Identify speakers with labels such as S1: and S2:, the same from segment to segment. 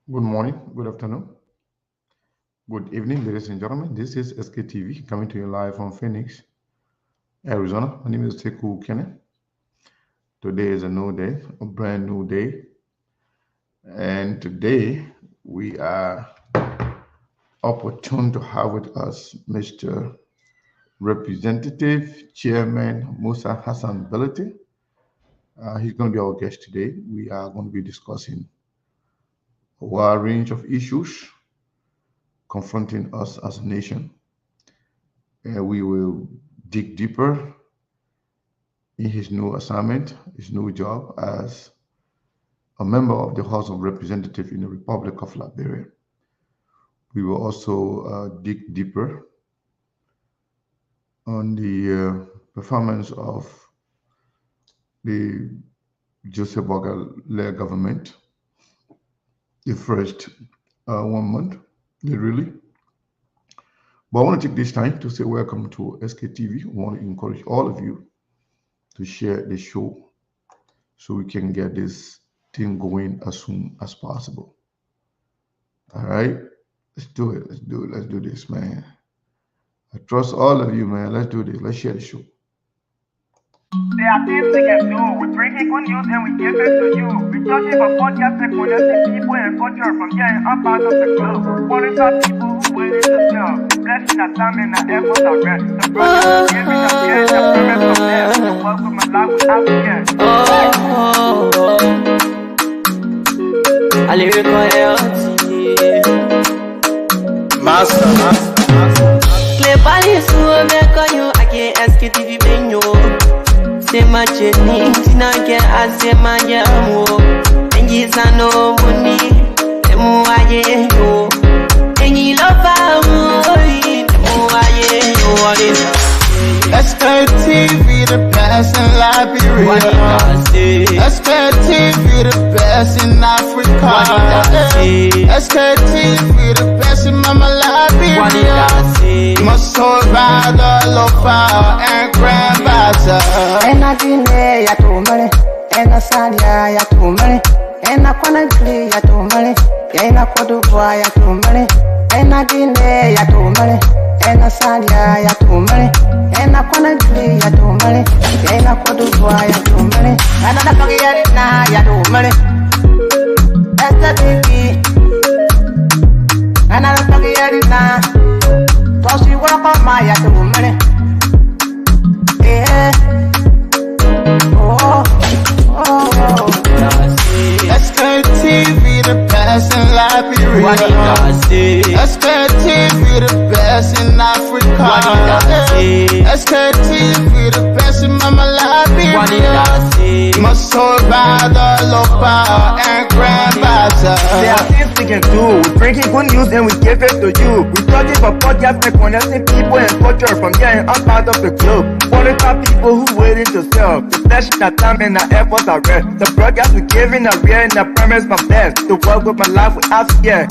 S1: Good morning, good afternoon, good evening, ladies and gentlemen. This is SKTV coming to you live from Phoenix, Arizona. My name is Teku Kenneth. Today is a new day, a brand new day. And today we are opportune to have with us Mr. Representative Chairman Musa Hassan Bility. He's going to be our guest today. We are going to be discussing a wide range of issues confronting us as a nation. And we will dig deeper in his new assignment, his new job as a member of the House of Representatives in the Republic of Liberia. We will also dig deeper on the performance of the Joseph Boga-led government, the first 1 month, literally. But I want to take this time to say welcome to SKTV. I want to encourage all of you to share the show so we can get this thing going as soon as possible. All right, let's do it. Let's do this, man. I trust all of you, man. Let's do this. Let's share the show.
S2: There are things we can do. We bring in good news and we give it to you. We touch it for podcasts and connecting people and culture from here and up out of the globe. Foreign people who waiting to sell. The blessing that time and the efforts are rest. The brothers giving us here and the promise from there. The welcome and life without fear.
S3: I lyrical
S4: Master.
S3: Clay Paris who make on you. I can't SKTV benyo. Say my journey, Tina get I say my jamo. And yes I know money. Emu aye yo. And you love me. Emu aye yo. What is
S4: SKTV the best in Liberia.
S3: what did I say?
S4: SKTV the best in Africa.
S3: What did I say?
S4: SKTV the best in Mama
S3: What did
S4: Liberia.
S3: I say?
S4: Must hold by the lofa and grandfather.
S5: Ena Guinea ya tumale, ena Salia ya tumale, ena Conakry ya tumale, ena Cote d'Ivoire ya tumale, ena Guinea ya tumale, ena Salia ya tumale, ena Conakry ya tumale, ena Cote d'Ivoire ya tumale, ena Nakagiyarina ya tumale, SKTV, ena Nakagiyarina, tosi wakoma ya tumale.
S4: SKTV the best in Liberia.
S3: What did I say?
S4: SKTV the best in Africa.
S3: What did I say?
S4: SKTV the best in Mama
S3: What did
S4: Liberia.
S3: I say?
S4: Must hold by the lofa and grandfather.
S2: There are things we can do. We bring in good news and we give it to you. We touch it for podcasts and connecting people and culture from here and up out of the globe. Foreign people who waiting to sell. The blessing that time and the efforts are rest. The broadcast we giving are real and the promise from best. To work with my life without fear.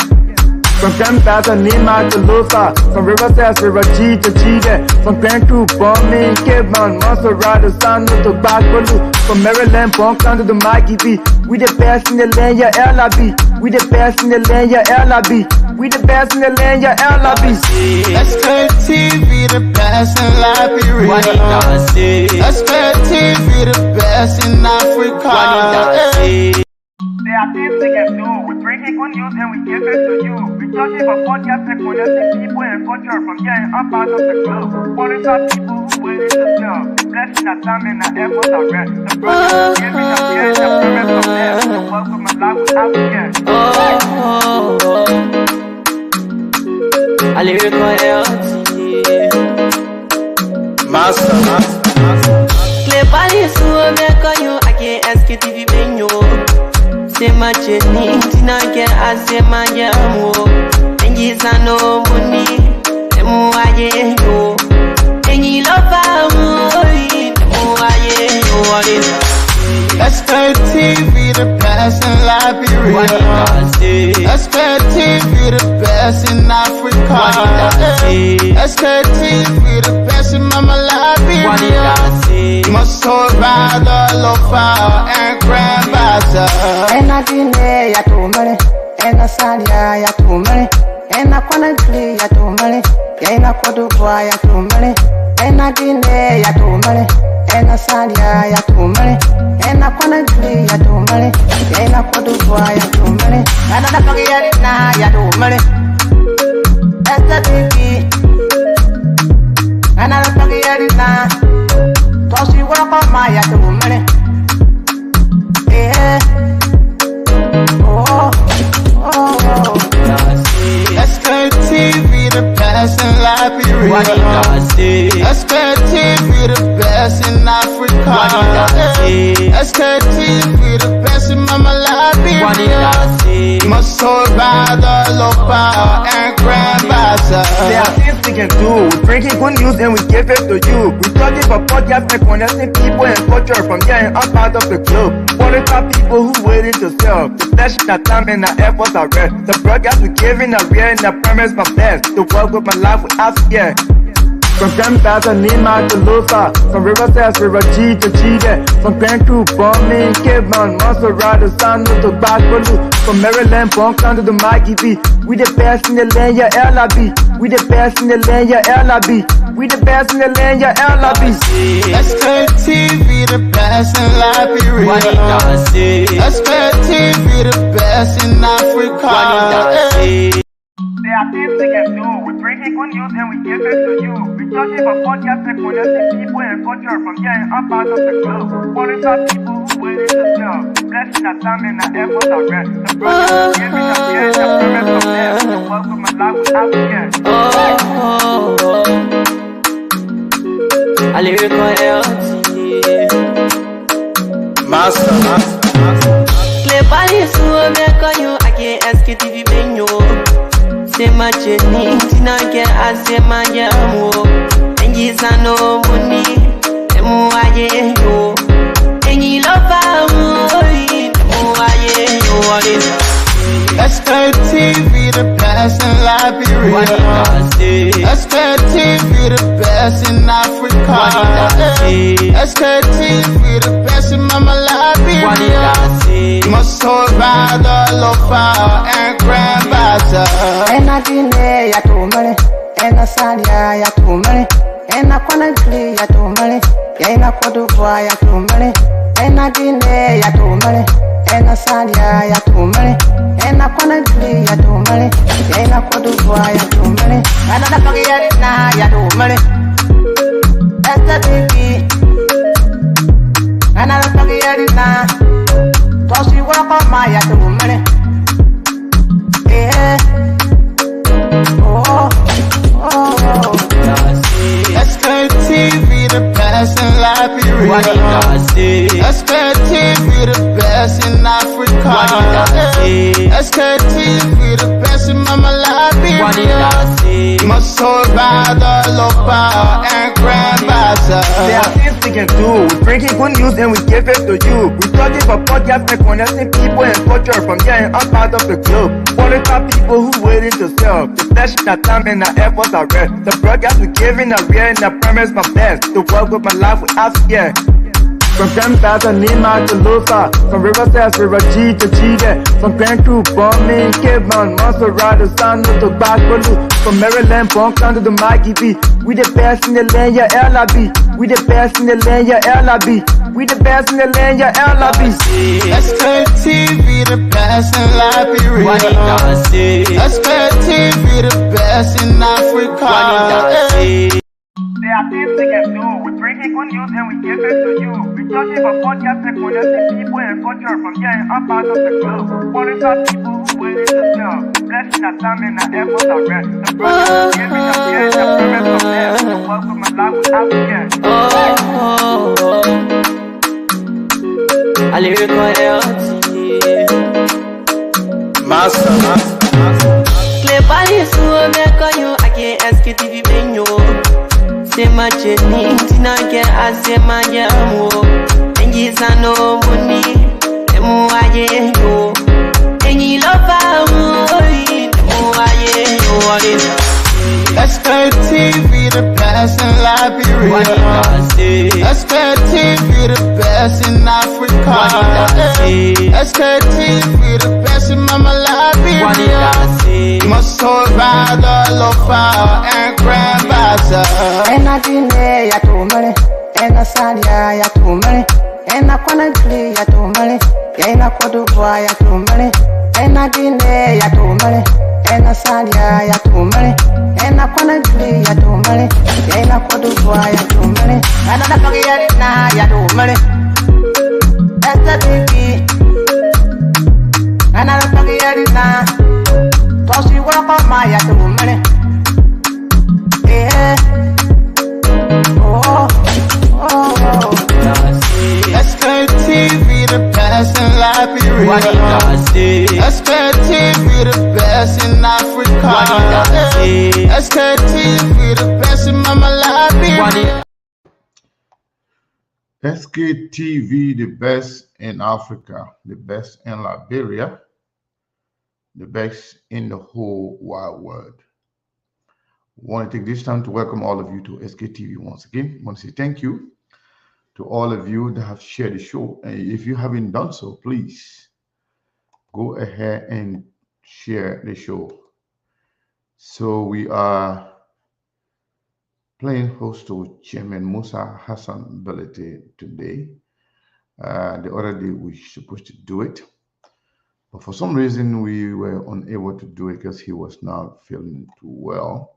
S2: From Grandfather Nima to Lufa, from Riverside to Raji to Chile, from Grand Crew, Bombing, Kidman, Montserrat to San to Bacalu, from Maryland, Bonkan to the Maggie B. We the best in the land, yeah, LIB. We the best in the land, yeah, LIB. We the best in the land, yeah, LIB.
S4: SKTV the best in Liberia.
S3: What did I say?
S4: SKTV the best in Africa.
S3: What did I say?
S2: There are things we can do. We bring in good news and we give it to you. We touch it for podcasts and connecting people and culture from here and up out of the globe. Foreign people who waiting to sell. The blessing that time and the efforts are rest. The brothers giving us here and the promise from there. The welcome and life without fear.
S3: I lyrical
S4: Master.
S3: Clay Paris who make on you. I can't SKTV benyo. Say my journey, Tina get I say my jamo. And yes I know money. Emu aye yo. And you love me. Emu aye yo. What is
S4: SKTV the best in Liberia.
S3: what did I say?
S4: SKTV the best in Africa.
S3: What did I say?
S4: SKTV the best in Mama
S3: What did I
S4: Liberia.
S3: say?
S4: Must hold by the lofa and grandfather.
S5: Ena Guinea ya tumale, ena salia ya tumale, ena kwana gli ya tumale, ena kodubwa ya tumale, ena dine ya tumale, ena salia ya tumale, ena kwana gli ya tumale, ena kodubwa ya tumale, ena na pagiyari na ya tumale, SKTV, ena na pagiyari na, tosi wako ma ya tumale,
S4: SKTV, the best in Liberia. SKTV, the best in Africa. SKTV, the best in Mama Liberia. Must hold by the local and grandmaster.
S2: There are things we can do. We bring in good news and we give it to you. We talking about podcasts and connecting people and culture from here and out of the club. Qualified people who waiting to sell. The flesh, the time and the efforts are rare. The broadcast we giving are real and the premise my best. To work with my life without fear. From Grandfather, Nima to Lusa, from Riverside, River G to Chile, from Cancun, Bombay, Kidman, Monserrat, San to Bacalu, from Maryland, Bonk to the Mikey B. We the best in the land, yeah, LIB. We the best in the land, yeah, LIB. We the best in the land, yeah, LIB.
S4: SKTV, the best in Liberia. SKTV, the best in Africa.
S2: There are things we can do. We bring in good news and we give it to you. We talking about podcasts and connecting people and culture from here and up out of the club. Qualified people who waiting to sell. The flesh, the time and the efforts are rare. The brothers giving up here and the premise from there. To work with my life without fear.
S3: A lyrical health.
S4: Master.
S3: Cleverly, so I you again SKTV menu. Se macheni tina ke ase manjamu enji sano muni emu aye yo enyi lofa emu aye yo.
S4: SKTV, the best in Liberia. SKTV, the best in Africa. SKTV, the best in Mama Liberia. Must hold by the local and grandmaster.
S5: Ena dine ya tumale, ena salia ya tumale, ena kwana gli ya tumale, ena kodubwa ya tumale, ena dine ya tumale, ena salia ya tumale, ena kwana gli ya tumale, ena kodubwa ya tumale, ena na pagiyari na ya tumale, SKTV, ena na pagiyari na, tosi wako ma ya tumale.
S4: SKTV, the best in Liberia. SKTV, the best in Africa. SKTV, the best in Mama Liberia. Must hold by the local and grandmaster.
S2: There are things we can do. We bring in good news and we give it to you. We talking about podcasts and connecting people and culture from here and up out of the club. Qualified people who waiting to sell. The flesh, the time and the efforts are rare. The broadcast we giving are real and the premise my best. To work with my life without fear. From Grandfather, Nima to Lusa, from Riverside, River G to Chile, from Cancun, Bombay, Kidman, Monserrat, San to Bacalu, from Maryland, Bonk to the Mikey B. We the best in the land, yeah, LIB. We the best in the land, yeah, LIB. We the best in the land, yeah, LIB.
S4: SKTV, the best in Liberia. SKTV, the best in Africa.
S2: There are things we can do. We bring in good news and we give it to you. We talking about podcasts and connecting people and culture from here and up out of the club. Qualified people who waiting to sell. The flesh, the time and the efforts are rare. The brothers giving up here and the premise from there. To work with my life without fear.
S3: A lyrical health.
S4: Master.
S3: Cleverly, so I you again SKTV menu. Se macheni tina ke ase manjamu enji sano muni emu aye yo enyi lofa emu aye yo.
S4: SKTV, the best in Liberia. SKTV, the best in Africa. SKTV, the best in Mama Liberia.
S5: Cote d'Ivoire, ya tumale. Ena Guinea, ya tumale. Ena Somalia, ya tumale. Ena Conakry, ya tumale. Ena Cote d'Ivoire, ya tumale. Ena Nigeria, ya tumale. SKTV. Ena Nigeria, Tosi Wakama, ya tumale. Yeah. Oh.
S4: SKTV, the best in Liberia. SKTV, the best in Africa. SKTV, the best in Mama Liberia.
S1: SKTV, the best in Africa, the best in Liberia, the best in the whole wide world. I want to take this time to welcome all of you to SKTV once again. I want to say thank you to all of you that have shared the show. And if you haven't done so, please go ahead and share the show. So we are playing host to Chairman Musa Hassan Bility today. The other day we were supposed to do it, but for some reason we were unable to do it because he was not feeling too well.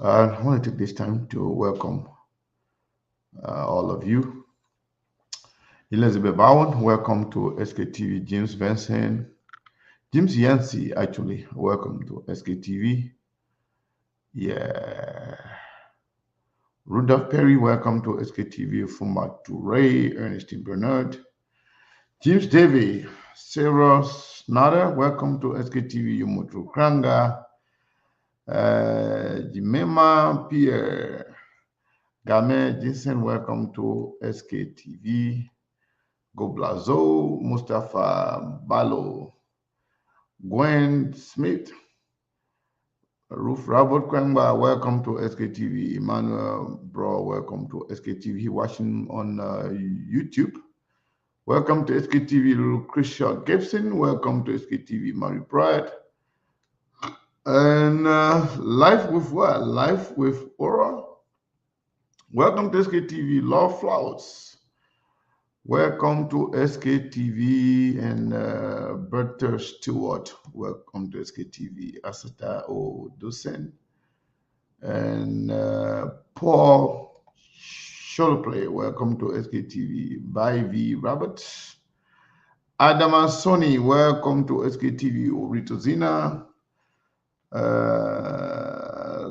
S1: I want to take this time to welcome all of you. Elizabeth Bowen, welcome to SKTV. James Benson, James Yancey, actually, welcome to SKTV. Yeah. Rudolph Perry, welcome to SKTV. Fuma Toure, Ernestine Bernard, James Davey, Sarah Snader, welcome to SKTV. Yumutru Kranga, Jimema Pierre, Game Jason, welcome to SKTV. Goblazo, Mustafa Balo, Gwen Smith, Ruth Robert Kwangba, welcome to SKTV. Emmanuel Bro, welcome to SKTV. Watching on YouTube, welcome to SKTV. Lucretia Gibson, welcome to SKTV. Mary Pride. And Life with what? Life with Aura. Welcome to SKTV. Love Flowers. Welcome to SKTV. And Bertha Stewart. Welcome to SKTV. Asata Odosen. And Paul Sholoplay. Welcome to SKTV. By V. Roberts. Adama Sony. Welcome to SKTV. Orito Zina.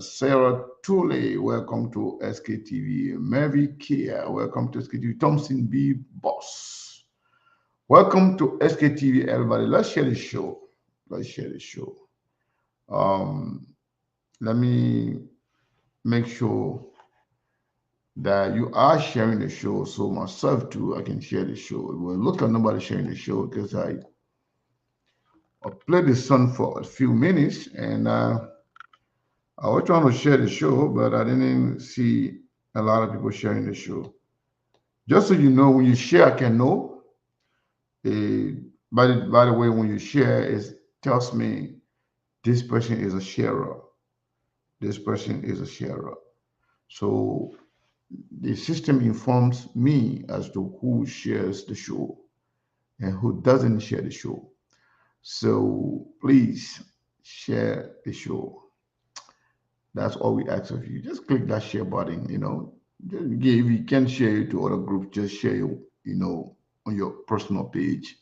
S1: Sarah Tooley, welcome to SKTV. Mary Kia, welcome to SKTV. Thompson B. Boss, welcome to SKTV. Everybody, let's share the show. Let's share the show. Let me make sure that you are sharing the show, so myself too, I can share the show. Well, look at nobody sharing the show because I played the song for a few minutes and I was trying to share the show, but I didn't see a lot of people sharing the show. Just so you know, when you share, I can know. By the way, when you share, it tells me this person is a sharer. This person is a sharer. So the system informs me as to who shares the show and who doesn't share the show. So please share the show. That's all we ask of you. Just click that share button, If you can share it to other groups, just share it, on your personal page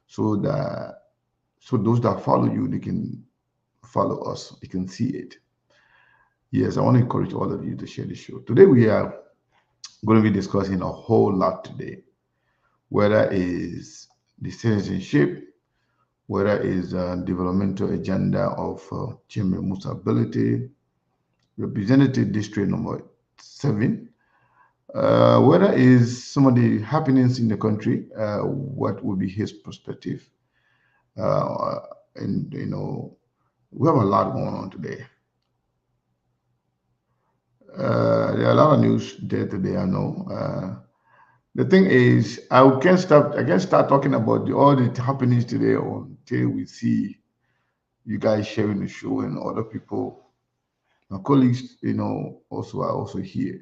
S1: so those that follow you, they can follow us. They can see it. Yes, I want to encourage all of you to share the show. Today we are going to be discussing a whole lot today, whether it's the citizenship, whether it's the developmental agenda of Chairman Musa Bility, Representative District number 7, whether is some of the happenings in the country, what would be his perspective, and we have a lot going on today. There are a lot of news there today. I know. The thing is, I can't start talking about all the happenings today until we see you guys sharing the show and other people. My colleagues, also are also here.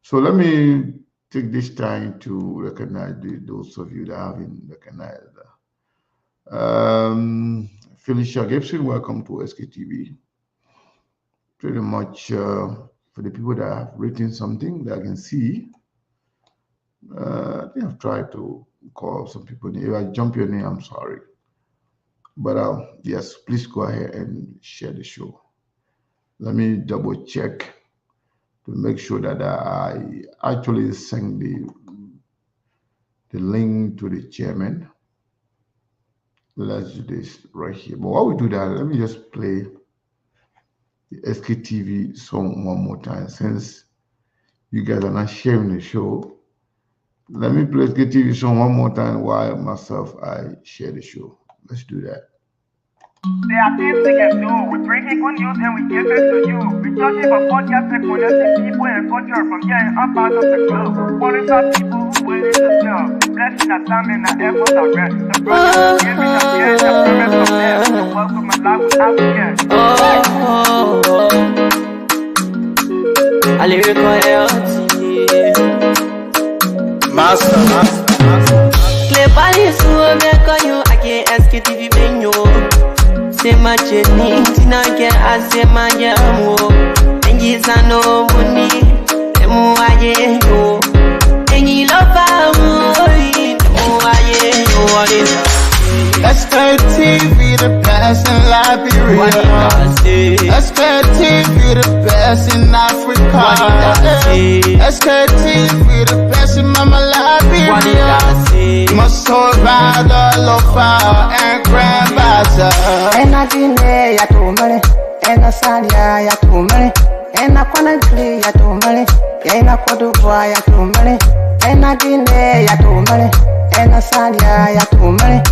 S1: So let me take this time to recognize those of you that haven't recognized. Felicia Gibson, welcome to SKTV. Pretty much for the people that have written something that I can see, I think I've tried to call some people. If I jump your name, I'm sorry. But yes, please go ahead and share the show. Let me double check to make sure that I actually send the link to the chairman. Let's do this right here. But while we do that, let me just play the SKTV song one more time. Since you guys are not sharing the show, let me play SKTV song one more time while I share the show. Let's do that.
S2: There are things we can do. We bring in good news and we give it to you. We touch it for podcast and connecting people and culture from here and up out of the globe. Foreign people who willing to sell. Blessing our time and our efforts are rest. The brothers giving us here and the promise of them. The welcome my life without fear.
S3: I lyrical
S4: Master.
S3: Clay Palace, who make on you, I can't SKTV menu. Say my journey, Tina get I say my jamo. And yes, I know money, and more I go. And you love what is
S4: SKTV, the best in Liberia. SKTV, the best in Africa. SKTV, the best in Mama Liberia. Must hold by the lofa and grandbaza.
S5: Ena Guinea ya tumale, ena Salia ya tumale, ena Conakry ya tumale, ena Cote d'Ivoire ya tumale, ena Guinea ya tumale, ena Salia ya tumale,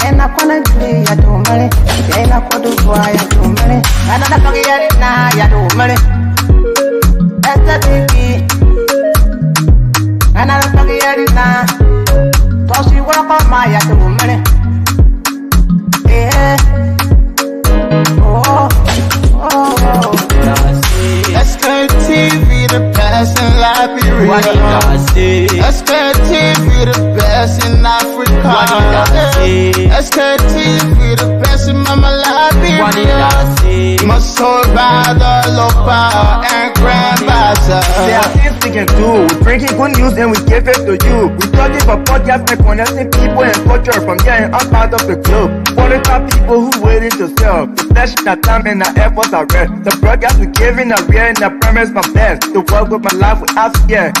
S5: ena Conakry ya tumale, ena Cote d'Ivoire ya tumale, ena Nakagiyarina ya tumale, SKTV, ena Nakagiyarina, tosi wakoma ya tumale.
S4: SKTV, the best in Liberia. SKTV, the best in Africa. SKTV, the best in Mama Liberia. Must hold by the lopa and grandbaza.
S2: There are things we can do. We bring in good news and we give it to you. We touch it for podcast and connecting people and culture from here and up out of the globe. Foreign people who willing to sell. The flesh, our time and our efforts are rest. The broadcast we giving are real and the promise my best. To work with my life without fear.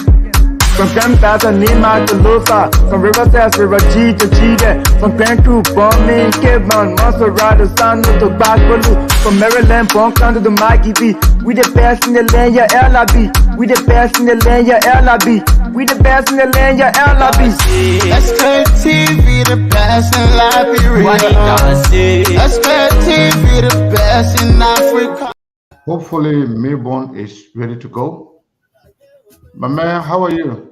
S2: From Grandfather Nima to Lusa, from Riverside, River G to Chile, from Grand Crew, Bombing, Kidman, Montserrat, San to Bacalu, from Maryland, Bonk to the Mikey B. We the best in the land, yeah, LIB. We the best in the land, yeah, LIB. We the best in the land, yeah, LIB.
S4: SKTV, the best in Liberia. SKTV, the best in Africa.
S1: Hopefully, Mayborn is ready to go. My man, how are you?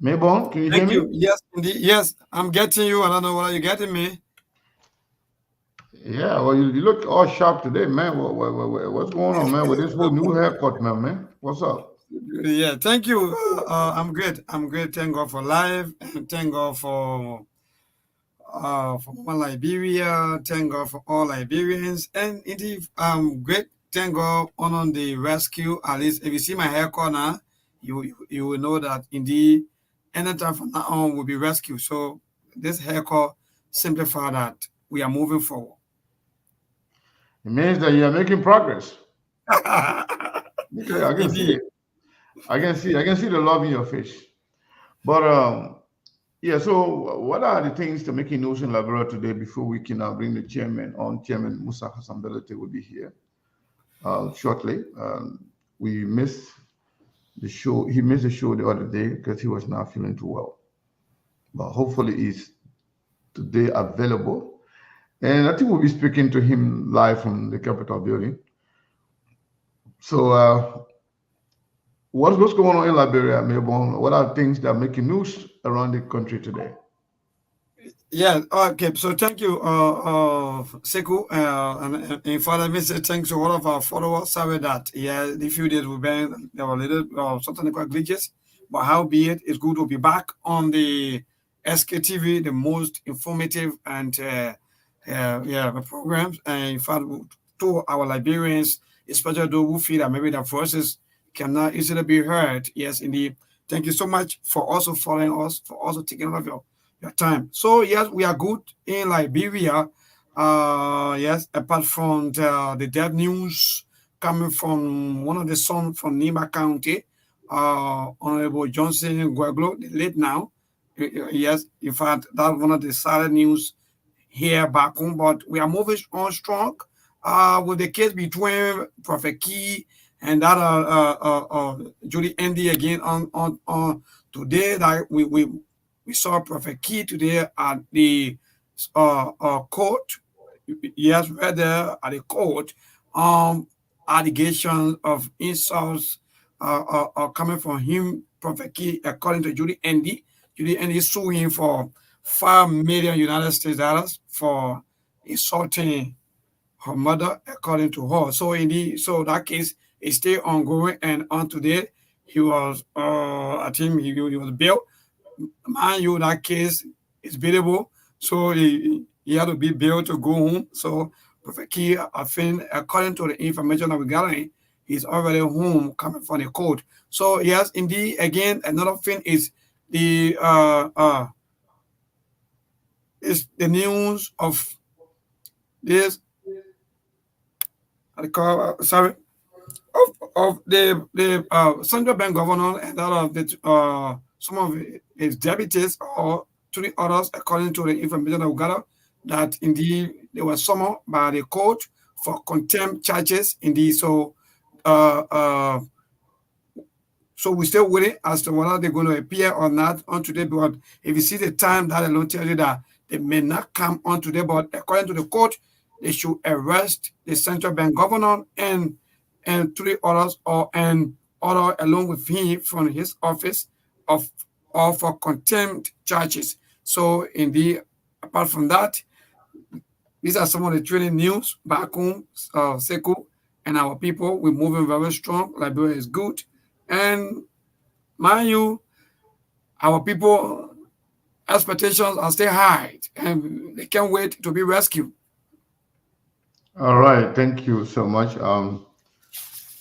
S1: Mayborn, can you hear
S6: Thank
S1: me?
S6: you. Yes, indeed. Yes, I'm getting you. I don't know whether you're getting me.
S1: Yeah, well, you look all sharp today, man. What's going on, man, with this whole new haircut, man? What's up?
S6: Yeah, thank you. I'm great. I'm great. Thank God for life. And thank God for Liberia. Thank God for all Liberians. And indeed, I'm great. Thank God on the rescue. At least if you see my haircut now, you will know that indeed anytime from now on will be rescued. So this haircut simplify that we are moving forward.
S1: It means that you are making progress. Okay, I can see
S6: Indeed.
S1: it. I can see the love in your face. But yeah, so what are the things to making news in Liberia today before we can bring the chairman on? Chairman Musa Hassan Bility will be here shortly. We missed the show. He missed the show the other day because he was not feeling too well. But hopefully he's today available. And I think we'll be speaking to him live from the Capitol building. So what's going on in Liberia, Melbourne? What are things that are making news around the country today?
S6: Yeah, okay. So thank you, Seku, and Father, me say thanks to all of our followers. Sorry that, yeah, the few days we've been, there were little some technical glitches, but how be it, it's good to be back on the SKTV, the most informative and, yeah, the programs. And in fact, to our Liberians, especially those who feel that maybe their voices cannot easily be heard. Yes, indeed. Thank you so much for also following us, for also taking all of your time. So yes, we are good in Liberia. Yes, apart from the dead news coming from one of the sons from Nima County, Honorable Johnson Guaglo, the late now. Yes, in fact, that's one of the sad news here back home, but we are moving on strong with the case between Prophet Key and that Judy Andy again on today that we saw Prophet Key today at the court. Yes, right there at the court. Allegations of insults are coming from him, Prophet Key, according to Judy Andy. Judy Andy sued him for 5 million United States dollars for insulting her mother, according to her. So indeed, so that case is still ongoing, and on today he was, I think he was bailed. Mind you, that case is bailable, so he had to be bailed to go home. So Prophet Key, I think, according to the information that we gathering, he's already home coming from the court. So yes, indeed, again, another thing uh is the news of this, I call, sorry, of the central bank governor and that of the some of his deputies or three others, according to the information that we got, that indeed they were summoned by the court for contempt charges. Indeed, so uh, uh, so we're still waiting as to whether they're going to appear or not on today. But if you see the time, that alone tells you that they may not come on today. But according to the court, they should arrest the central bank governor and three others or and other along with him from his office of or for contempt charges. So indeed, apart from that, these are some of the training news back home, Seku and our people. We're moving very strong. Liberia is good. And mind you, our people expectations are still high and they can't wait to be rescued.
S1: All right, thank you so much.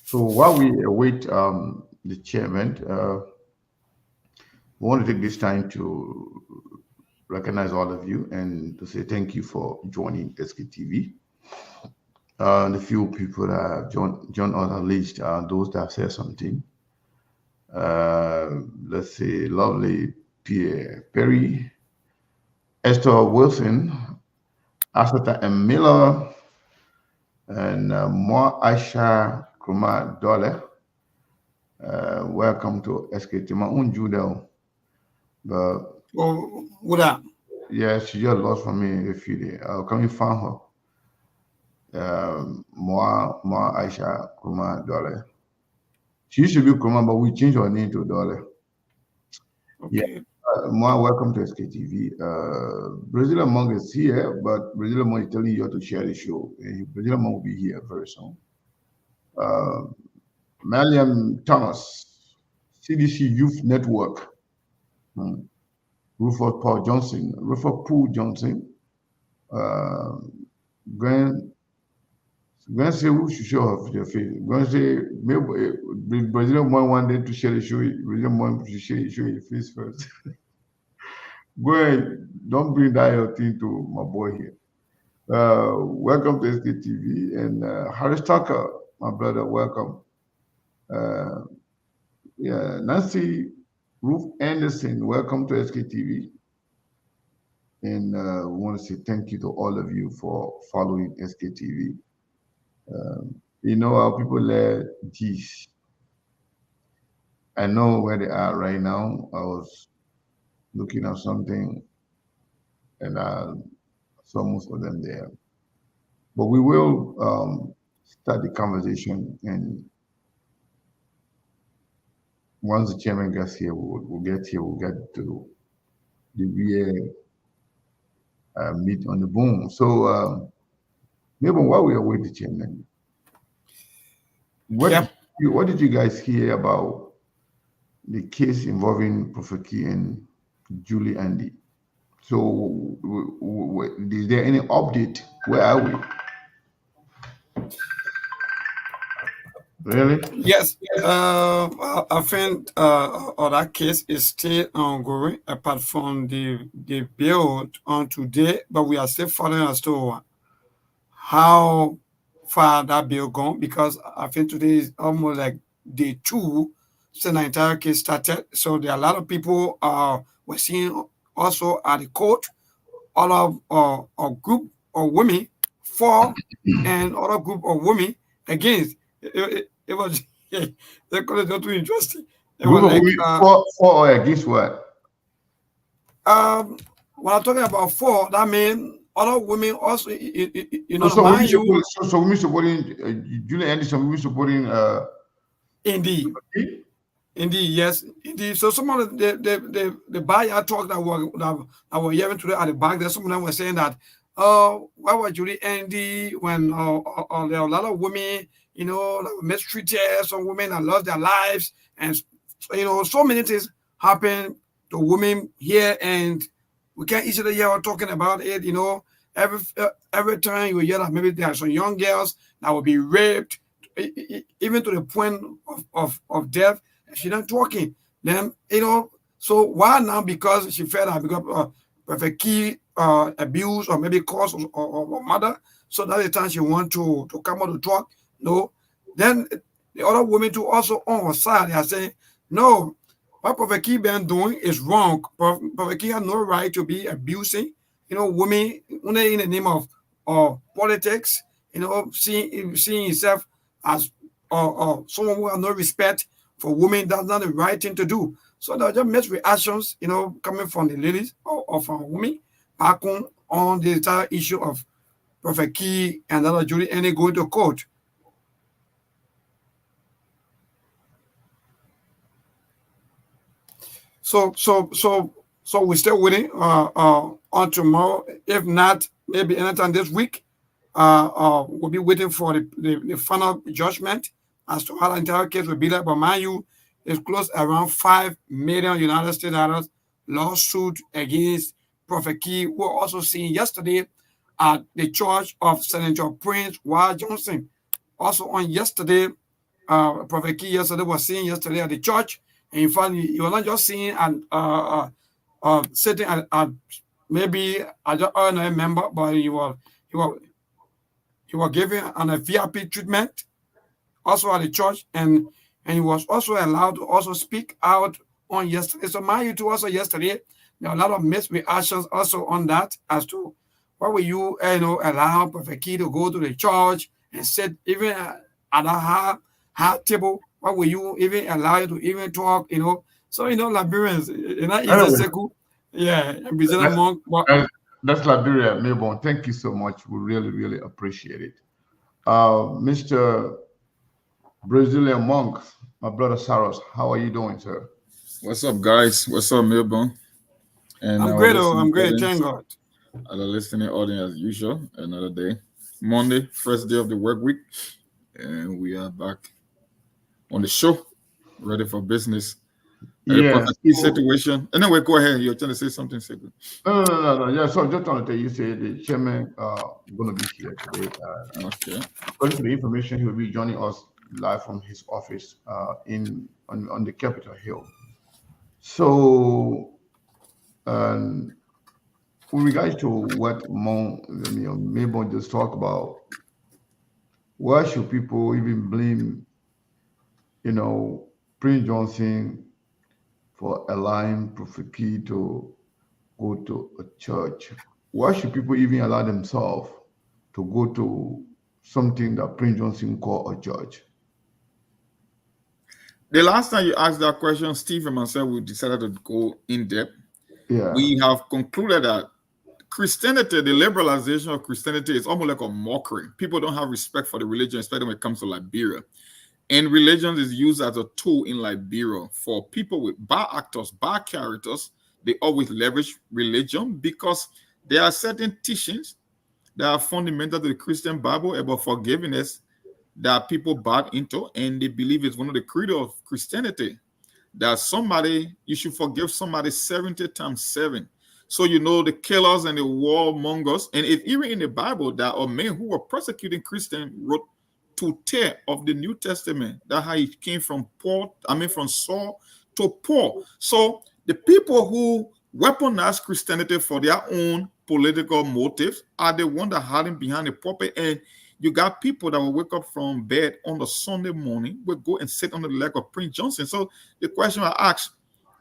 S1: So while we await the chairman, we want to take this time to recognize all of you and to say thank you for joining SKTV. The few people that have joined on our list are those that have said something. Let's say lovely Pierre Perry, Esther Wilson, Asata M. Miller, and Mo Aisha Kumar Dole. Welcome to SKT. My own Judo, but
S6: Oh, good.
S1: yeah, she just lost from me a few days. Can you find her? Mo Aisha Kumar Dole. She used to be Kumar, but we changed her name to Dole. Yeah.
S6: Okay.
S1: Moa, welcome to SKTV. Brazil Among is here, but Brazil Among is telling you to share the show. Brazil Among will be here very soon. Uh, Maliam Thomas, CDC Youth Network, hmm, Rufus Paul Johnson, Rufus Poole Johnson, uh, Gwen, Gwen say who should show off your face. Gwen say maybe Brazil Among one day to share the show. Brazil Among to show your face first. Go ahead, don't bring that your thing to my boy here. Welcome to SKTV and Harris Tucker, my brother, welcome. Uh, yeah, Nancy Ruth Anderson, welcome to SKTV. And we want to say thank you to all of you for following SKTV. You know how people let geez. I know where they are right now. I was looking at something and I saw most of them there. But we will start the conversation, and once the chairman gets here, we'll get here, we'll get to the real meat on the bone. So, maybe while we are waiting, Chairman, what
S6: Yep.
S1: what did you guys hear about the case involving Prophet Key and Julie Andy? So, is there any update? Where are we? Really?
S6: Yes. I think that case is still ongoing apart from the bill on today, but we are still following as to how far that bill gone because I think today is almost like day two since the entire case started. So there are a lot of people we're seeing also at the court, all of a group of women for and other group of women against. It was they call it not too interesting. It was
S1: Group of
S6: like
S1: women for or against what?
S6: when I'm talking about four, that means other women also
S1: So women
S6: mind you
S1: supporting, women supporting Julie Andy, some women supporting
S6: indeed.
S1: Key?
S6: Indeed, yes, indeed. So some of the buyer talk that were hearing today at the back, there's some of them were saying that, why was Julie Andy when there are a lot of women, that were mistreated, some women that lost their lives, and so many things happen to women here, and we can't easily hear her talking about it. Every time you hear that maybe there are some young girls that will be raped, even to the point of death. She's not talking. Then, so why now? Because she felt that because Perfect Key abuse or maybe cause or mother. So that's the time she want to come out to talk. No. Then the other women too also on her side, they are saying, no, what Perfect Key been doing is wrong. Perfect Key has no right to be abusing, women only in the name of politics, seeing himself as someone who has no respect for women. That's not the right thing to do. So there are just mixed reactions, coming from the ladies or from women back on the entire issue of Prophet Key and other Julie Andy going to court. So we're still waiting on tomorrow. If not, maybe anytime this week. We'll be waiting for the final judgment as to how the entire case will be like. But mind you, it's close around $5 million lawsuit against Prophet Key, who were also seen yesterday at the church of Senator Prince Wild Johnson. Also on yesterday, Prophet Key yesterday was seen yesterday at the church. And in fact, he was not just seen and sitting at maybe I don't know a member, but he was given a VIP treatment also at the church, and he was also allowed to also speak out on yesterday. So mind you too, also yesterday, there are a lot of mixed reactions also on that as to why will you allow Prophet Key to go to the church and sit even at a high table? Why will you even allow you to even talk? So Liberians, not easy
S1: Anyway,
S6: circle. Yeah, and Brazilian
S1: that's,
S6: monk, but
S1: that's Liberia, Melbourne. Thank you so much. We really, really appreciate it. Mr. Brazilian monk, my brother Saros, how are you doing, sir?
S7: What's up, guys? What's up, Melbourne? And
S6: I'm
S7: our
S6: great.
S7: listening
S6: I'm great.
S7: audience,
S6: Thank God.
S7: the listening audience as usual. Another day, Monday, first day of the work week, and we are back on the show, ready for business. The
S1: Yeah.
S7: Prophet Key situation. Anyway, go ahead. You're trying to say something, Sigrid.
S1: No. Yeah, so just trying to tell you, say the chairman going to be here today.
S7: Okay.
S1: According to the information, he will be joining us live from his office on the Capitol Hill. So, with regards to what Mabel just talked about, why should people even blame, Prince Johnson for allowing Prophet Key to go to a church? Why should people even allow themselves to go to something that Prince Johnson called a church?
S7: The last time you asked that question, Steve and myself, we decided to go in depth.
S1: Yeah.
S7: We have concluded that Christianity, the liberalization of Christianity, is almost like a mockery. People don't have respect for the religion, especially when it comes to Liberia. And religion is used as a tool in Liberia for people with bad actors, bad characters. They always leverage religion because There are certain teachings that are fundamental to the Christian Bible about forgiveness that people bought into, and they believe it's one of the creed of Christianity. That you should forgive somebody 70 times 7. So you know the killers and the warmongers, and it's even in the Bible that a men who were persecuting Christians wrote to tear of the New Testament. That's how it came from from Saul to Paul. So the people who weaponize Christianity for their own political motives are the ones that hiding behind the pulpit. And you got people that will wake up from bed on the Sunday morning, will go and sit on the leg of Prince Johnson. So the question I ask,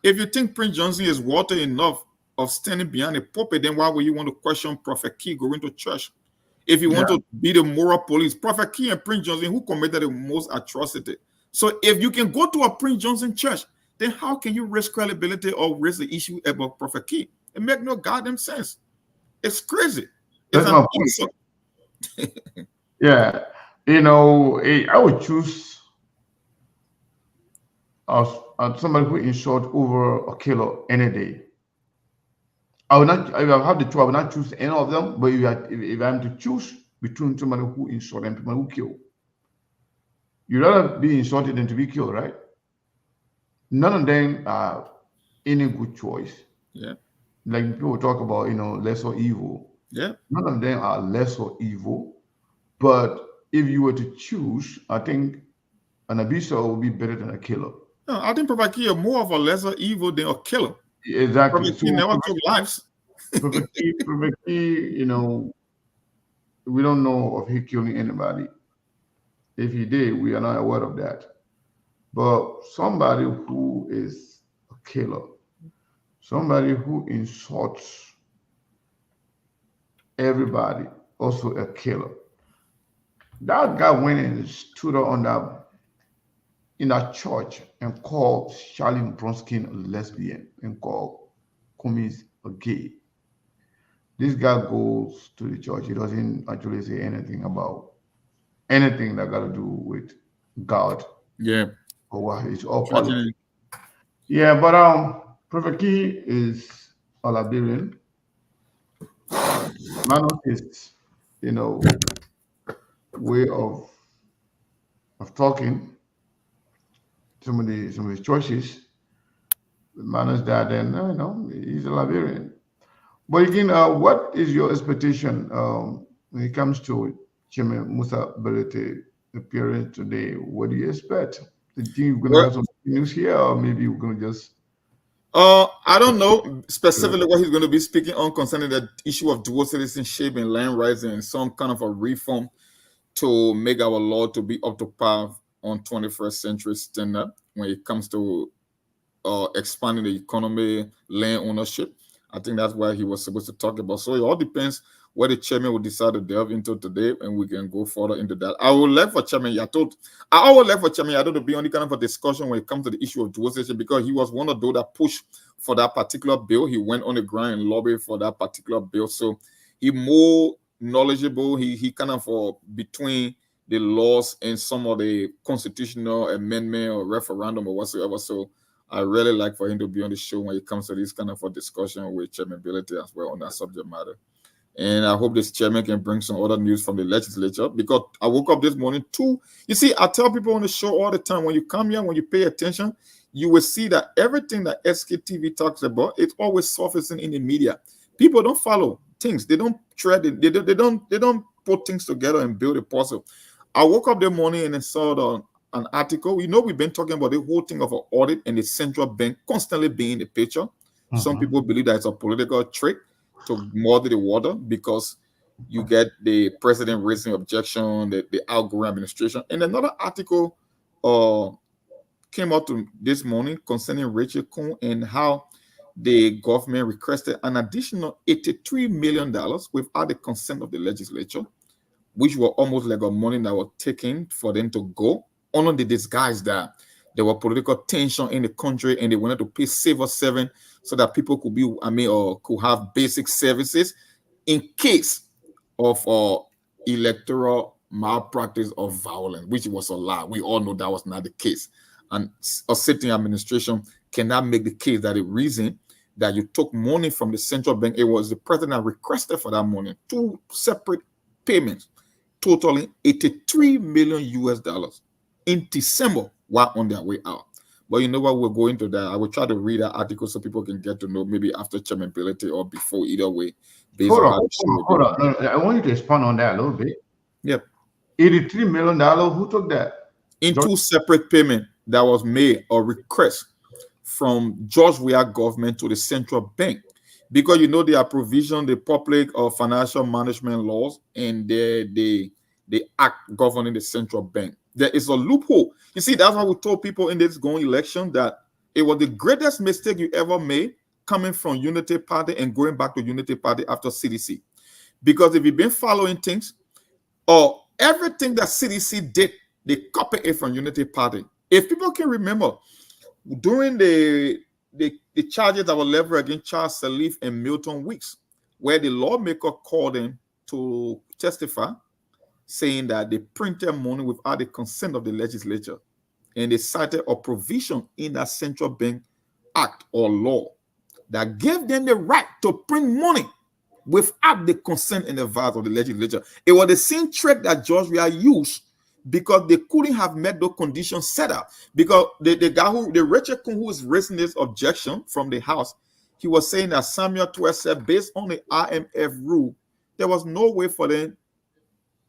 S7: if you think Prince Johnson is worthy enough of standing behind the pulpit, then why would you want to question Prophet Key going to church? If you want to be the moral police, Prophet Key and Prince Johnson, who committed the most atrocity? So if you can go to a Prince Johnson church, then how can you raise credibility or raise the issue about Prophet Key? It makes no goddamn sense. It's crazy. It's an insult.
S1: Yeah, I would choose somebody who insured over a killer any day. I would not. If I have the two, I would not choose any of them. But if I'm to choose between somebody who insured and somebody who killed, you'd rather be insulted than to be killed, right? None of them are any good choice.
S7: Yeah.
S1: Like people talk about, lesser evil.
S7: Yeah.
S1: None of them are lesser evil. But if you were to choose, I think an abuser would be better than a killer.
S7: No, I think Prophet Key is more of a lesser evil than a killer.
S1: Exactly.
S7: Prophet Key never took lives.
S1: Prophet Key, we don't know of him killing anybody. If he did, we are not aware of that. But somebody who is a killer, somebody who insults everybody, also a killer. That guy went and stood in that church and called Charlene Bronski a lesbian and called Cummings a gay. This guy goes to the church. He doesn't actually say anything about anything that got to do with God.
S7: Yeah.
S1: Or what it's all politics. Yeah, but Prophet Key is a Liberian. Man of his, way of talking, some of his choices, the manners that, then he's a Liberian. But again, what is your expectation when it comes to Chairman Musa Bility appearance today? What do you expect? Do you think we're going to have some news here, or maybe we're going to just...
S7: I don't know specifically what he's going to be speaking on concerning the issue of dual citizenship and land rights and some kind of a reform to make our law to be up to par on 21st century standard when it comes to expanding the economy, land ownership. I think that's what he was supposed to talk about. So it all depends what the chairman will decide to delve into today, and we can go further into that. I would like for Chairman Yato to be on the kind of a discussion when it comes to the issue of dual citizenship, because he was one of those that pushed for that particular bill. He went on the ground and lobbied for that particular bill. So he more knowledgeable. He kind of between the laws and some of the constitutional amendment or referendum or whatsoever. So I really like for him to be on the show when it comes to this kind of a discussion with Chairman Bility as well on that subject matter. And I hope this chairman can bring some other news from the legislature, because I woke up this morning too. You see, I tell people on the show all the time, when you come here, when you pay attention, you will see that everything that SKTV talks about, it's always surfacing in the media. People don't follow things. They don't tread it. They don't put things together and build a puzzle. I woke up this morning and I saw an article. We've been talking about the whole thing of an audit and the central bank constantly being in the picture. Some people believe that it's a political trick to muddy the water, because you get the president raising objection, the Al Gore administration. And another article came out this morning concerning Rachel Kuhn and how the government requested an additional $83 million without the consent of the legislature, which were almost like a money that was taken for them to go, under the disguise that there were political tension in the country and they wanted to pay Civil 7 so that people could could have basic services in case of electoral malpractice or violence, which was a lie. We all know that was not the case. And a sitting administration cannot make the case that the reason that you took money from the central bank. It was the president that requested for that money. 2 separate payments totaling $83 million US in December while on their way out. But you know what? We'll go into that. I will try to read that article so people can get to know, maybe after Chairman Bility or before, either way.
S1: Hold on. No, I want you to expand on that a little bit.
S7: Yep.
S1: $83 million. Who took that?
S7: In 2 separate payments that was made or request from George Weah government to the central bank, because you know there are provision, the public or financial management laws, and the act governing the central bank. There is a loophole. You see, that's why we told people in this going election that it was the greatest mistake you ever made coming from Unity Party and going back to Unity Party after CDC. Because if you've been following things, or everything that CDC did, they copied it from Unity Party. If people can remember, during the charges that were leveled against Charles Sirleaf and Milton Weeks, where the lawmaker called them to testify, saying that they printed money without the consent of the legislature, and they cited a provision in that central bank act or law that gave them the right to print money without the consent and advice of the legislature. It was the same trick that George Weah used, because they couldn't have met those conditions set up. Because the guy the Richard Kuhn who was raising this objection from the House, he was saying that Samuel 12 said, based on the IMF rule, there was no way for them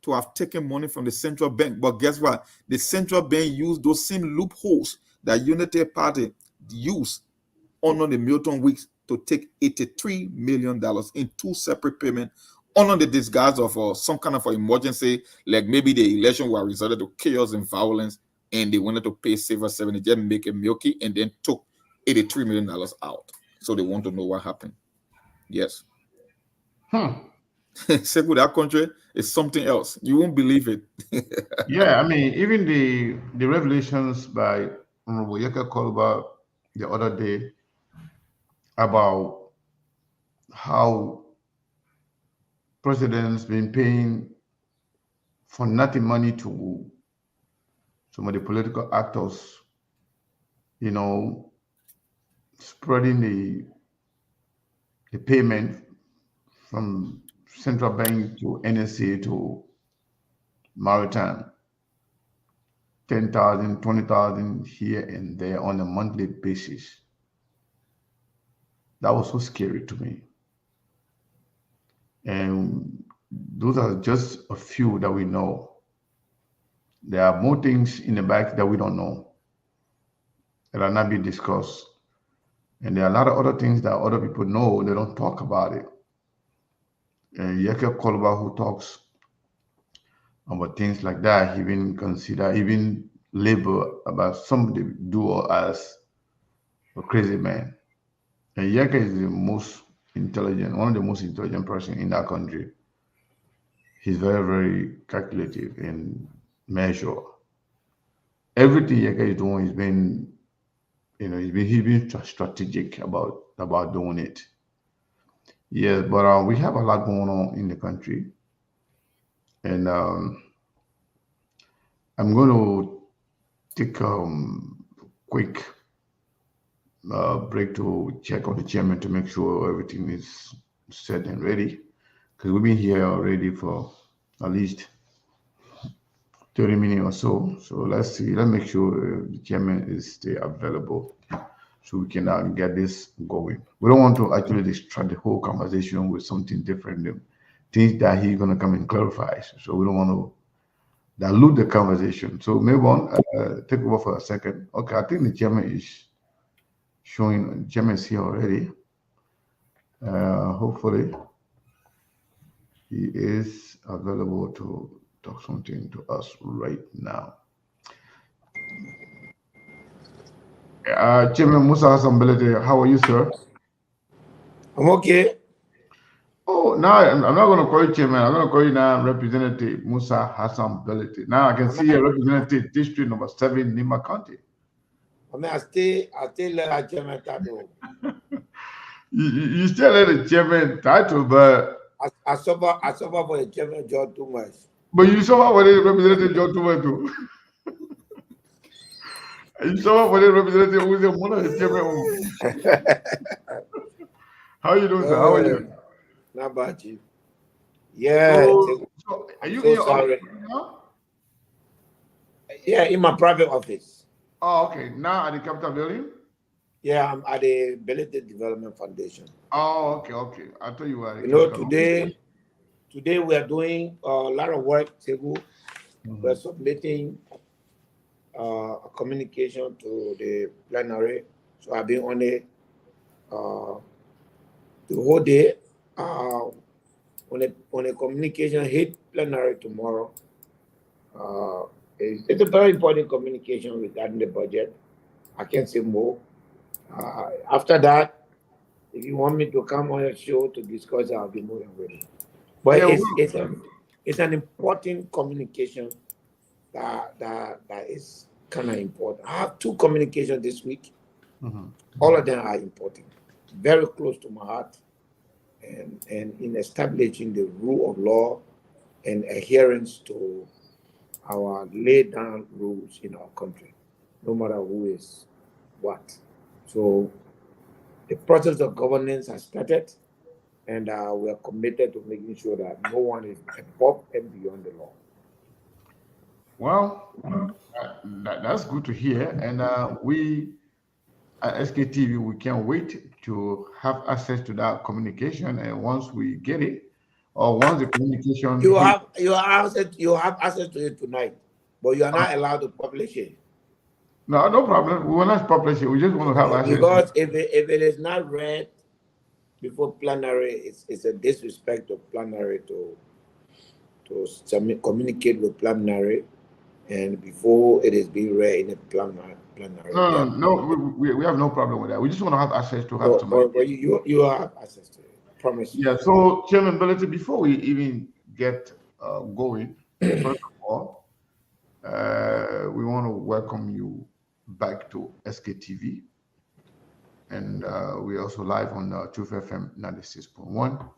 S7: to have taken money from the central bank. But guess what? The central bank used those same loopholes that Unity Party used under the Milton Weeks to take $83 million in 2 separate payments under the disguise of some kind of emergency, like maybe the election were resulted to chaos and violence, and they wanted to pay Saver 70, just make it milky, and then took $83 million out. So they want to know what happened. Yes. Say with that country, it's something else. You won't believe it.
S1: Yeah, I mean, even the revelations by Honorable Yeka Kolba the other day about how presidents been paying for nothing money to some of the political actors, you know, spreading the payment from central bank to NSA to maritime, 10,000, 20,000 here and there on a monthly basis. That was so scary to me. And those are just a few that we know. There are more things in the back that we don't know, that are not being discussed. And there are a lot of other things that other people know, they don't talk about it. And Yeke Kolba, who talks about things like that, he even consider, even label about somebody do as a crazy man. And Yeke is the most intelligent, one of the most intelligent person in that country. He's very, very calculative and measure. Everything Yeke is doing has been, you know, he's been strategic about doing it. Yes, but we have a lot going on in the country, and I'm going to take a quick break to check on the chairman to make sure everything is set and ready, because we've been here already for at least 30 minutes or so. So let's see, let's make sure the chairman is still available so we can get this going. We don't want to actually distract the whole conversation with something different, things that he's going to come and clarify. So we don't want to dilute the conversation. So maybe take over for a second. Okay, I think the chairman is showing, chairman is here already. Hopefully he is available to talk something to us right now. Chairman Musa Hassan Bility, how are you, sir?
S8: I'm okay.
S1: Oh, now I'm not going to call you chairman. I'm going to call you now Representative Musa Hassan Bility. Now I can see you Representative District Number 7, Nima County.
S8: I mean, I still let a chairman title.
S1: You still let a chairman title, but
S8: I suffer for a chairman job too much.
S1: But you suffer for the representative job too much too. You suffer for the representative who's a one of the chairman. How are you doing, sir? How are you?
S8: Not bad, Chief. Yeah,
S1: So are
S8: I'm
S1: you in
S8: so
S1: your office
S8: sorry.
S1: right now?
S8: Yeah, in my private office.
S1: Oh, okay. Now at the Capitol building?
S8: Yeah, I'm at the Bility Development Foundation.
S1: Oh, okay, okay. I thought you were at the
S8: You know,
S1: Capitol.
S8: today we are doing a lot of work, Tebu.
S1: Mhm.
S8: We're submitting a communication to the plenary. So I've been on it the whole day. When a communication hit plenary tomorrow, it's a very important communication regarding the budget. I can't say more. After that, if you want me to come on a show to discuss, I'll be more than ready. But
S1: Yeah,
S8: it's an important communication that is kind of important. I have two communications this week.
S1: Mhm.
S8: All of them are important, very close to my heart, and in establishing the rule of law and adherence to our laid down rules in our country, no matter who is what. So the process of governance has started, and we are committed to making sure that no one is above and beyond the law.
S1: Well, that's good to hear. And we at SKTV, we can't wait to have access to that communication. And once we get it, or once the communication hit,
S8: You have access to it tonight, but you are not allowed to publish it.
S1: no, no problem. We will not publish it. We just want to have access to it.
S8: Because if it is not read before plenary, it's a disrespect of plenary to communicate with plenary, and before it is being read in a plenary.
S1: No, no,
S8: Then,
S1: no. We have no problem with that. We just want to have access to have some idea.
S8: but you have access to it. I promise you.
S1: Yeah. So, Chairman Bility, before we even get going, first of all, we want to welcome you back to SKTV. And we also live on Truth FM 96.1.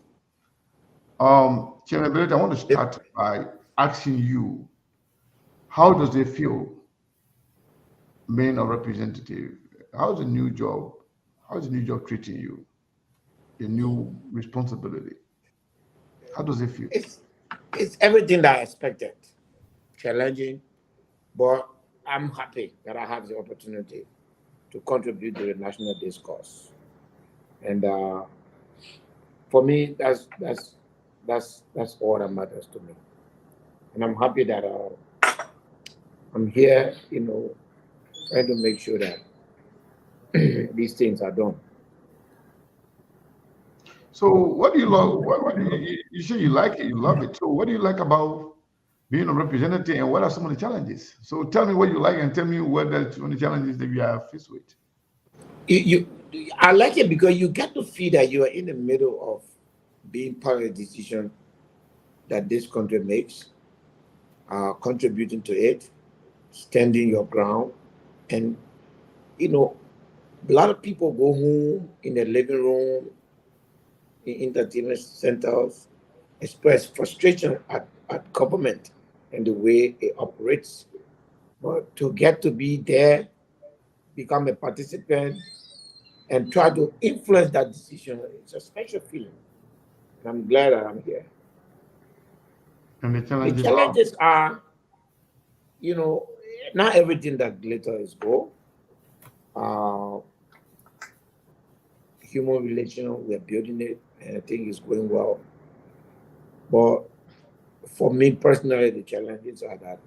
S1: Chairman Bility, I want to start by asking you, how does it feel being a representative? How's the new job? How's the new job treating you? Your new responsibility. How does it feel?
S8: It's everything that I expected. Challenging, but I'm happy that I have the opportunity to contribute to the national discourse. And for me, that's all that matters to me. And I'm happy that I'm here, trying to make sure that these things are done.
S1: So, what do you love? What do you say you like it, you love it. So, what do you like about being a representative, and what are some of the challenges? So, tell me what you like, and tell me what are some of the challenges that you are faced with.
S8: I like it because you get to feel that you are in the middle of being part of the decision that this country makes, contributing to it, standing your ground, and a lot of people go home in the living room, in entertainment centers, express frustration at government and the way it operates. But to get to be there, become a participant, and try to influence that decision, it's a special feeling. And I'm glad that I'm here.
S1: And the
S8: The
S1: challenges are,
S8: challenges are, not everything that glitter is gold. Uh, Human relation, we're building it, and I think it's going well. But for me personally, the challenges are that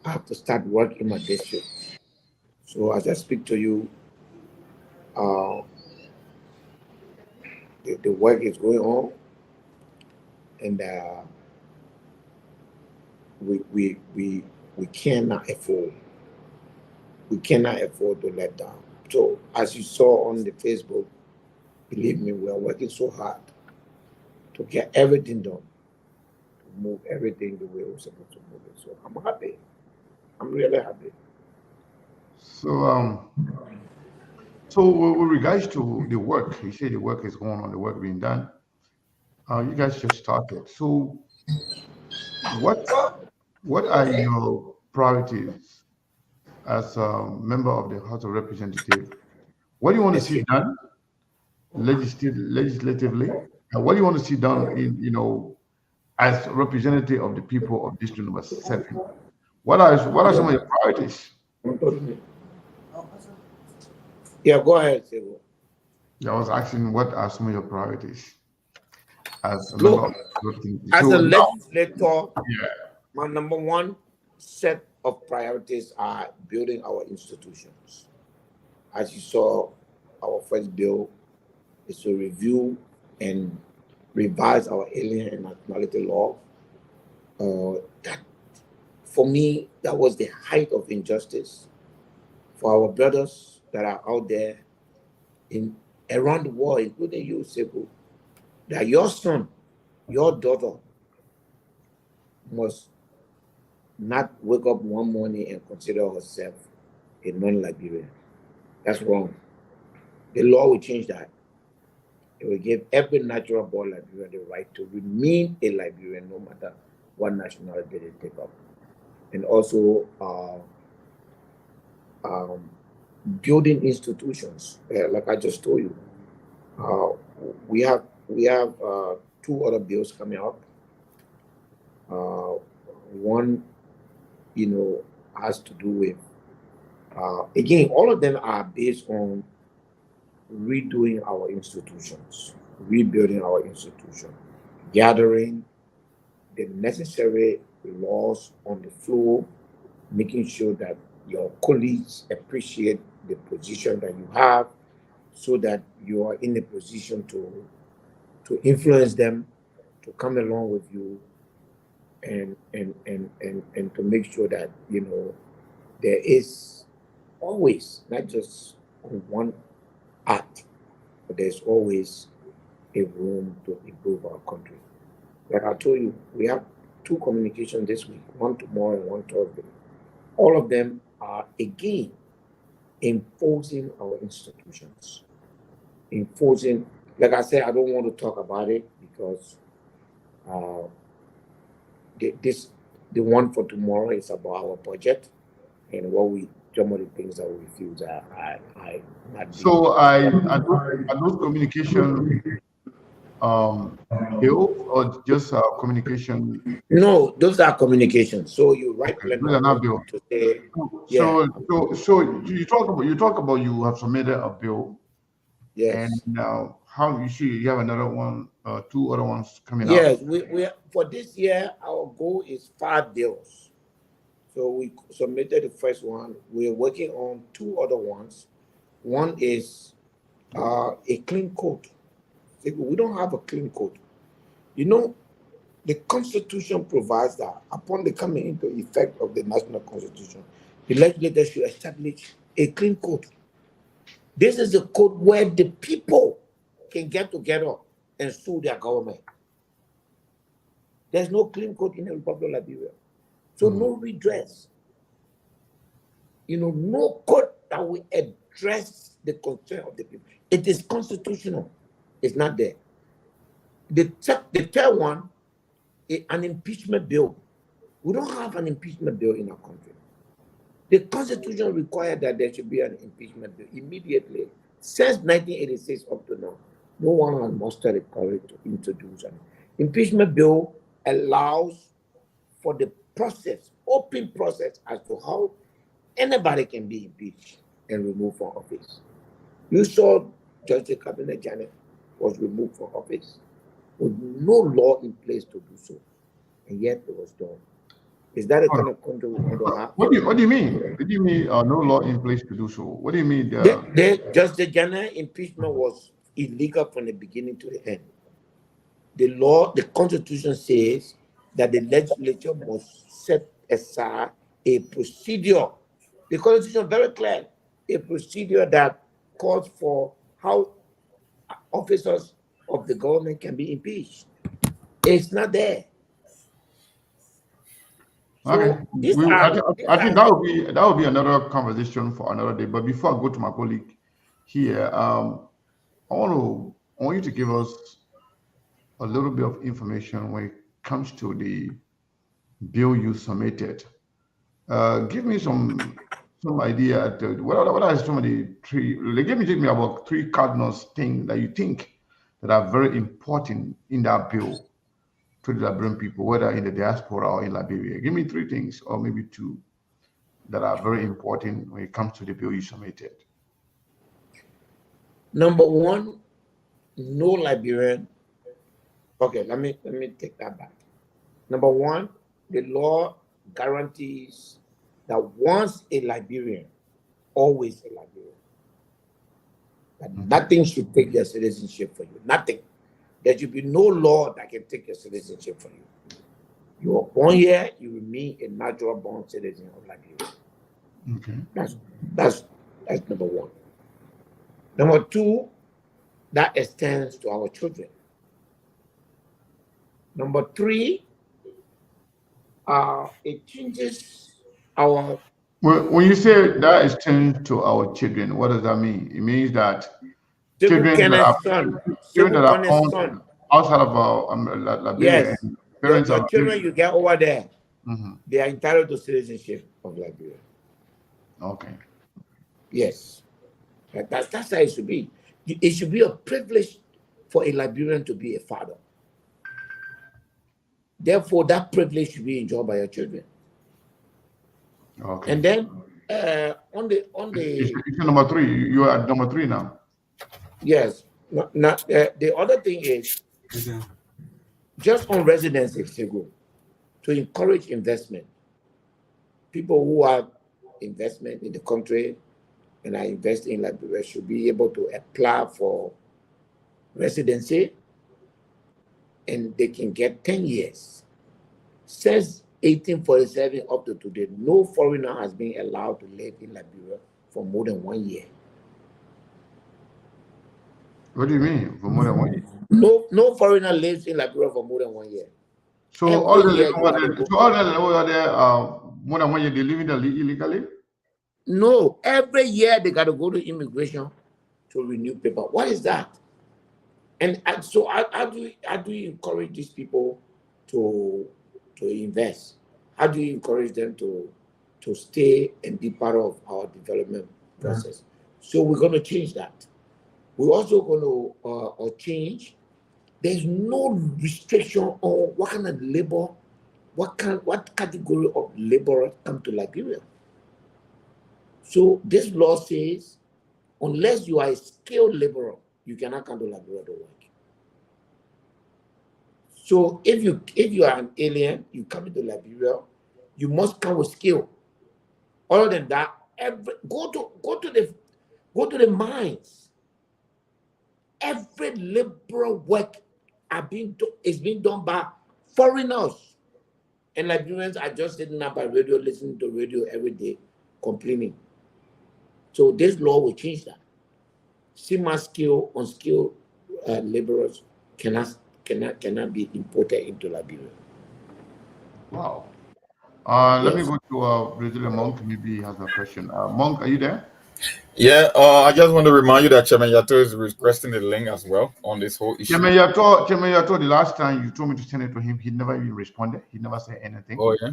S8: I have to start work in my district. So as I speak to you, uh, the work is going on, and we cannot afford to let down. So as you saw on the Facebook, believe me, we are working so hard to get everything done, to move everything the way we're supposed to move it. So I'm happy. I'm really happy.
S1: so so with regards to the work, you say the work is going on, the work being done. You guys just started. So what what are your priorities as a member of the House of Representatives? What do you want to see
S8: Excuse,
S1: done? legislatively? And what do you want to see done in, as representative of the people of District Number 7? What are some of your priorities?
S8: Yeah, go ahead, Sebo.
S1: I was asking, what are some of your priorities as a member of
S8: Look,
S1: the committee?
S8: as
S1: So
S8: a
S1: now,
S8: legislator,
S1: yeah,
S8: my number one set of priorities are building our institutions. As you saw, our first bill is to review and revise our alien and nationality law. That, for me, that was the height of injustice for our brothers that are out there in around the world, including you, Sebu, that your son, your daughter must not wake up one morning and consider herself a non-Liberian. That's wrong. The law will change that. It will give every natural born Liberian the right to remain a Liberian no matter what nationality they take up. And also building institutions, like I just told you. We have two other bills coming up. One, has to do with again, all of them are based on redoing our institutions, rebuilding our institution, gathering the necessary laws on the floor, making sure that your colleagues appreciate the position that you have, so that you are in a position to influence them, to come along with you, and to make sure that there is always not just on one act, but there's always a room to improve our country. Like I told you, we have two communications this week, one tomorrow and one Thursday. All of them are again enforcing our institutions. Enforcing, like I said, I don't want to talk about it because the one for tomorrow is about our budget and some of the things that we refuse are not.
S1: so are those communication bills or just communication?
S8: No, those are communications. So you write
S1: Okay, those are not bills.
S8: to say,
S1: So, you talk about you have submitted a bill, and
S8: yes.
S1: now how you see you have another one, two other ones coming up.
S8: Yes, we for this year our goal is 5 bills. So we submitted the first one. We're working on 2 other ones. One is a clean code. We don't have a clean code. The Constitution provides that upon the coming into effect of the national Constitution, the legislature should establish a clean code. This is a code where the people can get together and sue their government. There's no clean code in the Republic of Liberia. So no redress. No code that will address the concern of the people. It is constitutional. It's not there. The third one, an impeachment bill. We don't have an impeachment bill in our country. The Constitution requires that there should be an impeachment bill immediately. Since 1986 up to now, no one has mustered the courage to introduce an impeachment bill. Allows for the process, open process, as to how anybody can be impeached and removed from office. You saw Justice Cabinet Janet was removed from office with no law in place to do so, and yet it was done. Is that a kind of country we want to have?
S1: What do you mean? What do you mean no law in place to do so? What do you mean?
S8: Justice Janet impeachment was illegal from the beginning to the end. The Constitution says that the legislature must set aside a procedure. The Constitution is very clear. A procedure that calls for how officers of the government can be impeached. It's not there. So
S1: Okay. I think that would be another conversation for another day. But before I go to my colleague here, I want you to give us a little bit of information when it comes to the bill you submitted. Give me some some idea. What are some of the three? Give me about three cardinals things that you think that are very important in that bill to the Liberian people, whether in the diaspora or in Liberia. Give me three things, or maybe two, that are very important when it comes to the bill you submitted.
S8: Number one, no Liberian. Okay, let me take that back. Number one, the law guarantees that once a Liberian, always a Liberian. That nothing should take your citizenship for you. Nothing. There should be no law that can take your citizenship from you. You are born here, you remain a natural born citizen of Liberia.
S1: Okay.
S8: That's number one. Number two, that extends to our children. Number three, it changes our.
S1: When you say that extends to our children, what does that mean? It means that children that are born outside of our Liberia,
S8: yes,
S1: and parents
S8: your
S1: are
S8: children you get over there, they are entitled to citizenship of Liberia.
S1: Okay.
S8: Yes, that's how it should be. It should be a privilege for a Liberian to be a father. Therefore, that privilege should be enjoyed by your children.
S1: Okay.
S8: And then on the
S1: it's number three. You are at number three now.
S8: Yes. The other thing is just on residency, to encourage investment. People who have investment in the country and are investing in Liberia should be able to apply for residency, and they can get 10 years. Since 1847 up to today, no foreigner has been allowed to live in Liberia for more than 1 year.
S1: What do you mean for more than 1 year?
S8: No foreigner lives in Liberia for more than 1 year.
S1: So all the over there, more than 1 year, they live in there illegally?
S8: No, every year they got to go to immigration to renew paper. What is that? And so how do you encourage these people to invest? How do you encourage them to stay and be part of our development process? So we're going to change that. We're also going to change. There's no restriction on what kind of labor, what category of laborers come to Liberia. So this law says, unless you are a skilled laborer, you cannot come to Liberia to work. So if you are an alien, you come into Liberia, you must come with skill. Other than that, go to the mines. Every liberal work is being done by foreigners, and Liberians are just sitting up by radio, listening to radio every day, complaining. So this law will change that. Semi-skilled, unskilled laborers cannot be imported into Liberia.
S1: Wow. Let me go to Brazilian Monk. Maybe he has a question. Monk, are you there?
S7: Yeah, I just want to remind you that Chairman Yato is requesting the link as well on this whole issue.
S1: Chairman Yato, the last time you told me to send it to him, he never even responded. He never said anything.
S7: Oh, yeah?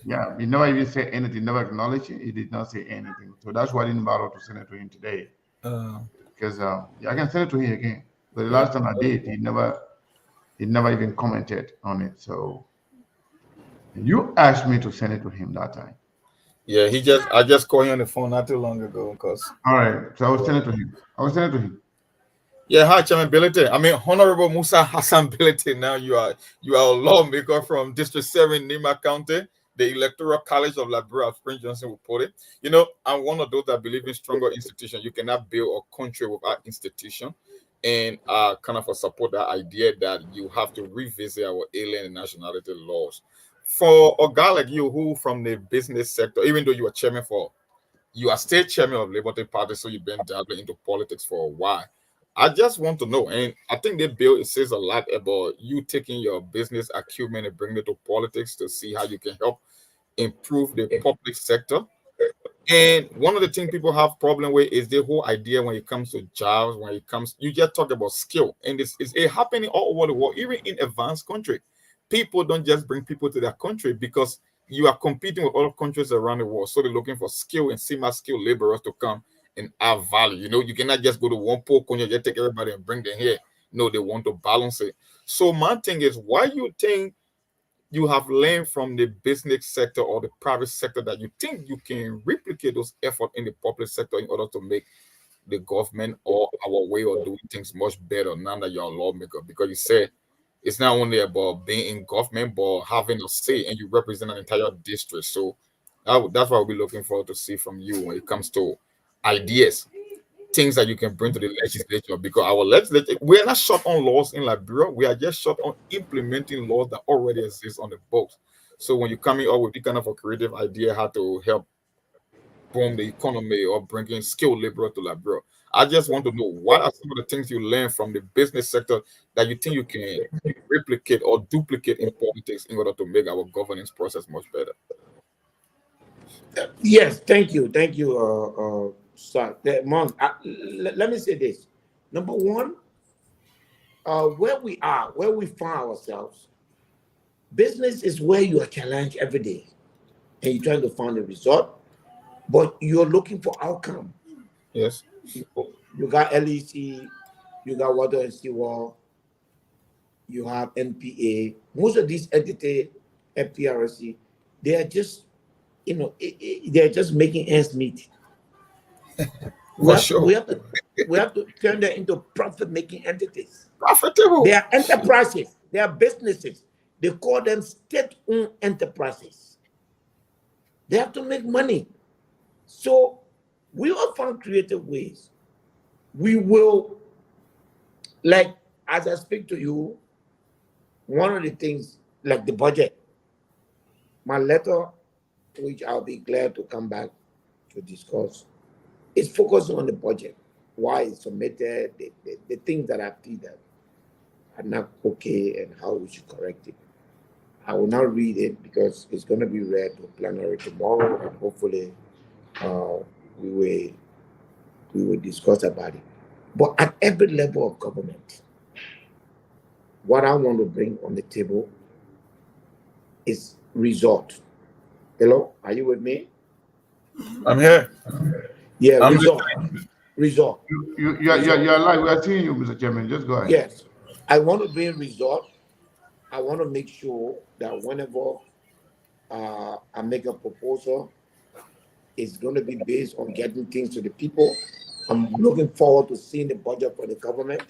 S1: Yeah, he never even said anything, never acknowledged it. He did not say anything. So that's why I didn't bother to send it to him today. Because I can send it to him again. But the last time I did, he never even commented on it. So you asked me to send it to him that time.
S7: Yeah, I just called him on the phone not too long ago, because.
S1: All right, so I was sending it to him.
S7: Yeah, hi, Chairman Bility. I mean, Honorable Musa Hassan Bility. Now you are a lawmaker from District 7, Nima County, the Electoral College of Liberia, Spring Johnson will put it. You know, I'm one of those that believe in stronger institutions. You cannot build a country without institution, and kind of support that idea that you have to revisit our alien and nationality laws. For a guy like you, who from the business sector, even though you are state chairman of Liberty Party, so you've been dabbling into politics for a while. I just want to know, and I think the bill, it says a lot about you taking your business acumen and bringing it to politics to see how you can help improve the public sector. And one of the things people have problem with is the whole idea when it comes to jobs, you just talk about skill, and it's happening all over the world, even in advanced country. People don't just bring people to their country because you are competing with other countries around the world, so they're looking for skilled and semi-skilled laborers to come and add value. You know, you cannot just go to one poor country, just take everybody and bring them here. No, they want to balance it. So my thing is, why you think you have learned from the business sector or the private sector that you think you can replicate those efforts in the public sector in order to make the government or our way of doing things much better now that you're a lawmaker? Because you said it's not only about being in government, but having a say, and you represent an entire district. So that's what we'll be looking forward to see from you when it comes to ideas, things that you can bring to the legislature. Because our legislature, we're not short on laws in Liberia, we are just short on implementing laws that already exist on the books. So when you're coming up with the kind of a creative idea how to help boom the economy or bringing skilled labor to Liberia, I just want to know what are some of the things you learn from the business sector that you think you can replicate or duplicate in politics in order to make our governance process much better.
S8: Yes, thank you, sir. Mon, let me say this. Number one, where we are, where we find ourselves, business is where you are challenged every day, and you're trying to find a result, but you're looking for outcome.
S7: Yes.
S8: You got LEC, you got Water and Seawall, you have NPA. Most of these entities, FPRC, they are just, you know, they're just making ends meet. We have to turn them into profit-making entities.
S7: Profitable.
S8: They are enterprises. They are businesses. They call them state-owned enterprises. They have to make money. So we will find creative ways. We will, like, as I speak to you, one of the things, like the budget, my letter, which I'll be glad to come back to discuss, is focused on the budget, why it's submitted, the things that I see that are not okay and how we should correct it. I will not read it because it's going to be read to plenary tomorrow, and hopefully we will discuss about it. But at every level of government, what I want to bring on the table is result. Hello, are you with me?
S7: I'm here.
S8: Yeah, result.
S1: You're alive. We are seeing you, Mr. Chairman. Just go ahead.
S8: Yes, I want to bring result. I want to make sure that whenever I make a proposal, it's going to be based on getting things to the people. I'm looking forward to seeing the budget for the government.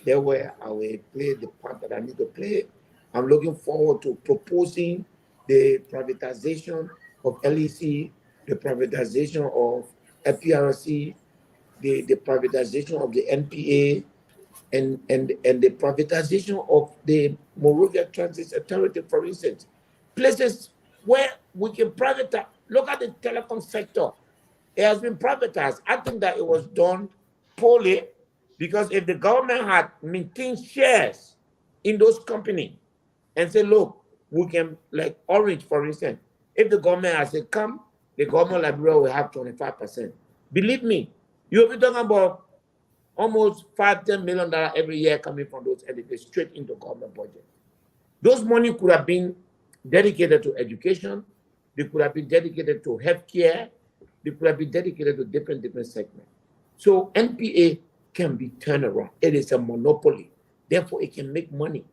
S8: There where I will play the part that I need to play. I'm looking forward to proposing the privatization of LEC, the privatization of FPRC, the privatization of the NPA, and the privatization of the Monrovia Transit Authority, for instance. Places where we can privatize. Look at the telecom sector. It has been privatized. I think that it was done poorly, because if the government had maintained shares in those companies and say, look, we can, like Orange, for instance, if the government has said, come, the government Liberia will have 25%. Believe me, you'll be talking about almost $5-10 million every year coming from those entities straight into government budget. Those money could have been dedicated to education. They could have been dedicated to healthcare. They could have been dedicated to different segments. So NPA can be turned around. It is a monopoly. Therefore, it can make money.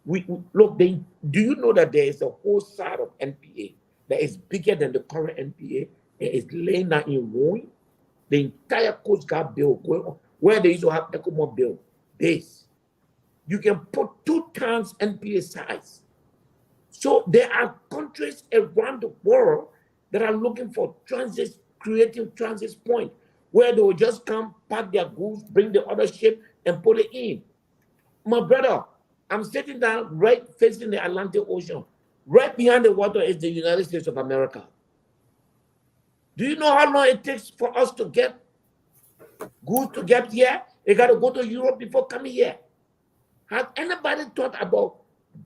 S8: Look, do you know that there is a whole side of NPA that is bigger than the current NPA and is laying down in ruin? The entire Coast Guard bill, where they used to have ECOMO bill base, you can put 2 times NPA size. So there are countries around the world that are looking for creative transit point, where they will just come, pack their goods, bring the other ship, and put it in. My brother, I'm sitting down right facing the Atlantic Ocean. Right behind the water is the United States of America. Do you know how long it takes for us to get goods to get here? They got to go to Europe before coming here. Has anybody thought about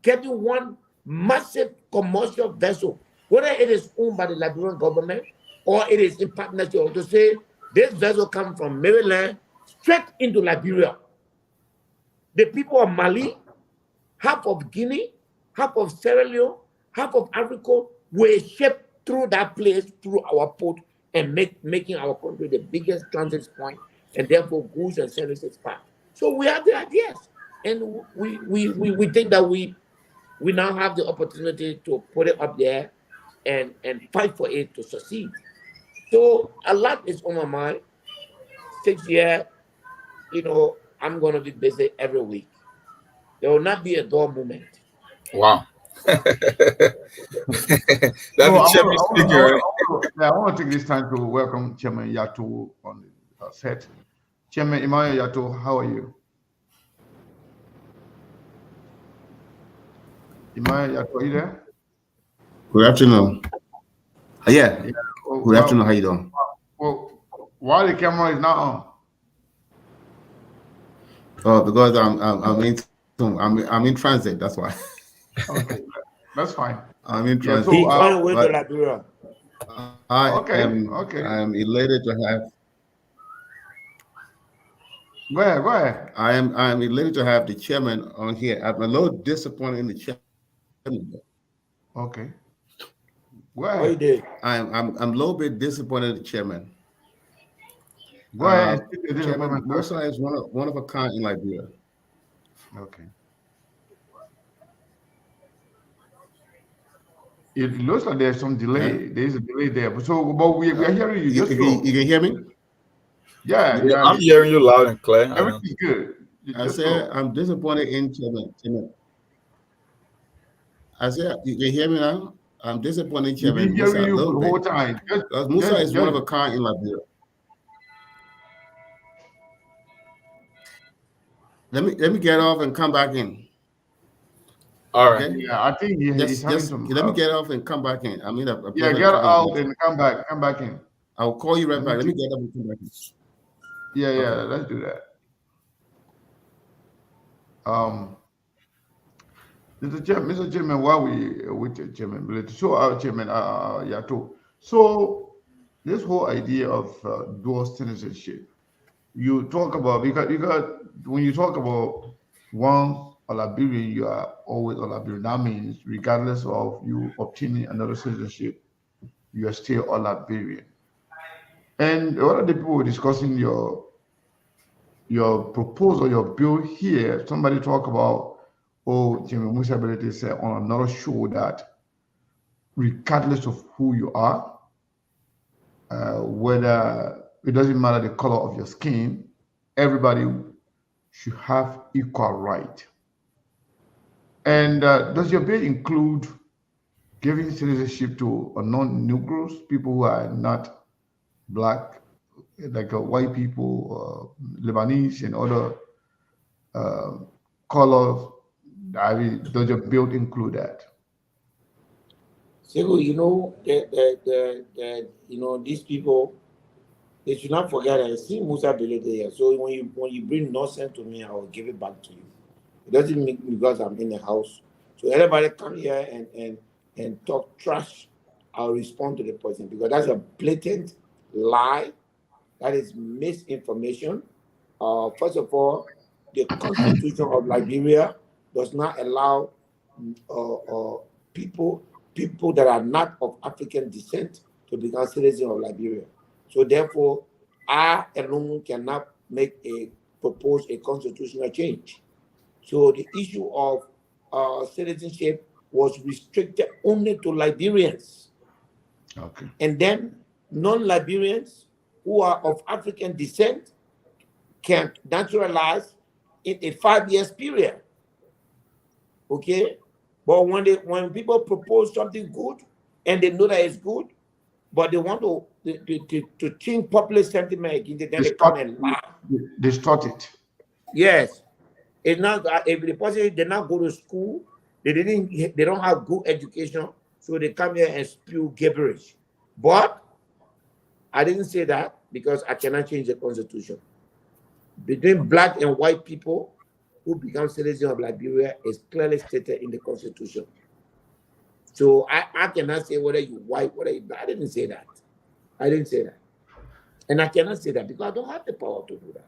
S8: getting one massive commercial vessel, whether it is owned by the Liberian government or it is in partnership, to say this vessel comes from Maryland straight into Liberia? The people of Mali, half of Guinea, half of Sierra Leone, half of Africa, were shipped through that place, through our port, and making our country the biggest transit point, and therefore goods and services pass. So we have the ideas, and we think that we now have the opportunity to put it up there and fight for it to succeed. So a lot is on my mind. 6 years, I'm going to be busy every week. There will not be a dull moment.
S7: Wow. That's the chairman speaker.
S1: I want to take this time to welcome Chairman Yato on the set. Chairman Emmanuel Yato, how are you? Emmanuel Yato, are you there?
S9: Good afternoon. Yeah. Good afternoon. How you doing?
S1: Well, why the camera is not on?
S9: Oh, because I'm in transit. That's why.
S1: Okay, that's fine.
S9: I'm in transit.
S8: He's on the way to Liberia.
S9: I'm elated to have.
S1: Go ahead.
S9: I'm elated to have the chairman on here. I'm a little disappointed in the chairman.
S1: Okay. Go ahead.
S9: I'm a little bit disappointed in the chairman.
S1: Go ahead.
S9: Chairman Musa is one of a kind in Liberia.
S1: Okay. It looks like there's some delay.
S9: Yeah.
S1: There's a delay there. But we are hearing you.
S9: You can hear me?
S1: Yeah,
S7: I'm hearing you loud and clear.
S1: Everything's good.
S9: I said I'm disappointed in chairman. I said you can hear me now? I'm disappointed in chairman.
S1: We've been hearing you the whole time.
S9: Musa is one of a kind in Liberia. Let me get off and come back in.
S7: All right.
S1: Okay? Yeah, I think he's having some.
S9: Let me get off and come back in. I'm in a
S1: get out and come back in.
S9: I'll call you right back. Let me get up and come back in.
S1: Yeah, let's do that. Mr. Chairman, while we with the Chairman Bility, so our Chairman Yato, so this whole idea of dual citizenship, you talk about because when you talk about one a Liberian, you are always a Liberian. That means regardless of you obtaining another citizenship, you are still a Liberian. And a lot of the people were discussing your proposal, your bill here. Somebody talk about, Chairman Musa Bility said on another show that regardless of who you are, whether it doesn't matter the color of your skin, everybody should have equal right. And does your bill include giving citizenship to non-Negroes, people who are not Black, like white people, Lebanese, and other colors? I mean, does your bill include that?
S8: So these people, they should not forget. I see Musa Bility here. So when you bring nonsense to me, I will give it back to you. It doesn't mean because I'm in the house. So everybody come here and talk trash, I'll respond to the person because that's a blatant lie. That is misinformation. First of all, the Constitution of Liberia does not allow people that are not of African descent to become citizens of Liberia. So therefore, I alone cannot propose a constitutional change. So the issue of citizenship was restricted only to Liberians.
S1: Okay.
S8: And then non-Liberians who are of African descent can naturalize in a 5 years period. Okay? But when people propose something good and they know that it's good, but they want to change popular sentiment again, then they come and lie.
S1: Distort it.
S8: Yes. It's not if the person did not go to school, they don't have good education, so they come here and spew gibberish. But I didn't say that because I cannot change the Constitution. Between Black and white people who become citizens of Liberia is clearly stated in the Constitution. So I cannot say whether you white, whether you Black. I didn't say that. And I cannot say that because I don't have the power to do that.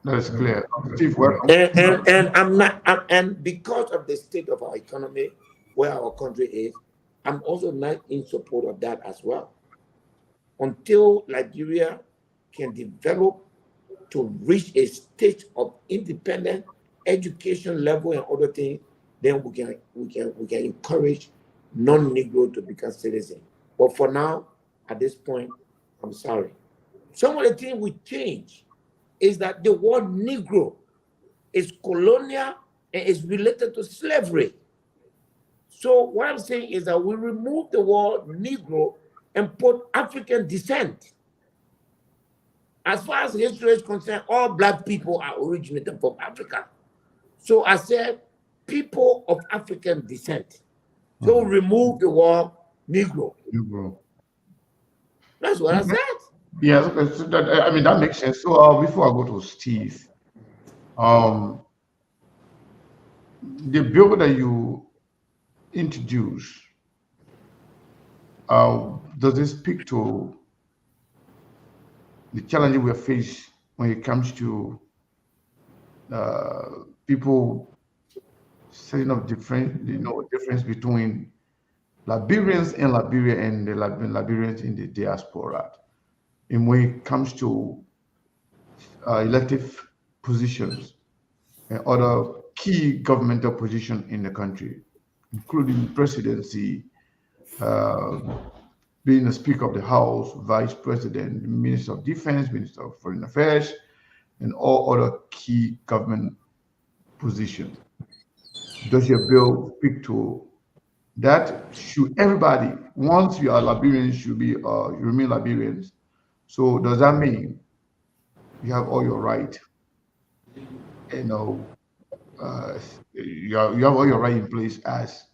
S1: That is clear. Chief, welcome.
S8: And I'm not. And because of the state of our economy, where our country is, I'm also not in support of that as well. Until Liberia can develop to reach a stage of independent education level and other things, then we can encourage non-Negro to become citizens. But for now, at this point, I'm sorry. Some of the things we change is that the word Negro is colonial and is related to slavery. So what I'm saying is that we remove the word Negro and put African descent. As far as history is concerned, all black people are originated from Africa. So I said, people of African descent. So remove the word Negro.
S1: Negro.
S8: That's what I said.
S1: Yes, okay, so that, I mean, that makes sense. So before I go to Steve, the bill that you introduced, does it speak to the challenges we face when it comes to people setting up difference between Liberians in Liberia and the Liberians in the diaspora, and when it comes to elective positions and other key governmental positions in the country, including presidency, being the Speaker of the House, Vice President, Minister of Defense, Minister of Foreign Affairs, and all other key government positions. Does your bill speak to that? Should everybody, once you are Liberians, should be you remain Liberians? So does that mean you have all your right? You know, you have all your right in place as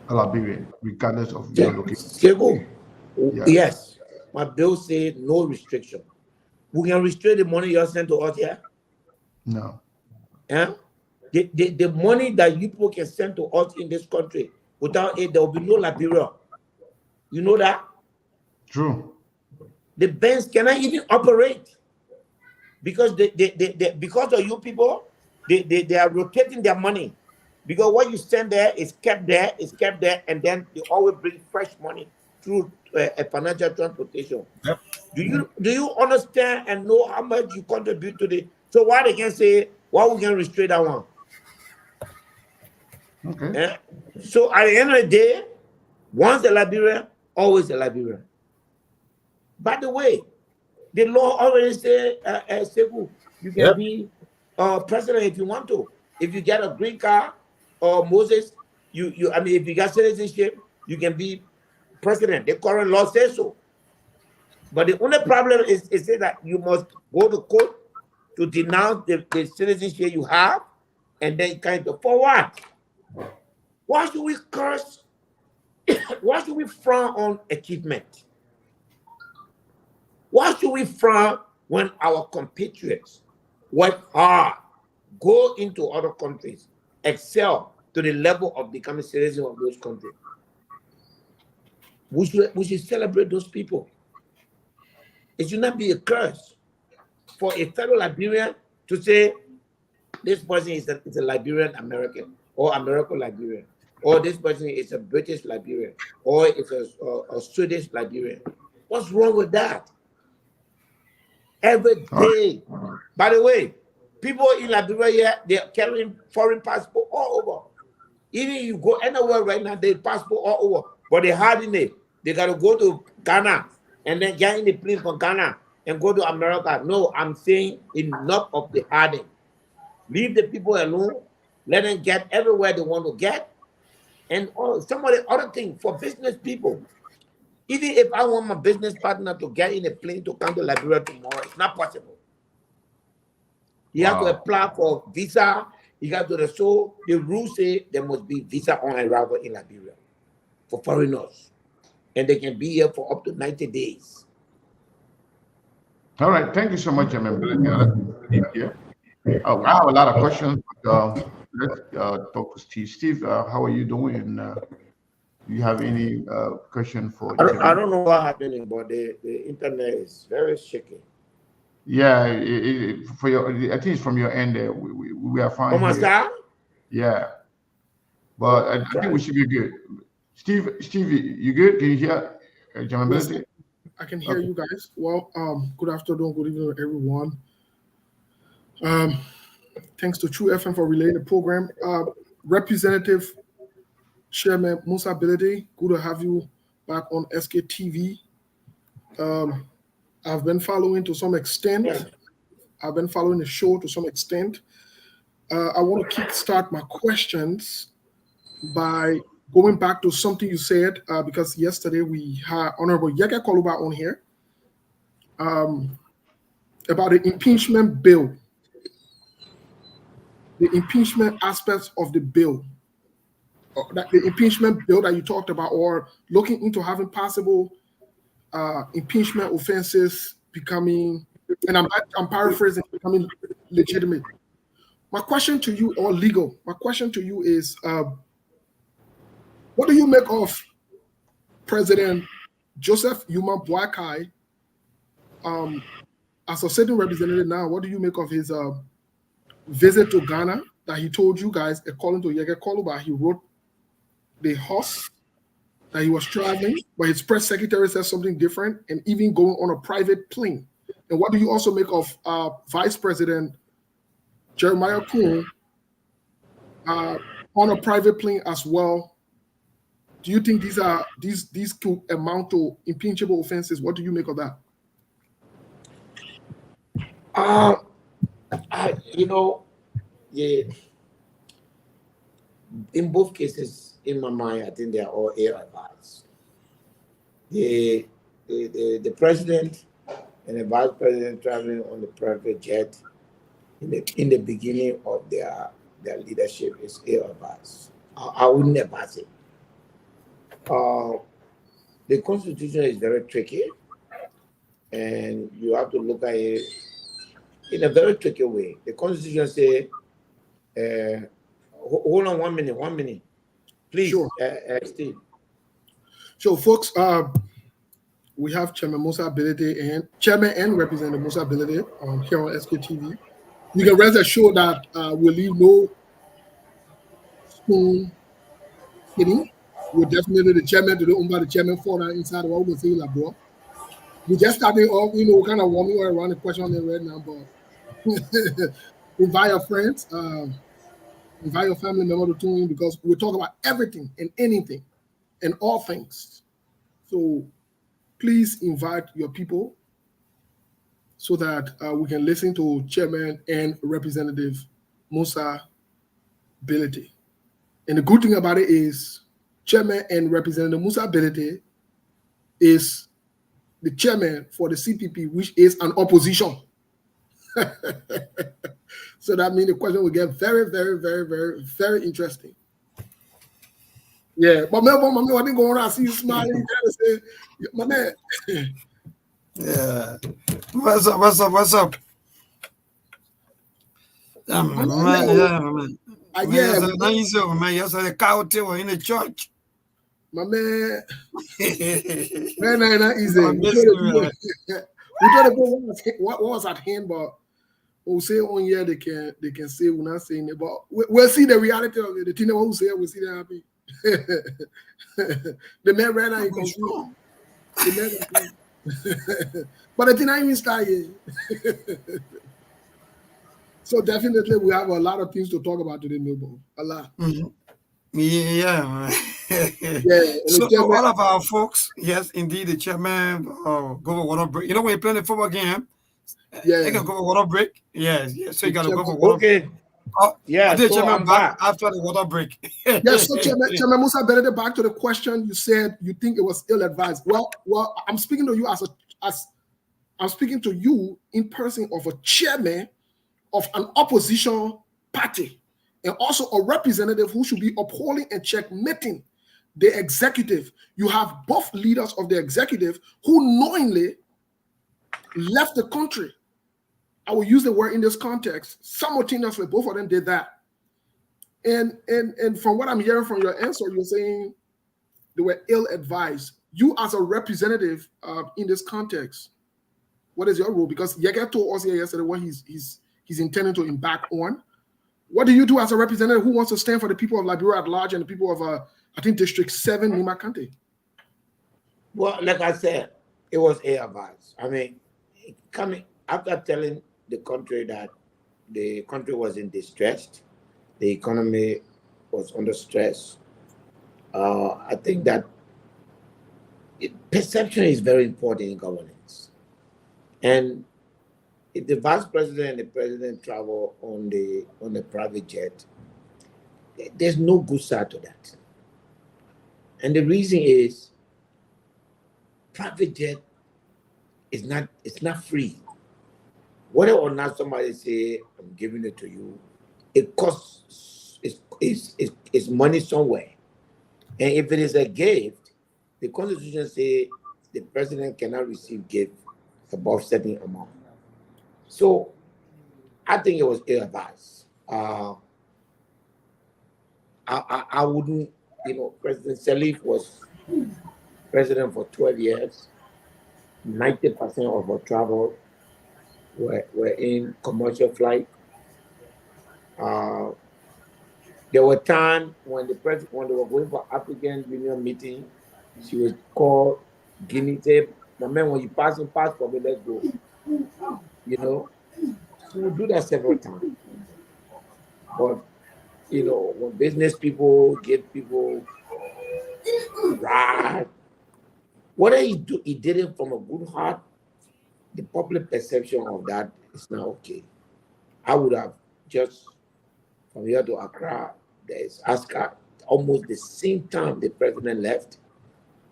S1: a Liberian, regardless of your location.
S8: Yes, my bill said no restriction. We can restrict the money you send to us here.
S1: No.
S8: Yeah? The money that you people can send to us in this country, without it, there will be no Liberia. You know that?
S1: True.
S8: The banks cannot even operate because because of you people, they are rotating their money. Because what you send there is kept there, and then they always bring fresh money through a financial transportation.
S7: Yep.
S8: Do you understand and know how much you contribute to the? So why they can say why we can restrict that one?
S1: Okay.
S8: Yeah? So at the end of the day, once a Liberian, always a Liberian. By the way, the law already say you can be president if you want to. If you get a green card or Moses, if you got citizenship, you can be president. The current law says so. But the only problem is that you must go to court to denounce the citizenship you have, and then kind of for what? Why should we curse? Why should we frown on achievement? Why should we frown when our compatriots work hard, go into other countries, excel to the level of becoming citizens of those countries? We should celebrate those people. It should not be a curse for a fellow Liberian to say this person is a Liberian American or American Liberian, or this person is a British Liberian, or it's a Swedish Liberian. What's wrong with that? Every day. By the way, people in Liberia, they're carrying foreign passport all over. Even you go anywhere right now, they passport all over, but they're hiding it. They got to go to Ghana and then get in the plane from Ghana and go to America. No, I'm saying enough of the hiding. Leave the people alone. Let them get everywhere they want to get. And some of the other things for business people. Even if I want my business partner to get in a plane to come to Liberia tomorrow, it's not possible. You have to apply for visa. You got to the rules say there must be visa on arrival in Liberia for foreigners. And they can be here for up to 90 days.
S1: All right. Thank you so much, Bility. I have a lot of questions, but let's talk to Steve. Steve, how are you doing? And do you have any question for?
S8: I don't know what happening, but the internet is very shaky.
S1: Yeah, I think it's from your end. We are fine.
S8: From my side?
S1: Yeah, but I think we should be good. Stevie, you good? Can you hear Chairman
S10: Yes,
S1: Bility?
S10: I can hear you guys. Well, good afternoon, good evening, everyone. Thanks to True FM for relaying the program. Representative Chairman Musa Bility, good to have you back on SKTV. I've been following to some extent. I've been following the show to some extent. I want to kickstart my questions by going back to something you said, because yesterday we had Honorable Yege Koluba on here about the impeachment bill, the impeachment aspects of the bill, the impeachment bill that you talked about, or looking into having possible impeachment offenses becoming, and I'm paraphrasing, becoming legitimate. My question to you, or legal, my question to you is, what do you make of President Joseph Yuma Boakai as a sitting representative now? What do you make of his visit to Ghana that he told you guys, according to Yege Koluba, he wrote the horse that he was traveling, but his press secretary says something different, and even going on a private plane? And what do you also make of Vice President Jeremiah Kuhn on a private plane as well? Do you think these could amount to impeachable offenses? What do you make of that?
S8: In both cases, in my mind, I think they are all ill-advised. The president and the vice president traveling on the private jet in the beginning of their leadership is ill-advised. I wouldn't advise it. The Constitution is very tricky, and you have to look at it in a very tricky way. The Constitution says, hold on 1 minute, please,
S10: sure.
S8: Steve.
S10: So, folks, we have Chairman Musa Bility and Chairman and Representative Musa Bility here on SKTV. You can rest assured that we'll leave no spoon hidden. We're definitely the chairman to the chairman for that inside of what we're saying, like, bro. We just started off, kind of warming around the question there right now, but invite your friends, invite your family member to tune in, because we talk about everything and anything and all things. So please invite your people so that we can listen to Chairman and Representative Musa Bility. And the good thing about it is Chairman and Representative Musa Bility is the chairman for the CPP, which is an opposition. So that means the question will get very, very, very, very, very interesting. Yeah, but Melbourne, I didn't go around, I see you smiling. You gotta say, my man.
S6: Yeah. What's up? Man.
S10: Yeah,
S6: the cow tail in the church.
S10: My man. Not easy. We try to go what was at hand, but we'll say on here they can say we're not saying it, but we'll see the reality of it. The thing that we'll say, we'll see that happy. The man ran out in control. But the thing I even started. So definitely we have a lot of things to talk about today, Milbo. A lot.
S6: Mm-hmm. Yeah.
S10: Yeah.
S6: So all of our folks, yes, indeed, the chairman go for water break. You know, when you play the football game,
S10: yeah,
S6: they can go for water break. Yes. So you gotta go for water break.
S8: Yeah,
S6: so chairman back after the water break.
S10: Yes, so Chairman Musa Bility, back to the question you said you think it was ill-advised. Well, I'm speaking to you I'm speaking to you in person of a chairman of an opposition party, and also a representative who should be upholding and checkmating the executive. You have both leaders of the executive who knowingly left the country. I will use the word in this context. Simultaneously, both of them did that. And from what I'm hearing from your answer, you're saying they were ill-advised. You as a representative in this context, what is your role? Because Yege told us here yesterday what he's intending to embark on. What do you do as a representative who wants to stand for the people of Liberia at large and the people of, I think, District 7, Nima County?
S8: Well, like I said, it was a advice. I mean, coming after telling the country that the country was in distress, the economy was under stress. I think that perception is very important in governance. And if the vice president and the president travel on the private jet, there's no good side to that. And the reason is private jet is not free. Whether or not somebody say I'm giving it to you, it costs it's money somewhere. And if it is a gift, the Constitution says the president cannot receive gift above certain amount. So I think it was ill-advised. I wouldn't, President Salif was president for 12 years. 90% of our travel were in commercial flight. There were times when they were going for African Union meeting, she was called Guinea tape. My man, when you pass for me, let's go. She would do that several times. But when business people give people right, whether he did it from a good heart, the public perception of that is not okay. I would have just from here to Accra, there's ASCA, almost the same time the president left,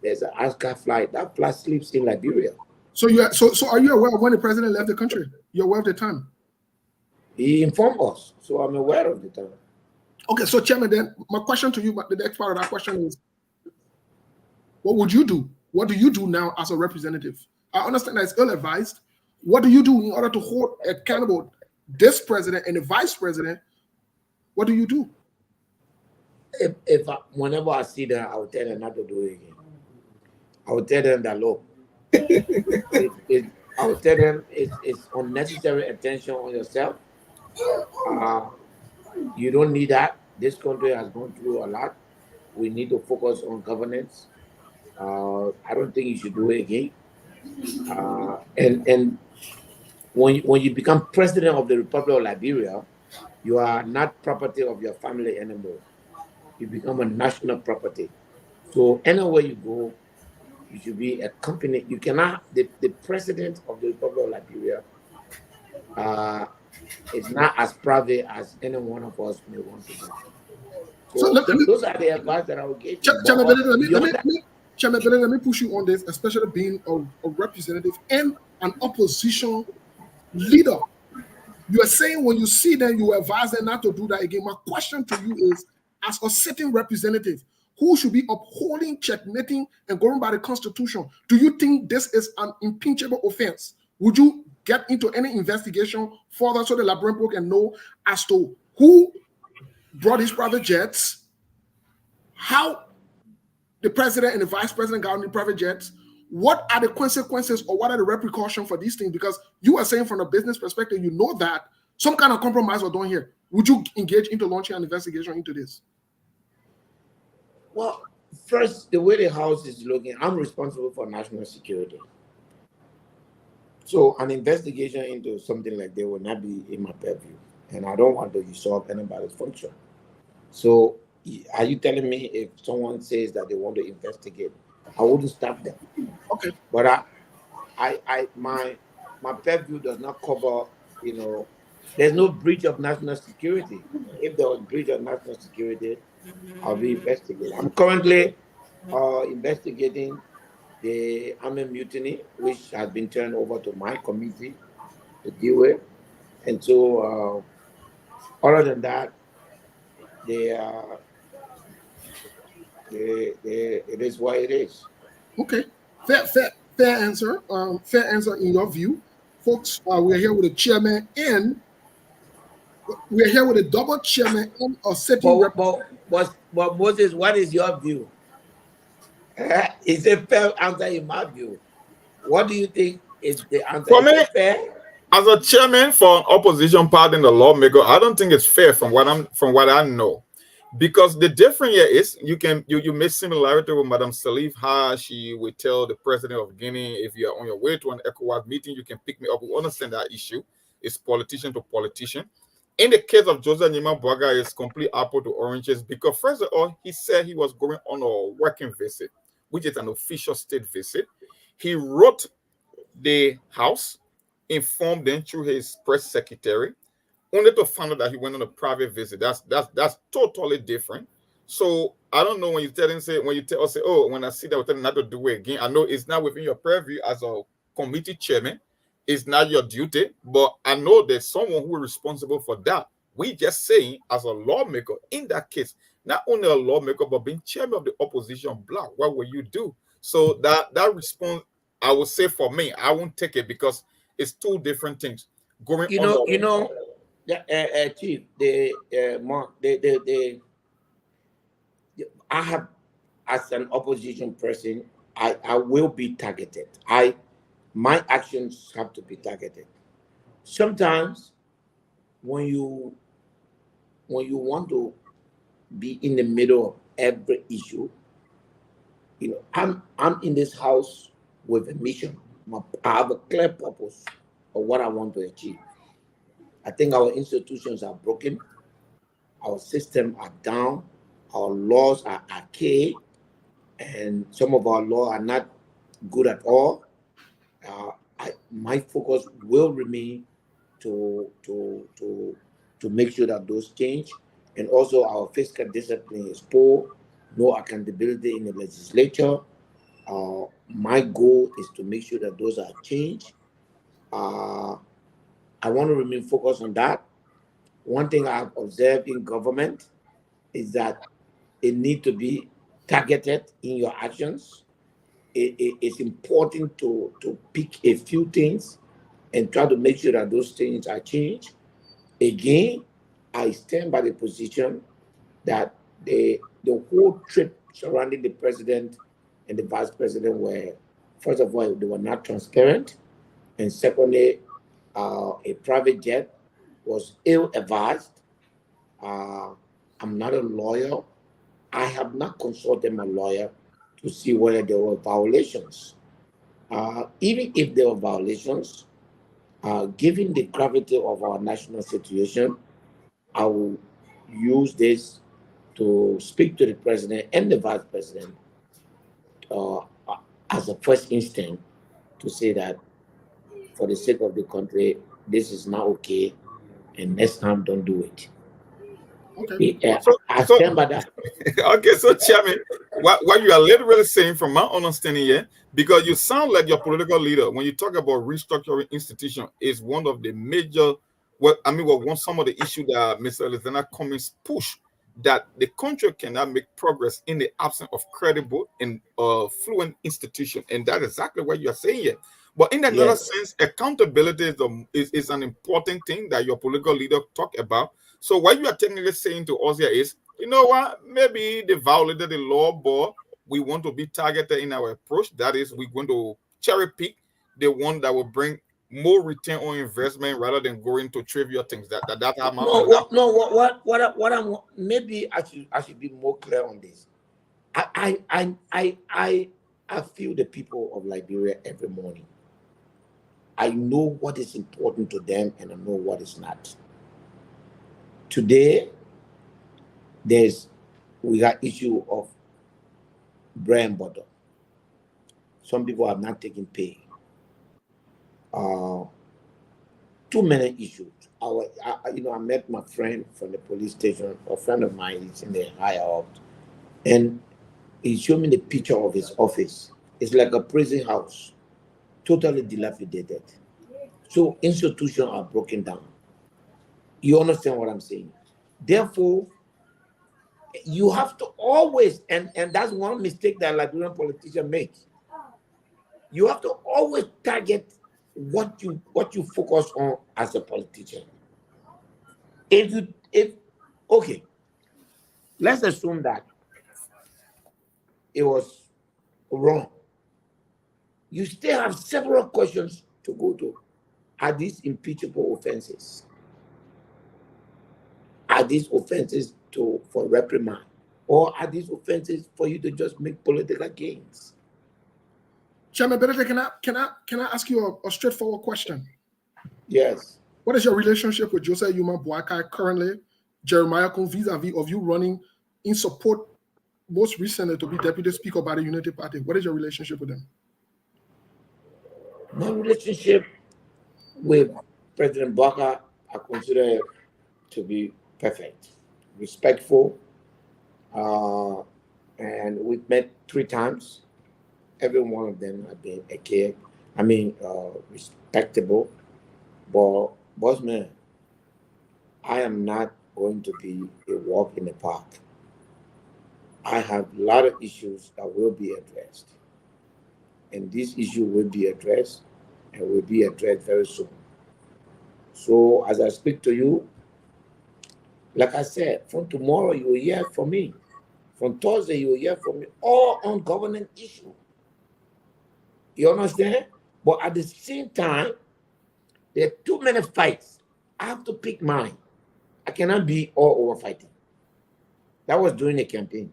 S8: there's an ASCA flight. That flight sleeps in Liberia.
S10: So are you aware of when the president left the country? You're aware of the time?
S8: He informed us, so I'm aware of the time.
S10: Okay, so Chairman, then my question to you, the next part of that question is, what would you do? What do you do now as a representative? I understand that it's ill-advised. What do you do in order to hold accountable this president and the vice president? What do you do?
S8: Whenever I see them, I will tell them not to do it again. I will tell them that, look, I will tell them it's unnecessary attention on yourself. You don't need that. This country has gone through a lot. We need to focus on governance. I don't think you should do it again. And when you become president of the Republic of Liberia, you are not property of your family anymore. You become a national property. So anywhere you go, you should be a company. You cannot, the president of the Republic of Liberia is not as private as any one of us may want to be. So those are the advice that I would give you.
S10: Chairman, let me push you on this, especially being a representative and an opposition leader. You are saying when you see them, you advise them not to do that again. My question to you is, as a sitting representative who should be upholding, checkmating, and going by the Constitution, do you think this is an impeachable offense? Would you get into any investigation further so the Liberian people can know as to who brought these private jets, how the president and the vice president got on the private jets, what are the consequences or what are the repercussions for these things? Because you are saying from a business perspective, you know that some kind of compromise was done here. Would you engage into launching an investigation into this?
S8: Well, first, the way the House is looking, I'm responsible for national security. So an investigation into something like that will not be in my purview. And I don't want to usurp anybody's function. So are you telling me if someone says that they want to investigate, I wouldn't stop them?
S10: Okay.
S8: But my purview does not cover, there's no breach of national security. If there was breach of national security, I'll be investigating. I'm currently investigating the army mutiny, which has been turned over to my committee to deal with. And so, other than that, it is what it is.
S10: Okay, fair answer. Fair answer in your view, folks. We're here with the chairman and we're here with a double chairman and a sitting
S8: But Moses, what is your view? It's a fair answer in my view. What do you think is the answer?
S7: For me,
S8: fair?
S7: As a chairman for an opposition party in the lawmaker, I don't think it's fair from what I know. Because the difference here is you make similarity with Madame Salif, how she would tell the president of Guinea, if you're on your way to an ECOWAS meeting, you can pick me up. We understand that issue. It's politician to politician. In the case of Joseph Nima Bwaga, it's complete apple to oranges because first of all, he said he was going on a working visit, which is an official state visit. He wrote the House, informed them through his press secretary, only to find out that he went on a private visit. That's totally different. So I don't know when you tell him say, oh, when I see that we're telling not to do it again. I know it's not within your purview as a committee chairman. It's not your duty, but I know there's someone who is responsible for that. We just saying as a lawmaker in that case, not only a lawmaker but being chairman of the opposition bloc. What will you do? So that response, I would say for me, I won't take it because it's two different things going on.
S8: Yeah, Chief, I have, as an opposition person, I will be targeted. My actions have to be targeted. Sometimes, when you want to be in the middle of every issue, I'm in this house with a mission. I have a clear purpose of what I want to achieve. I think our institutions are broken, our systems are down, our laws are archaic, and some of our laws are not good at all. My focus will remain to make sure that those change, and also our fiscal discipline is poor, no accountability in the legislature. My goal is to make sure that those are changed. I want to remain focused on that. One thing I've observed in government is that it needs to be targeted in your actions. It's important to pick a few things and try to make sure that those things are changed. Again, I stand by the position that the whole trip surrounding the president and the vice president were, first of all, they were not transparent, and secondly, a private jet was ill-advised. I'm not a lawyer. I have not consulted my lawyer to see whether there were violations. Even if there were violations, given the gravity of our national situation, I will use this to speak to the president and the vice president as a first instinct to say that for the sake of the country, this is not okay, and next time don't do it.
S10: Okay.
S8: I stand by that.
S7: Okay, so Chairman, what you are literally saying from my understanding here, because you sound like your political leader when you talk about restructuring institution is one of the major, some of the issues that Mr. Alexander Cummings push, that the country cannot make progress in the absence of credible and fluent institution, and that's exactly what you are saying here. But in another sense, accountability is an important thing that your political leader talk about. So what you are technically saying to us here is, you know what, maybe they violated the law, but we want to be targeted in our approach. That is, we're going to cherry pick the one that will bring more return on investment rather than going to trivial things. That's how
S8: what I'm maybe I should be more clear on this. I feel the people of Liberia every morning. I know what is important to them and I know what is not. Today, we got issue of bread and butter. Some people have not taken pay. Too many issues. I met my friend from the police station. A friend of mine is in the higher up, and he showed me the picture of his office. It's like a prison house, totally dilapidated. So institutions are broken down. You understand what I'm saying? Therefore, you have to always, and that's one mistake that Liberian politicians make. You have to always target what you focus on as a politician. Okay, let's assume that it was wrong. You still have several questions to go to. Are these impeachable offenses? Are these offenses for reprimand? Or are these offenses for you to just make political gains?
S10: Chairman Bility, can I ask you a straightforward question?
S8: Yes.
S10: What is your relationship with Joseph Yuma Boakai currently, Jeremiah Kun, vis-a-vis of you running in support most recently to be Deputy Speaker by the Unity Party? What is your relationship with them?
S8: My relationship with President Boakai, I consider to be perfect, respectful, and we've met 3 times. Every one of them have been respectable. But bossman, I am not going to be a walk in the park. I have a lot of issues that will be addressed. And this issue will be addressed and will be addressed very soon. So as I speak to you, like I said, from tomorrow you will hear from me. From Thursday you will hear from me, all on governance issue. You understand? But at the same time, there are too many fights. I have to pick mine. I cannot be all over fighting. That was during the campaign.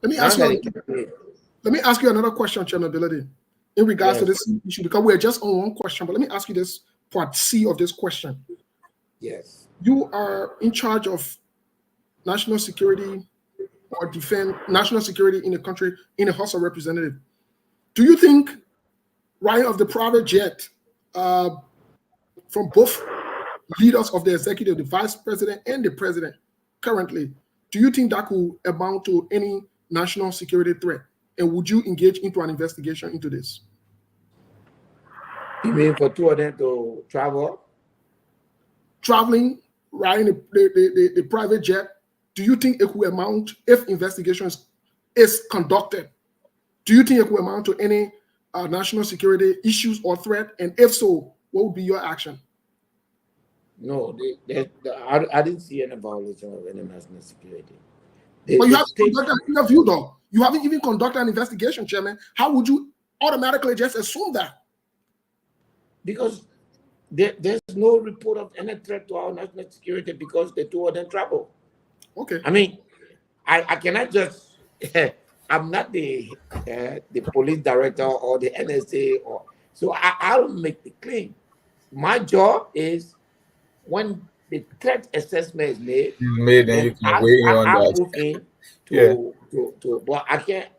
S10: Let me ask you another question, Chairman Bility, in regards to this issue, because we're just on one question, but let me ask you this part C of this question.
S8: Yes.
S10: You are in charge of national security or defend national security in the country in the House of Representatives. Do you think riding of the private jet from both leaders of the executive, the vice president and the president currently, do you think that could amount to any national security threat? And would you engage into an investigation into this?
S8: You mean for 2 of them to travel?
S10: Traveling, riding the private jet, do you think it could amount, if investigations is conducted, do you think it could amount to any national security issues or threat? And if so, what would be your action?
S8: No, I didn't see any violation of any national security.
S10: But you haven't conducted an interview, though. You haven't even conducted an investigation, Chairman. How would you automatically just assume that?
S8: Because there's no report of any threat to our national security because the 2 of them travel.
S10: Okay.
S8: I mean, I cannot just. I'm not the police director or the NSA, so I don't make the claim. My job is when the threat assessment is made,
S7: and you can weigh on that.
S8: Move in to, but I can't.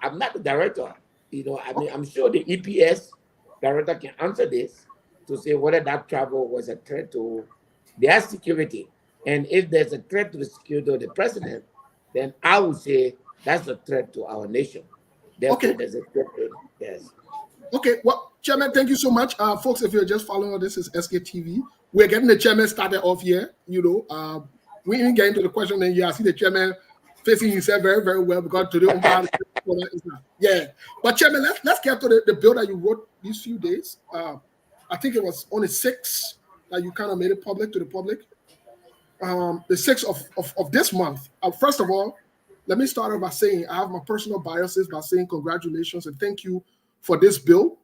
S8: I'm not the director. You know, I mean, I'm sure the EPS director can answer this to say whether that travel was a threat to their security. And if there's a threat to the security of the president, then I would say that's a threat to our nation. Therefore, there's a threat. Yes.
S10: Okay, well, Chairman, thank you so much. Folks, if you're just following us, this is SKTV. We're getting the Chairman started off here. You know, we didn't get into the question, and I see the Chairman facing himself very, very well because today, yeah. But Chairman, let's get to the bill that you wrote these few days. I think it was on the 6th that you kind of made it public to the public. The 6th of this month. First of all, let me start off by saying I have my personal biases by saying congratulations and thank you for this bill.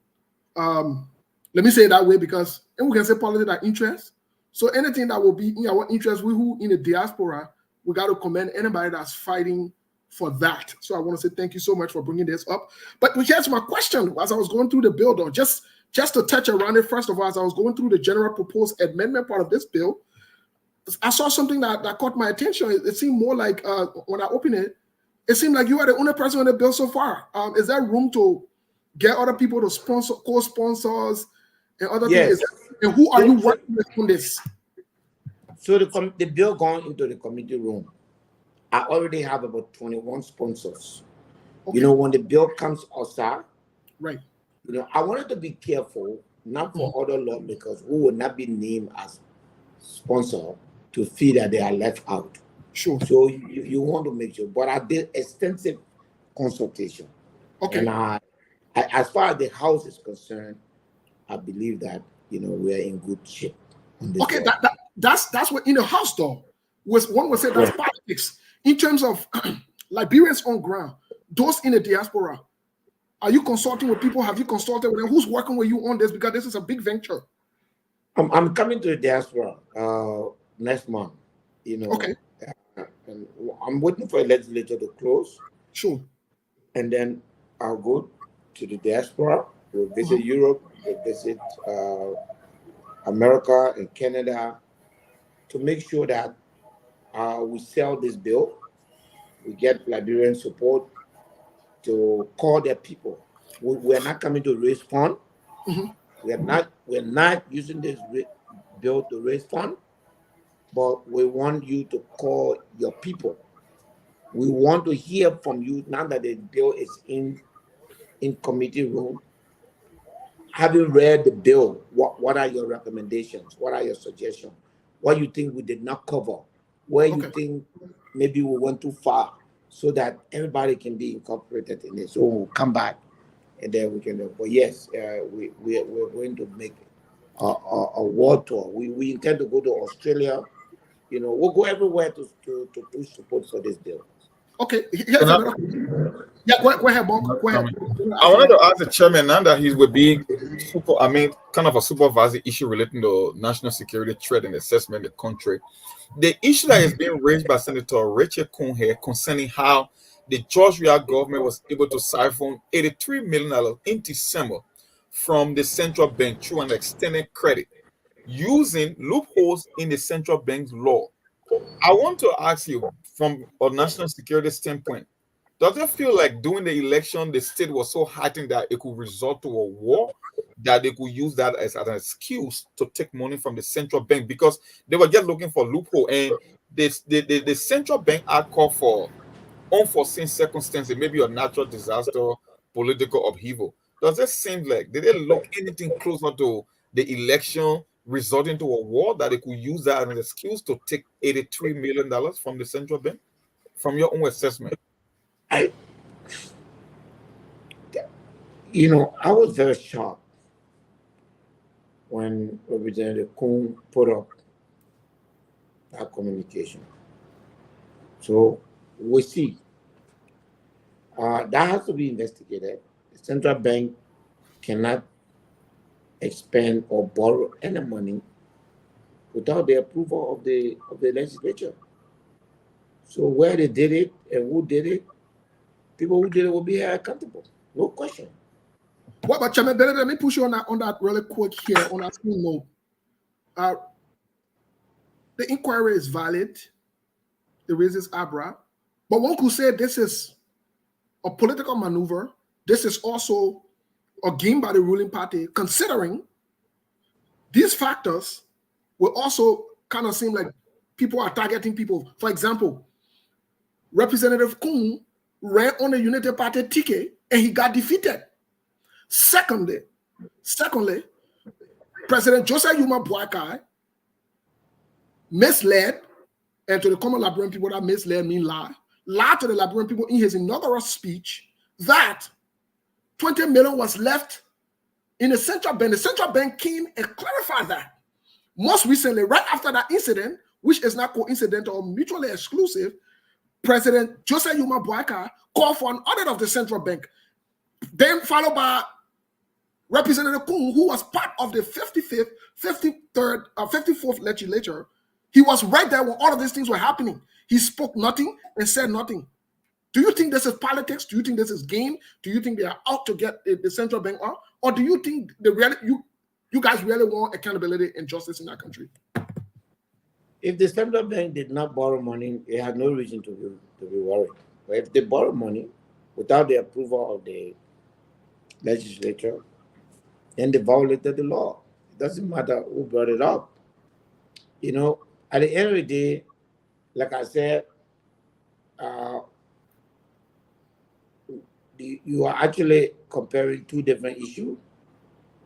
S10: Let me say it that way because, and we can say politics are interest. So anything that will be in our interest, we who in the diaspora, we got to commend anybody that's fighting for that. So I want to say thank you so much for bringing this up. But here's my question as I was going through the bill, though, just to touch around it. First of all, as I was going through the general proposed amendment part of this bill, I saw something that caught my attention. It seemed more like when I opened it, it seemed like you are the only person on the bill so far. Is there room to get other people to sponsor, co-sponsors, and other things? And who are you working with on this?
S8: So the bill going into the committee room, I already have about 21 sponsors. Okay. You know, when the bill comes outside,
S10: right?
S8: You know, I wanted to be careful, not for other lawmakers who will not be named as sponsor to feel that they are left out.
S10: Sure.
S8: So you want to make sure, but I did extensive consultation.
S10: Okay.
S8: And I as far as the House is concerned, I believe that, you know, we are in good shape.
S10: Okay, that's what in the House though. One would say that's politics. In terms of Liberians on ground, those in the diaspora, are you consulting with people? Have you consulted with them? Who's working with you on this? Because this is a big venture.
S8: I'm coming to the diaspora next month. You know,
S10: Okay.
S8: And I'm waiting for a legislature to close.
S10: Sure.
S8: And then I'll go to the diaspora. We'll visit Europe. We'll visit America and Canada to make sure that we sell this bill. We get Liberian support to call their people. We're not coming to raise fund. We're not using this bill to raise fund, but we want you to call your people. We want to hear from you now that the bill is in committee room. Having read the bill, what are your recommendations? What are your suggestions? What you think we did not cover? Where you think maybe we went too far, so that everybody can be incorporated in it. So we'll come back, and then we can. But yes, we're going to make a world tour. We intend to go to Australia. You know, we'll go everywhere to push support for this bill.
S10: Okay. Here's another. Yeah, go ahead, Bonk. Go ahead.
S7: I wanted to ask the chairman now that he would be kind of a supervisory issue relating to national security threat and assessment in the country. The issue that is being raised by Senator Rachel Kuhn here concerning how the Georgia government was able to siphon $83 million in December from the central bank through an extended credit using loopholes in the central bank's law. I want to ask you, from a national security standpoint, does it feel like during the election, the state was so heightened that it could result to a war, that they could use that as an excuse to take money from the central bank because they were just looking for a loophole? And the central bank act called for unforeseen circumstances, maybe a natural disaster, political upheaval. Does it seem like, did they look anything closer to the election resulting to a war, that they could use that as an excuse to take $83 million from the central bank? From your own assessment.
S8: I was very shocked when Representative Kuhn put up that communication. So we see that has to be investigated. The central bank cannot expend or borrow any money without the approval of the legislature. So where they did it and who did it, people who did it will be held accountable. No question.
S10: What about Chairman Bility? Let me push you on that really quick here on that screen note. The inquiry is valid. It raises ABRA. But one could say this is a political maneuver. This is also a game by the ruling party, considering these factors will also kind of seem like people are targeting people. For example, Representative Kuhn ran on the United Party ticket and he got defeated. Secondly, President Joseph Yuma Boakai misled, and to the common Liberian people, that misled means lied to the Liberian people in his inaugural speech that 20 million was left in the central bank. The central bank came and clarified that. Most recently, right after that incident, which is not coincidental or mutually exclusive, President Joseph Yuma Boakai called for an audit of the central bank, then followed by Representative Kuhn, who was part of the 54th legislature. He was right there when all of these things were happening. He spoke nothing and said nothing. Do you think this is politics? Do you think this is game? Do you think they are out to get the central bank out? Or do you think you guys really want accountability and justice in that country?
S8: If the central bank did not borrow money, it had no reason to be worried. But if they borrow money without the approval of the legislature, then they violated the law. It doesn't matter who brought it up. At the end of the day, like I said, you are actually comparing two different issues.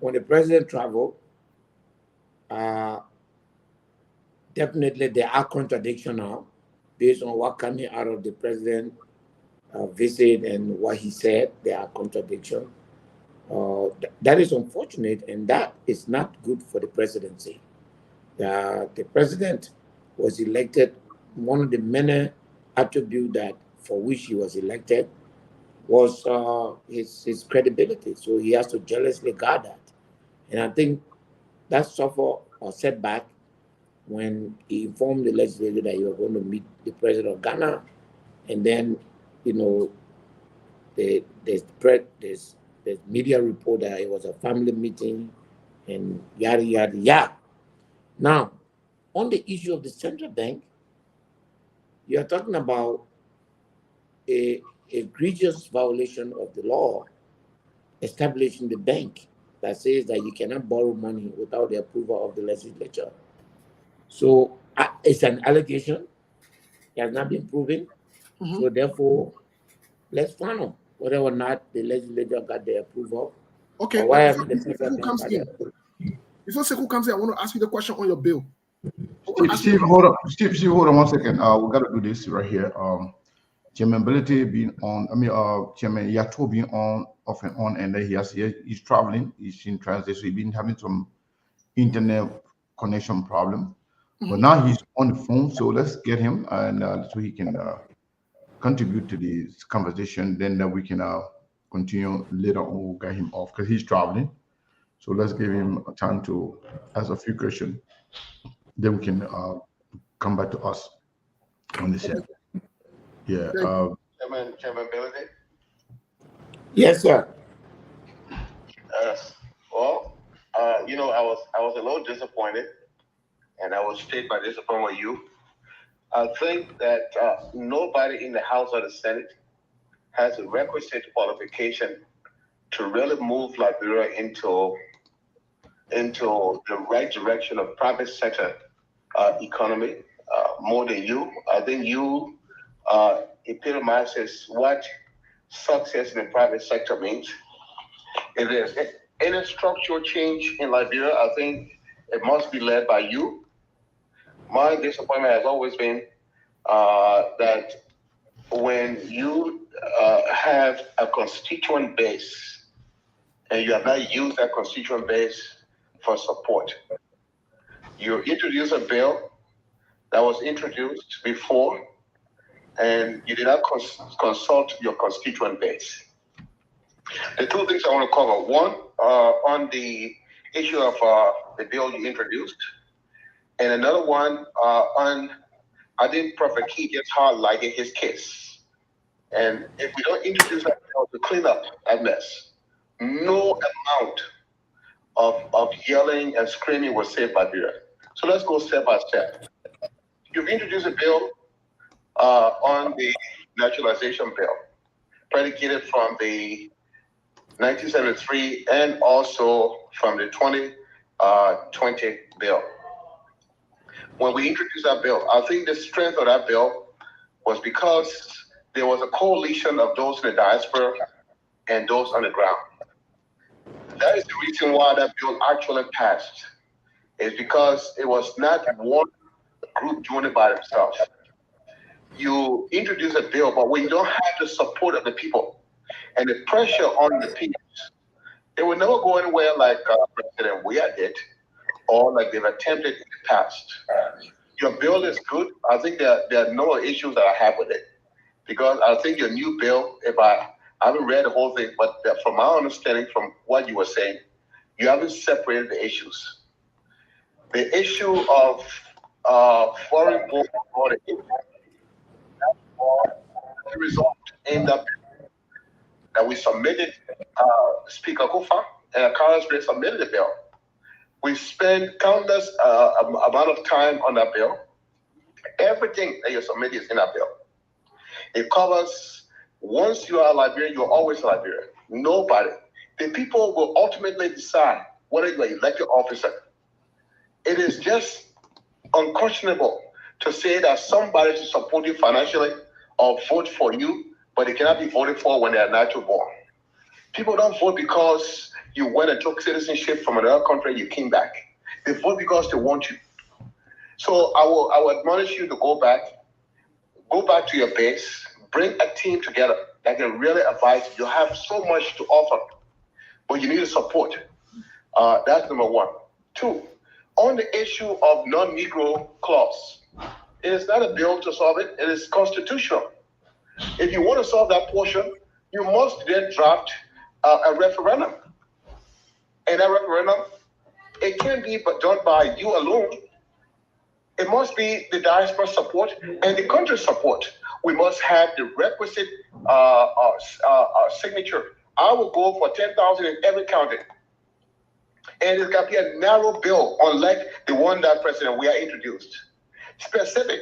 S8: When the president traveled, definitely there are contradictions now based on what coming out of the president visit and what he said. There are contradictions. That is unfortunate, and that is not good for the presidency. The president was elected. One of the many attributes that for which he was elected was his credibility. So he has to jealously guard that. And I think that suffered or setback when he informed the legislature that he was going to meet the president of Ghana, and then, there's media report that it was a family meeting, and yada yada yada. Now, on the issue of the central bank, you are talking about a egregious violation of the law establishing the bank that says that you cannot borrow money without the approval of the legislature. So it's an allegation. It has not been proven. So therefore, let's find out whether or not the legislature got the approval.
S10: Okay.
S8: Or why
S10: Before Sekou comes in, I want to ask you the question on your bill.
S1: Steve, hold on. Steve, hold on 1 second. We got to do this right here. Chairman Bility being on, Chairman Yato being on, off and on, and then he's traveling, he's in transit, so he's been having some internet connection problem. But now he's on the phone, so let's get him, and so he can contribute to this conversation. Then we can continue later on. We'll get him off because he's traveling. So let's give him a time to ask a few questions. Then we can come back to us on the set. Yeah.
S9: Chairman Bility?
S8: Yes, sir.
S9: Well, I was a little disappointed, and I will state my disappointment with you. I think that nobody in the House or the Senate has a requisite qualification to really move Liberia into the right direction of private sector economy more than you. I think you epitomizes what success in the private sector means. If there's any structural change in Liberia, I think it must be led by you. My disappointment has always been that when you have a constituent base and you have not used that constituent base for support, you introduce a bill that was introduced before and you did not consult your constituent base. The two things I want to cover: one, on the issue of the bill you introduced, and another one on, I think Prophet Key gets highlighted his case. And if we don't introduce that bill to clean up that mess, no amount of yelling and screaming will save Liberia. So let's go step by step. You've introduced a bill on the naturalization bill, predicated from the 1973 and also from the 2020 bill. When we introduced that bill, I think the strength of that bill was because there was a coalition of those in the diaspora and those on the ground. That is the reason why that bill actually passed, is because it was not one group doing it by themselves. You introduce a bill, but when you don't have the support of the people and the pressure on the people, it will never go anywhere like President Weah did, or like they've attempted in the past. Your bill is good. I think there are no issues that I have with it, because I think your new bill, I haven't read the whole thing, but from my understanding, from what you were saying, you haven't separated the issues. The issue of foreign born audit, the result in that bill that we submitted, Speaker Kufa and Congress submitted the bill. We spent countless amount of time on that bill. Everything that you submit is in that bill. It covers, once you are a Liberian, you're always a Liberian. Nobody. The people will ultimately decide whether you're an elected officer. It is just unconscionable to say that somebody should support you financially or vote for you, but they cannot be voted for when they are natural born. People don't vote because you went and took citizenship from another country and you came back. They vote because they want you. So I will admonish you to go back to your base, bring a team together that can really advise you. You have so much to offer, but you need the support. That's number one. Two, on the issue of non-Negro clause, it is not a bill to solve it. It is constitutional. If you want to solve that portion, you must then draft a referendum. And that referendum It can't be but done by you alone. It must be the diaspora support and the country support. We must have the requisite signature. I will go for 10,000 in every county. And it's got to be a narrow bill, unlike the one that President we are introduced. Specific.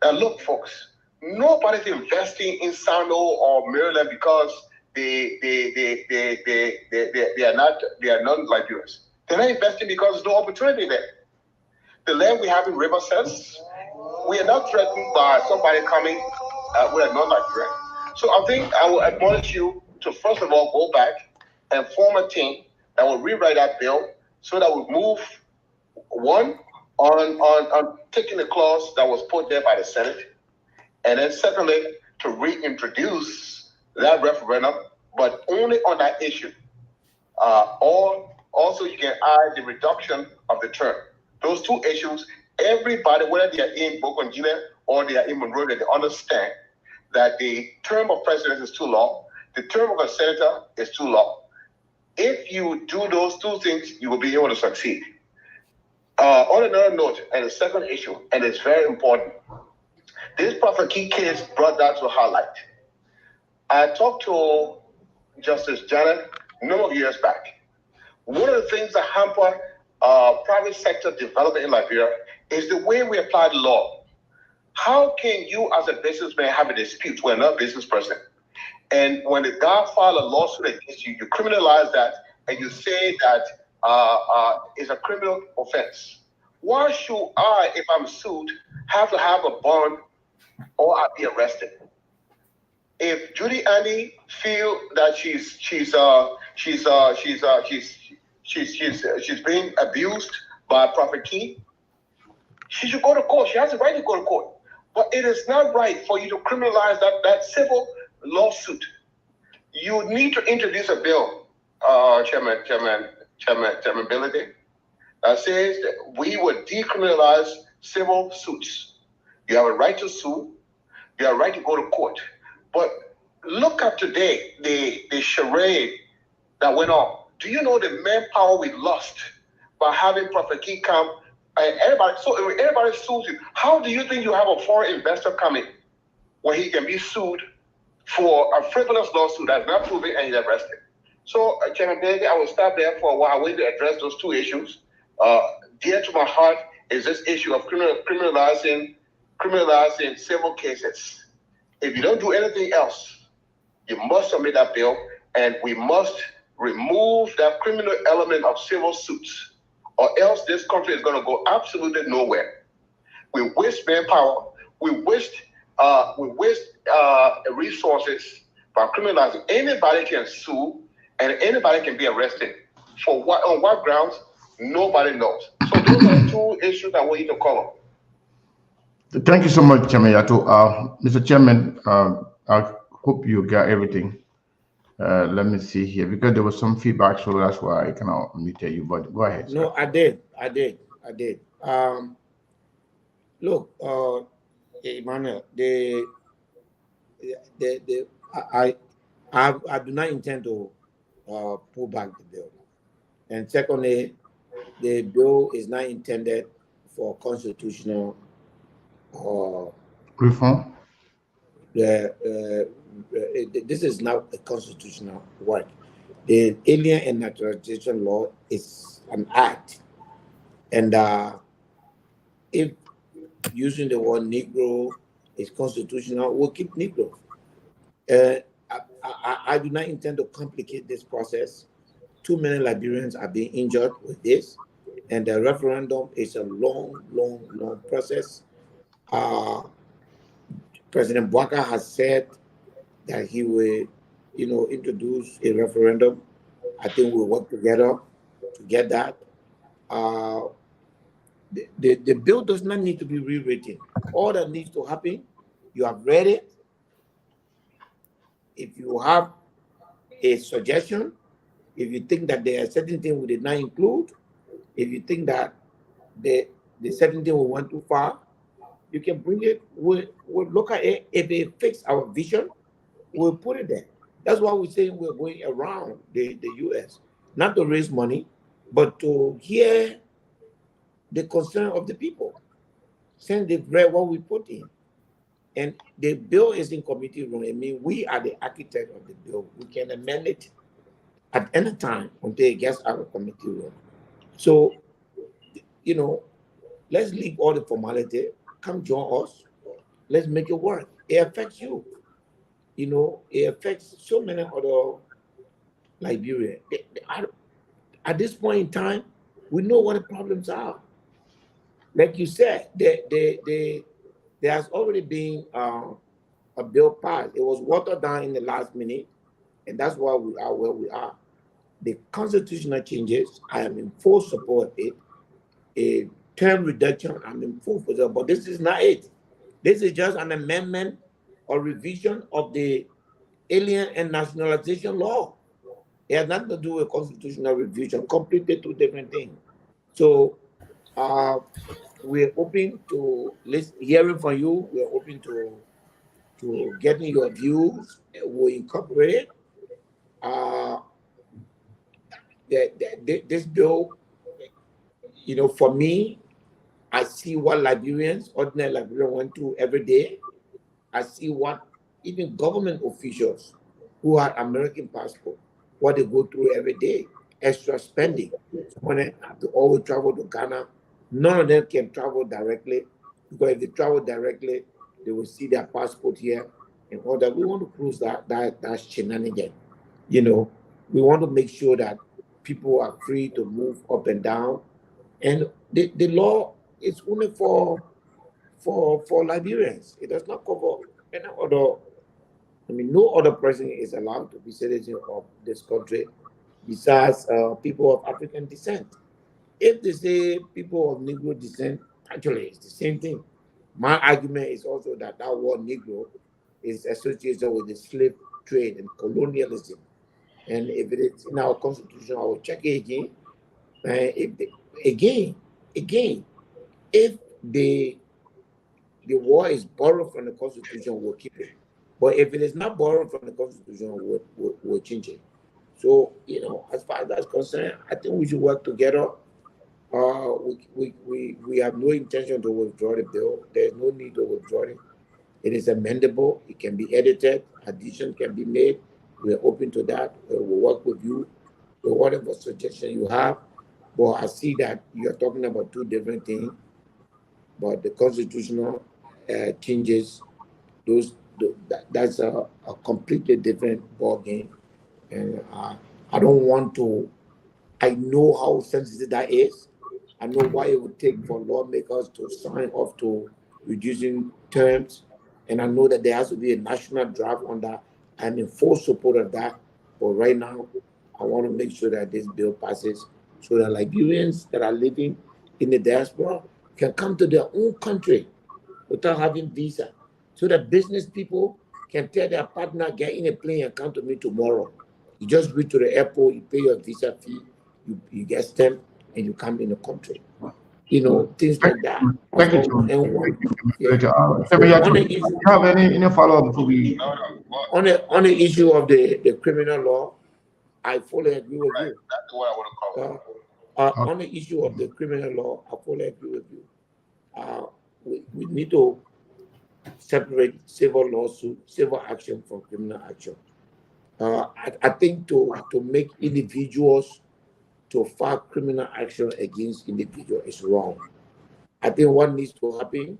S9: Look, folks, nobody's investing in Sano or Maryland because they are non-Liberians. They're not investing because there's no opportunity there. The land we have in River says we are not threatened by somebody coming with a non-Liberian. So I think I will admonish you to first of all go back and form a team that will rewrite that bill so that we move one on taking the clause that was put there by the Senate, and then secondly to reintroduce that referendum, but only on that issue. Or also you can add the reduction of the term. Those two issues, everybody, whether they are in Bokonjile or they are in Monrovia, they understand that the term of president is too long, the term of a senator is too long. If you do those two things, you will be able to succeed. On another note, and the second issue, and it's very important, this Prophet Key case brought that to highlight. I talked to Justice Janet a number of years back. One of the things that hamper private sector development in Liberia is the way we apply the law. How can you as a businessman have a dispute with another business person? And when the guy filed a lawsuit against you, you criminalize that and you say that it's a criminal offense. Why should I, if I'm sued, have to have a bond or I'll be arrested? If Judy Annie feel that she's being abused by Prophet Key, she should go to court. She has the right to go to court. But it is not right for you to criminalize that civil lawsuit. You need to introduce a bill, Chairman Bility, that says that we would decriminalize civil suits. You have a right to sue. You have a right to go to court. But look at today, the charade that went on. Do you know the manpower we lost by having Prophet Key come? Everybody sues you. How do you think you have a foreign investor coming where he can be sued for a frivolous lawsuit that's not proven and he's arrested? So, Chairman Bility, I will stop there for a while. I want to address those two issues. Dear to my heart is this issue of criminalizing civil cases. If you don't do anything else, you must submit that bill, and we must remove that criminal element of civil suits, or else this country is going to go absolutely nowhere. We waste manpower. We waste resources by criminalizing. Anybody can sue, and anybody can be arrested. For what, on what grounds? Nobody knows. So those are two issues I want you to cover.
S1: Thank you so much, Chairman Yato. Mr. Chairman, I hope you got everything. Let me see here, because there was some feedback, so that's why I cannot unmute you. But go ahead.
S8: No,
S1: sir.
S8: I did. Look, Emmanuel, I do not intend to pull back the bill. And secondly, the bill is not intended for constitutional
S1: reform.
S8: This is not a constitutional work. The Alien and Naturalization Law is an act, and if using the word Negro is constitutional, we'll keep Negro. I do not intend to complicate this process. Too many Liberians are being injured with this, and the referendum is a long process. President Bwaka has said that he will, introduce a referendum. I think we'll work together to get that. The bill does not need to be rewritten. All that needs to happen, you have read it. If you have a suggestion, if you think that there are certain things we did not include, if you think that the certain thing we went too far, you can bring it. We'll look at it. If it fits our vision, we'll put it there. That's why we're saying we're going around the U.S., not to raise money, but to hear the concern of the people, since they've read what we put in. And the bill is in committee room. I mean, we are the architect of the bill. We can amend it at any time until it gets out of committee room. So, you know, let's leave all the formality. Come join us. Let's make it work. It affects you. You know, it affects so many other Liberians. At this point in time, we know what the problems are. Like you said, there has already been a bill passed. It was watered down in the last minute, and that's why we are where we are. The constitutional changes, I am in full support of it. A term reduction, I'm in full support, but this is not it. This is just an amendment or revision of the alien and nationalization law. It has nothing to do with constitutional revision, completely two different things. So we're open to hearing from you. We're open to getting your views. We'll incorporate it. This bill, you know, for me, I see what Liberians, ordinary Liberians, went through every day. I see what even government officials who have American passport, what they go through every day, extra spending. When they have to always travel to Ghana, none of them can travel directly, because if they travel directly, they will see their passport here and all that. We want to close that's shenanigan. You know, we want to make sure that people are free to move up and down. And the law is only for Liberians. It does not cover any other. I mean, no other person is allowed to be citizen of this country besides people of African descent. If they say people of Negro descent, actually it's the same thing. My argument is also that that word Negro is associated with the slave trade and colonialism. And if it is in our constitution, I will check it again. Again, if the war is borrowed from the constitution, we'll keep it. But if it is not borrowed from the constitution, we'll change it. So, you know, as far as that's concerned, I think we should work together. We have no intention to withdraw the bill. There's no need to withdraw it. It is amendable. It can be edited. Additions can be made. We're open to that. We'll work with you with whatever suggestion you have. But I see that you're talking about two different things. But the constitutional changes, that's a completely different ball game. And I don't want to. I know how sensitive that is. I know why it would take for lawmakers to sign off to reducing terms. And I know that there has to be a national draft on that. I'm in full support of that. But right now, I want to make sure that this bill passes so that Liberians that are living in the diaspora can come to their own country without having visa. So that business people can tell their partner, get in a plane and come to me tomorrow. You just reach to the airport, you pay your visa fee, you get stamped, and you come in the country. You know, things like that.
S1: Thank you, John. Do you have any follow-up before we...
S8: On the issue of the criminal law, I fully agree with you.
S9: That's what I want to cover.
S8: On the issue of the criminal law, I fully agree with you. We need to separate civil lawsuit, civil action from criminal action. I think to make individuals to file criminal action against individuals is wrong. I think what needs to happen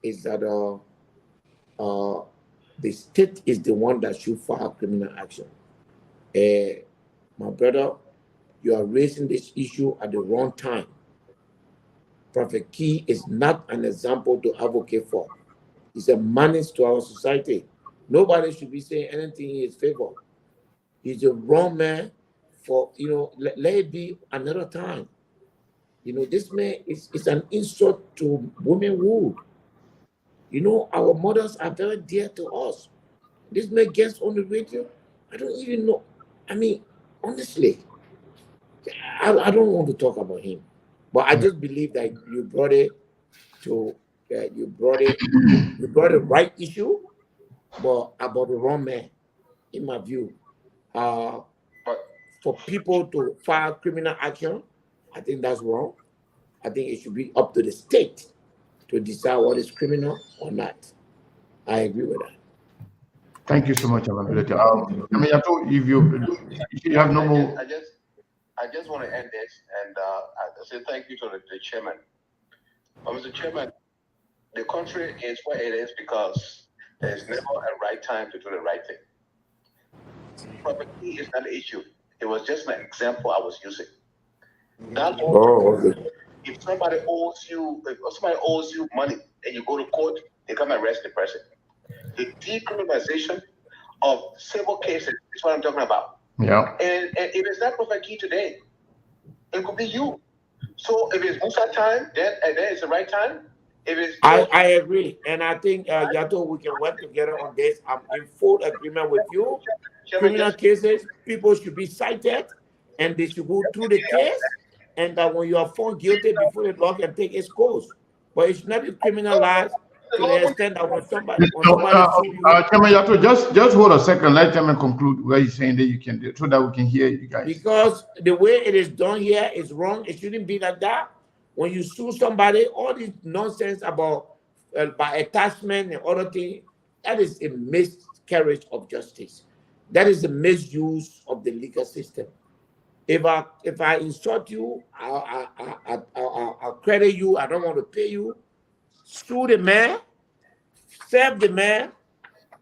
S8: is that the state is the one that should file criminal action. My brother, you are raising this issue at the wrong time. Prophet Key is not an example to advocate for. He's a menace to our society. Nobody should be saying anything in his favor. He's a wrong man for, you know, let it be another time. You know, this man is an insult to womanhood. You know, our mothers are very dear to us. This man gets on the radio. I don't even know. I mean, honestly, I don't want to talk about him. But I just believe that you brought it to, you brought the right issue, but about the wrong man, in my view. For people to file criminal action, I think that's wrong. I think it should be up to the state to decide what is criminal or not. I agree with that.
S1: Thank you so much, Chairman Bility. I mean, I told if you have no more.
S9: I just want to end this and I say thank you to the chairman. Mr. Chairman, the country is where it is because there's never a right time to do the right thing. Property is not an issue. It was just an example I was using. If somebody owes you money and you go to court, they come and arrest the person. The decriminalization of civil cases is what I'm talking about.
S1: Yeah.
S9: And if it's not Prophet Key today, it could be you. So if it's Musa time, then it's the right time. If it's
S8: I agree. And I think, Yato, we can work together on this. I'm in full agreement with you. Criminal cases, people should be cited and they should go through the case. And that when you are found guilty before the law can take its course. But it should not be criminalized to the extent that when somebody
S1: Chairman Yato, just hold a second. Let Chairman conclude what he's saying that you can do so that we can hear you guys.
S8: Because the way it is done here is wrong. It shouldn't be like that. When you sue somebody, all this nonsense about by attachment and other things, that is a miscarriage of justice. That is a misuse of the legal system. If I insult you, I'll credit you. I don't want to pay you. Sue the man, serve the man,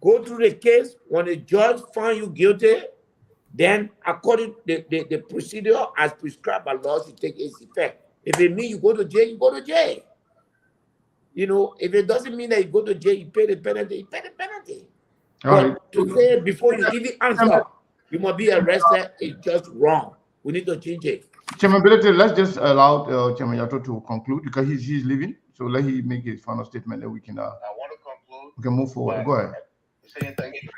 S8: go through the case. When the judge finds you guilty, then according to the procedure as prescribed by law should take its effect. If it means you go to jail, you go to jail. You know, if it doesn't mean that you go to jail, you pay the penalty, you pay the penalty. But to say before you even answer, you must be arrested is just wrong. We need to change it.
S1: Chairman Bility, let's just allow Chairman Yato to conclude because he's leaving. So let him make his final statement that we can. I
S9: want to conclude.
S1: We can move forward. Go ahead.
S9: Saying thank you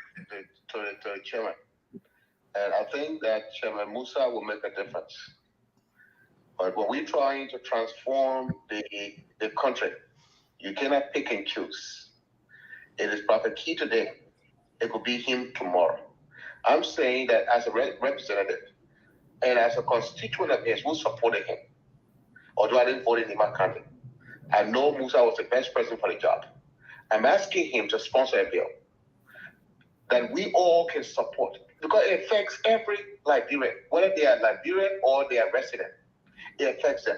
S9: to the chairman, and I think that Chairman Musa will make a difference. But when we're trying to transform the country, you cannot pick and choose. It is Prophet Key today. It could be him tomorrow. I'm saying that as a representative and as a constituent of his who supported him, although I didn't vote in my country, I know Musa was the best person for the job. I'm asking him to sponsor a bill that we all can support because it affects every Liberian, whether they are Liberian or they are resident. It affects them.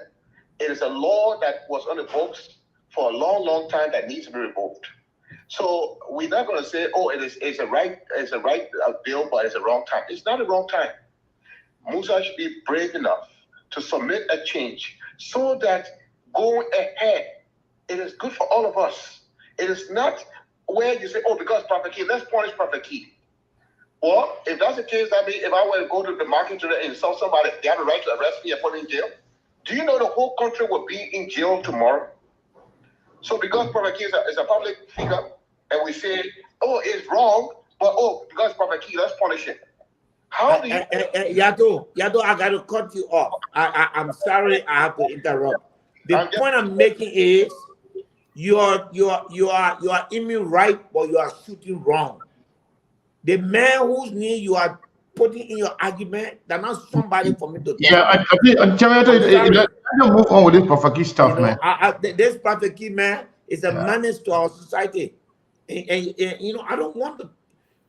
S9: It is a law that was on the books for a long, long time that needs to be revoked. So we're not going to say, oh, it's a right bill, but it's a wrong time. It's not a wrong time. Musa should be brave enough to submit a change so that going ahead, it is good for all of us. It is not where you say, oh, because Prophet Key, let's punish Prophet Key. Well, if that's the case, I mean, if I were to go to the market today and insult somebody, they have a right to arrest me and put me in jail. Do you know the whole country will be in jail tomorrow? So because Prophet Key is a public figure, and we say, oh, it's wrong, but oh, because Prophet Key, let's punish him. How do you...
S8: Yato, I got to cut you off. I'm sorry, I have to interrupt. The point I'm making is you are aiming right, but you are shooting wrong. The man whose name you are putting in your argument, they're not somebody for me to talk about.
S1: Let's move on with this Prophet Key stuff, man.
S8: This Prophet Key, man, is a menace to our society. And you know, I don't want to.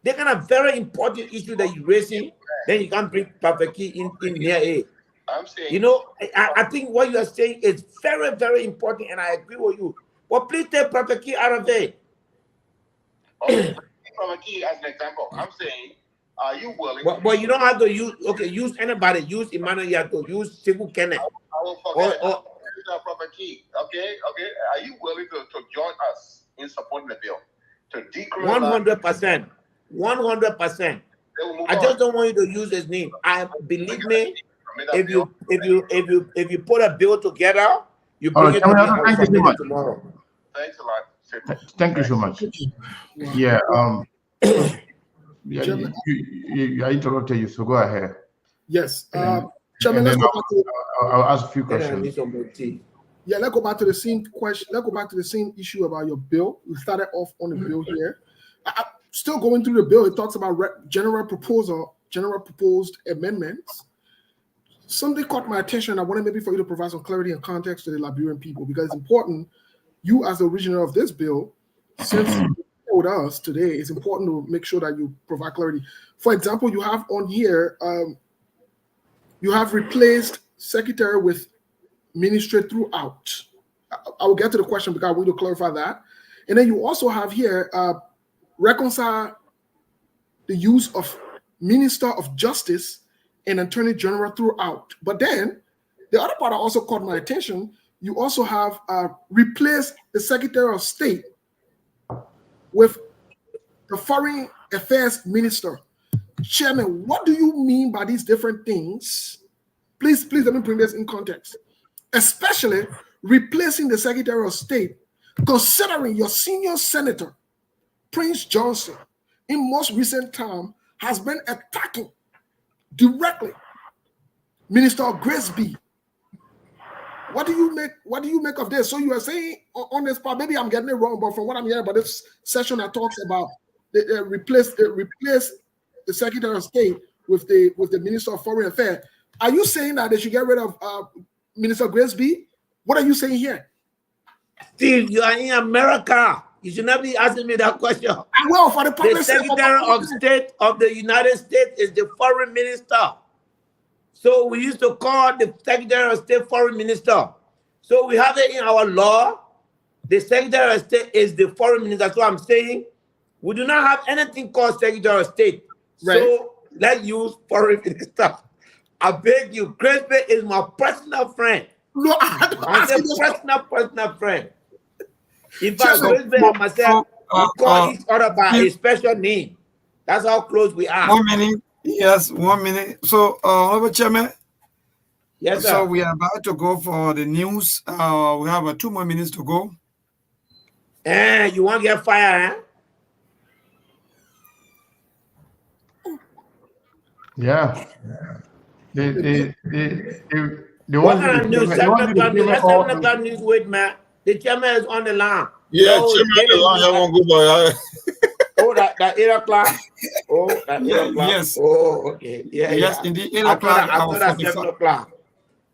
S8: They're kind of very important issue that you're raising. Then you can't bring Prophet Key in here.
S9: I'm saying,
S8: you know, I think what you are saying is very, very important, and I agree with you. But please take Prophet Key out of there.
S9: Okay, Prophet Key as an example. I'm saying, are you willing?
S8: But you don't have to use anybody. Use Emmanuel Yato. Use Sibu Kenneth.
S9: I will forget Prophet Key. Okay. Are you willing to join us in supporting the bill to decriminalize?
S8: 100%. I just don't want you to use his name. Believe me. If you put a bill together, you bring it to tomorrow.
S9: Thanks a lot.
S1: Thank you so much. Yeah. I interrupted you, so go ahead.
S10: Yes. Chairman, let's go back to.
S1: I'll ask a few questions.
S10: Yeah, let's go back to the same question. Let's go back to the same issue about your bill. We started off on the bill here. Still going through the bill, it talks about general proposed amendments. something caught my attention. I wanted maybe for you to provide some clarity and context to the Liberian people, because it's important. You, as the originator of this bill, since you're with us today, it's important to make sure that you provide clarity. For example, you have on here, you have replaced secretary with ministry throughout. I will get to the question because I want to clarify that. And then you also have here reconcile the use of Minister of Justice and Attorney General throughout. But then the other part that also caught my attention, you also have replaced the Secretary of State with the Foreign Affairs Minister. Chairman, what do you mean by these different things? Please let me bring this in context. Especially replacing the Secretary of State, considering your senior senator, Prince Johnson, in most recent time, has been attacking directly Minister Grace B. What do you make of this? So you are saying on this part, maybe I'm getting it wrong, but from what I'm hearing about this session that talks about replace the Secretary of State with the Minister of Foreign Affairs, are you saying that they should get rid of Minister Grace B? What are you saying here?
S8: Steve, you are in America. You should not be asking me that question.
S10: Well, for the
S8: Secretary of State of the United States is the foreign minister. So we used to call the Secretary of State foreign minister. So we have it in our law. The Secretary of State is the foreign minister. That's what I'm saying. We do not have anything called Secretary of State. Right. So let's use foreign minister. I beg you, Grace B is my personal friend. No, I'm a personal friend. In fact, Grace B and myself, we call each other by a special name. That's how close we are.
S6: 1 minute. Yes, 1 minute. So, Honorable Chairman.
S8: Yes, sir.
S6: So we are about to go for the news. We have 2 more minutes to go.
S8: You want to get fired, huh?
S1: Yeah. The
S8: what kind of news? 7 o'clock news. Wait, man. The chairman is on the line.
S7: Yeah, so, chairman on the line. I won't go by.
S8: Oh, that 8 o'clock. Oh, that 8 o'clock.
S6: Yes.
S8: Oh, okay. Yeah.
S6: Yes,
S8: yeah.
S6: indeed. 8 o'clock.
S8: I thought that 7 o'clock.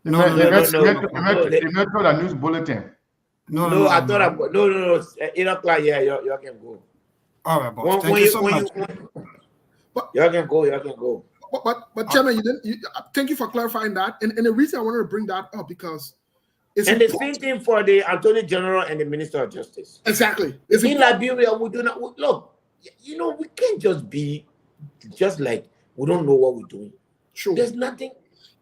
S1: No. The news bulletin.
S8: No, I thought no. 8 o'clock. Yeah, you can go.
S6: All right, boss. Thank you so much.
S8: You can go.
S10: But Chairman, you didn't. Thank you for clarifying that. And the reason I wanted to bring that up because it's
S8: and important. The same thing for the Attorney General and the Minister of Justice.
S10: Exactly.
S8: In Liberia, we do not look. You know, we can't just be just like we don't know what we're doing.
S10: Sure.
S8: There's nothing.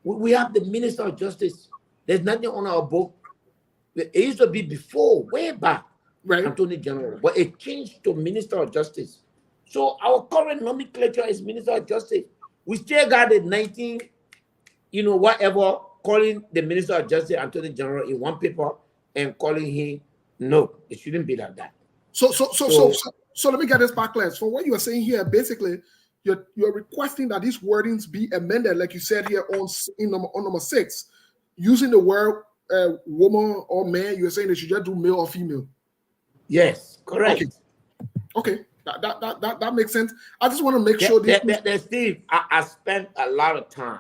S8: We have the Minister of Justice. There's nothing on our book. It used to be before, way back,
S10: right?
S8: Attorney General, but it changed to Minister of Justice. So our current nomenclature is Minister of Justice. We still got the 19, whatever, calling the Minister of Justice, Attorney General in one paper and calling him. No, it shouldn't be like that.
S10: So let me get this back clear. So what you are saying here, basically, you're requesting that these wordings be amended, like you said here on number 6, using the word woman or man. You're saying they should just do male or female.
S8: Yes, correct.
S10: Okay. That makes sense. I just want to make sure.
S8: Steve, I spent a lot of time.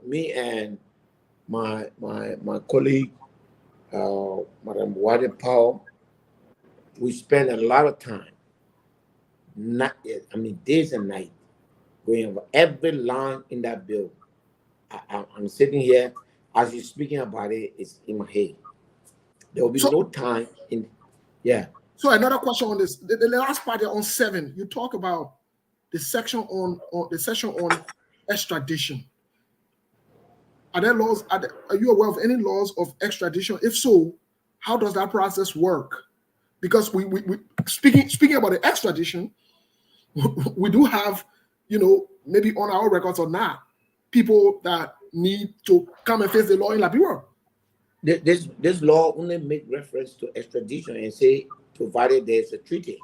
S8: Me and my colleague, Madam Wade Powell, we spent a lot of time. Days and nights, going over every line in that bill. I'm sitting here as you're speaking about it. It's in my head. There will be no time in. Yeah.
S10: So another question on this, the last part on 7, you talk about the section on extradition. Are there laws? Are you aware of any laws of extradition? If so, how does that process work? Because we speaking about the extradition, we do have, maybe on our records or not, people that need to come and face the law in Liberia.
S8: This law only make reference to extradition and say, provided there's a treaty.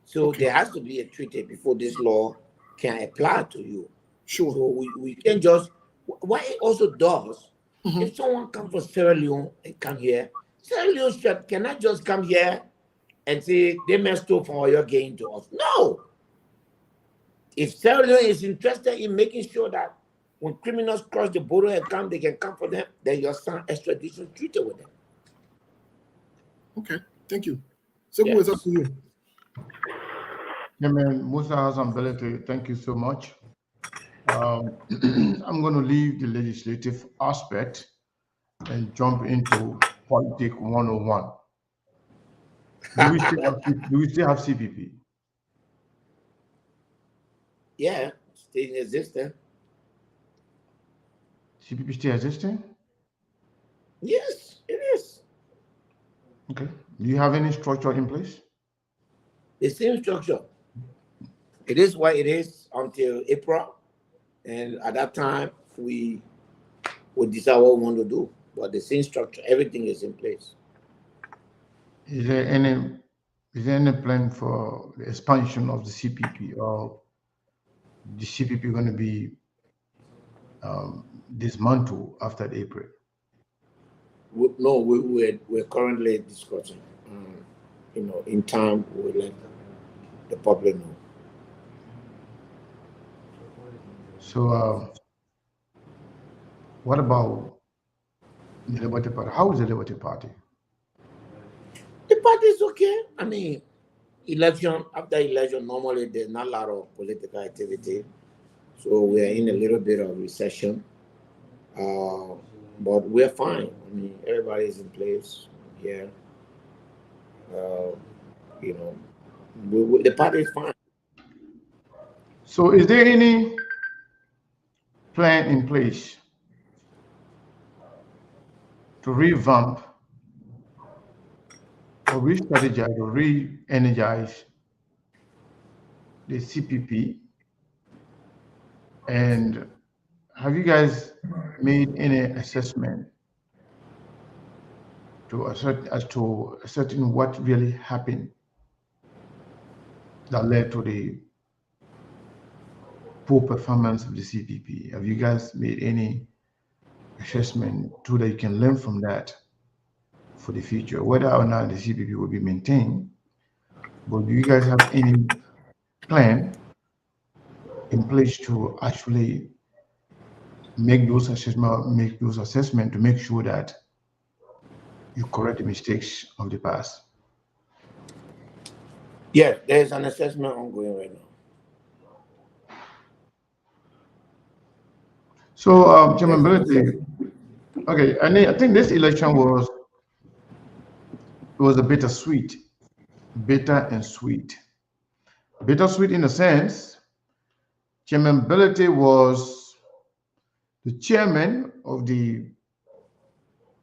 S8: So there has to be a treaty before this law can apply to you.
S10: Sure.
S8: So we can just, what it also does, if someone comes from Sierra Leone and come here, Sierra Leone cannot just come here and say they messed up for your gain to us. No. If Sierra Leone is interested in making sure that When criminals cross the border and come, they can come for them. Then you sign extradition treaty with them.
S10: Okay, thank you. So what's up to you?
S1: Yeah, man, Musa Hassan Bility, thank you so much. I'm going to leave the legislative aspect and jump into politics 101. Do we still have CPP?
S8: Yeah, still in existence.
S1: CPP still existing?
S8: Yes, it is.
S1: Okay. Do you have any structure in place?
S8: The same structure. It is what it is until April. And at that time, we will decide what we want to do. But the same structure, everything is in place.
S1: Is there any plan for the expansion of the CPP, or the CPP going to be dismantled after April?
S8: No, we're currently discussing. In time, we'll let the public know.
S1: So, what about the Liberty Party? How is the Liberty Party?
S8: The party is okay. I mean, after election, normally there's not a lot of political activity. So we are in a little bit of recession. But we're fine. I mean, everybody's in place here. The party is fine.
S1: So is there any plan in place to revamp or re-strategize or re-energize the CPP? And have you guys made any assessment to ascertain what really happened that led to the poor performance of the CPP? Have you guys made any assessment so that you can learn from that for the future, whether or not the CPP will be maintained? But do you guys have any plan in place to actually make those assessments to make sure that you correct the mistakes of the past?
S8: Yes, there's an assessment ongoing right now.
S1: So, Chairman Bility, okay, I think this election was a bittersweet, bitter and sweet. Bittersweet in the sense, Chairman Bility was the chairman of the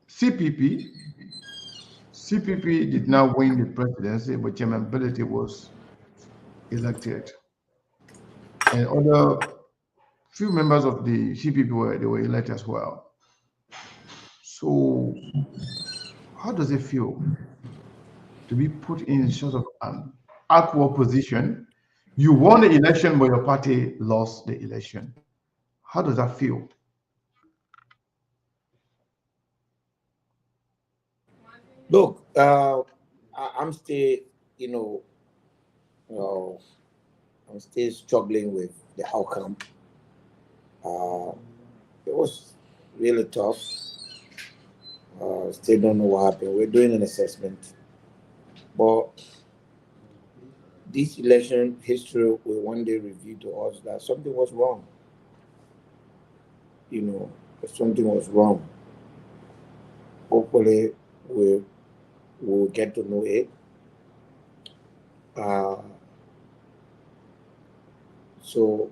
S1: CPP. CPP did not win the presidency, but Chairman Bility was elected. And other few members of the CPP were elected as well. So how does it feel to be put in sort of an awkward position? You won the election, but your party lost the election. How does that feel?
S8: Look, I'm still, I'm still struggling with the outcome. It was really tough. Still don't know what happened. We're doing an assessment. But this election history will one day reveal to us that something was wrong. Something was wrong. Hopefully, we'll get to know it. So,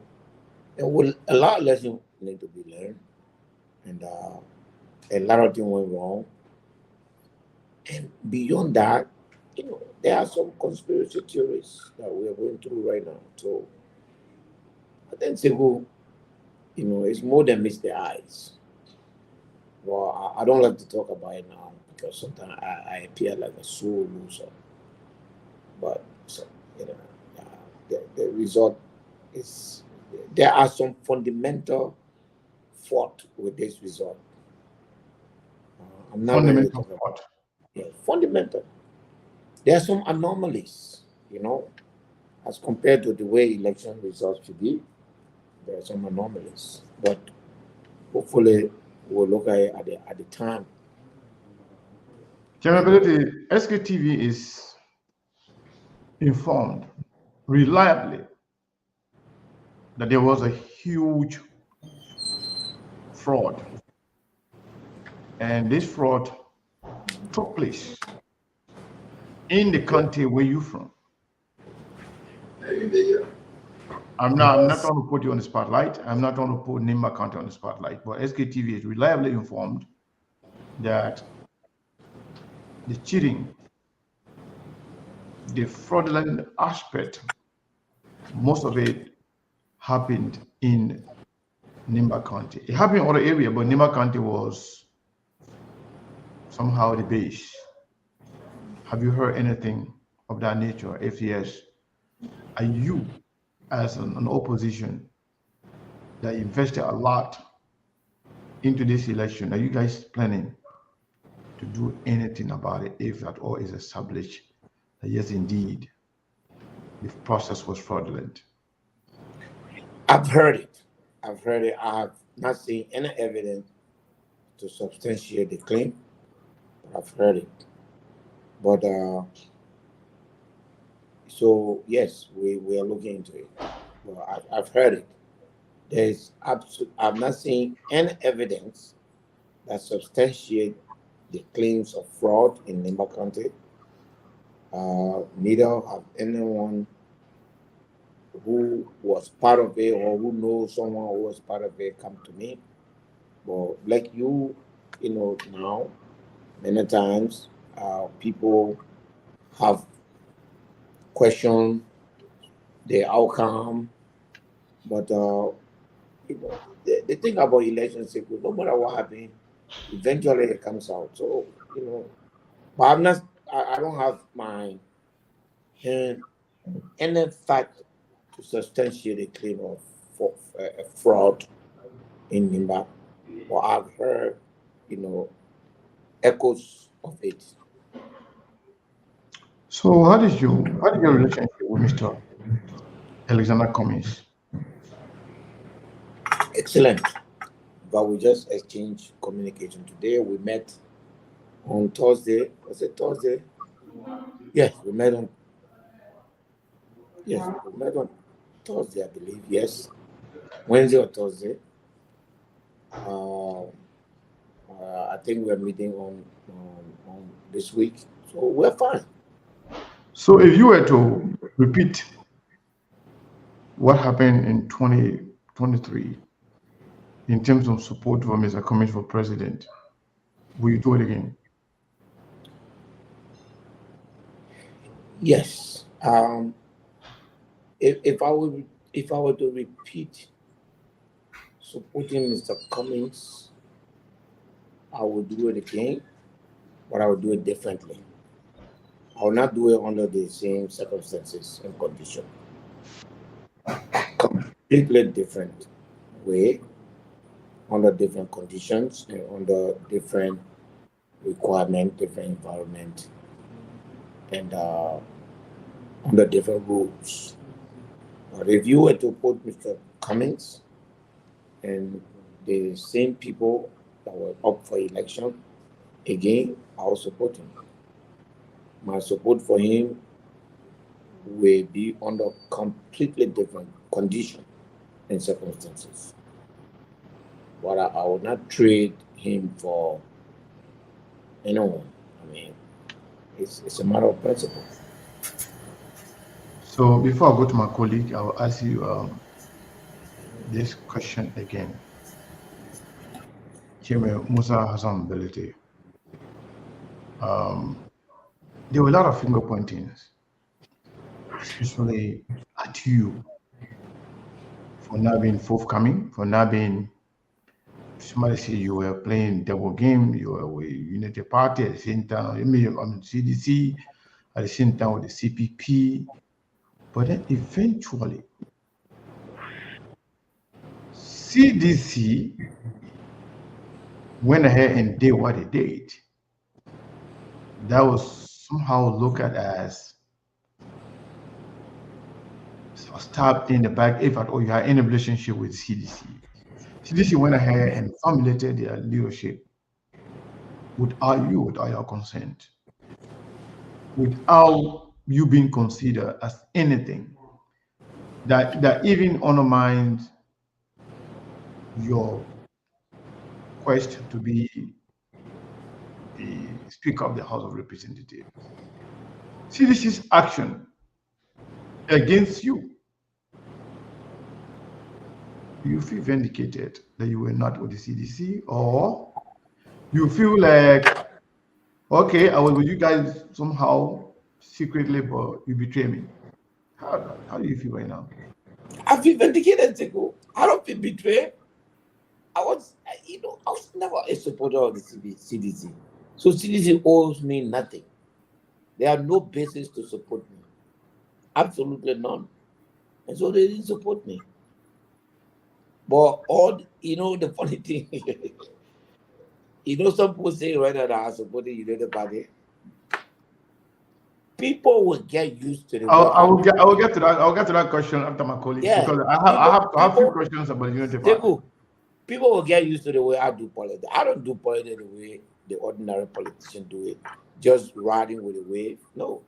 S8: a lot of lessons need to be learned, and a lot of things went wrong. And beyond that, there are some conspiracy theories that we are going through right now. So, I think it's more than meets the eyes. Well, I don't like to talk about it now because sometimes I appear like a sore loser. But the result is there are some fundamental fault with this result. I'm not
S1: fundamental fault.
S8: Yeah, fundamental. There are some anomalies, as compared to the way election results should be. There are some anomalies, but hopefully we'll look at it at the time.
S1: Chairman Bility, SKTV is informed reliably that there was a huge fraud, and this fraud took place in the country where you're from. I'm not trying to put you on the spotlight. I'm not trying to put Nimba County on the spotlight, but SKTV is reliably informed that the cheating, the fraudulent aspect, most of it happened in Nimba County. It happened in other area, but Nimba County was somehow the base. Have you heard anything of that nature? If yes, are you, as an opposition that invested a lot into this election, are you guys planning to do anything about it if at all is established that yes, indeed, the process was fraudulent?
S8: I've heard it. I have not seen any evidence to substantiate the claim, but I've heard it. But so yes, we are looking into it. Well, I've heard it. I've not seen any evidence that substantiate the claims of fraud in Nimba County. Neither have anyone who was part of it or who knows someone who was part of it come to me. But like you know now, many times people have questioned the outcome, but the thing about election cycle, no matter what happens, eventually it comes out. So but I'm not. I don't have my hand any fact to substantiate the claim of fraud in Nimba, but I've heard echoes of it.
S1: So how did your relationship with Mr. Alexander Cummings?
S8: Excellent. But we just exchanged communication today. We met on Thursday. Was it Thursday? Yes, we met on. Yes, we met on Thursday, I believe. Yes, Wednesday or Thursday. I think we're meeting on this week, so we're fine.
S1: So if you were to repeat what happened in 2023 in terms of support for Mr. Cummings for president, will you do it again?
S8: Yes. If I were to repeat supporting Mr. Cummings, I would do it again, but I would do it differently. I will not do it under the same circumstances and condition. Completely different way, under different conditions and under different requirement, different environment, and under different rules. But if you were to put Mr. Cummings and the same people that were up for election again, I will support him. My support for him will be under completely different conditions and circumstances. But I will not trade him for anyone. I mean, it's a matter of principle.
S1: So before I go to my colleague, I will ask you this question again. Chairman Musa Hassan Bility. There were a lot of finger pointings, especially at you, for not being forthcoming, for not being, somebody said you were playing double game, you were with Unity Party at the same time, on CDC, at the same time with the CPP. But then eventually, CDC went ahead and did what it did. That was somehow looked at as a stab in the back if at all you had any relationship with CDC. CDC went ahead and formulated their leadership without your consent, without you being considered as anything that even undermines your quest to be the Speaker of the House of Representatives. CDC's action against you, do you feel vindicated that you were not with the CDC, or you feel like, okay, I was with you guys somehow secretly, but you betrayed me? How do you feel right now?
S8: I feel vindicated, Tiku. I don't feel betrayed. I was never a supporter of the CDC. So CDC owes me nothing. They have no basis to support me. Absolutely none. And so they didn't support me. But the funny thing, some people say right now that I support the United Party. People will get used to the way
S1: I will get to that. I'll get to that question after my colleagues, because I have a few questions about the Unity Party.
S8: People will get used to the way I do politics. I don't do politics the way the ordinary politician do it, just riding with the wave. No,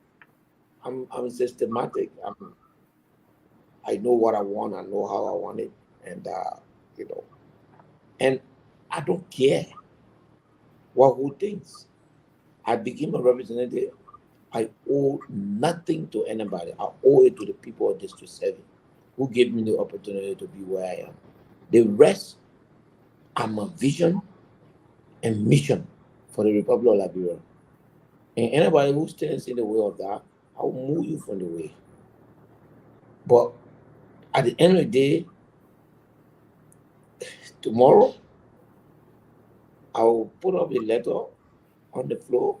S8: I'm systematic. I know what I want. I know how I want it, and and I don't care who thinks. I became a representative. I owe nothing to anybody. I owe it to the people of District 7 who gave me the opportunity to be where I am. The rest are my vision and mission for the Republic of Liberia. And anybody who stands in the way of that, I'll move you from the way. But at the end of the day, tomorrow, I'll put up a letter on the floor.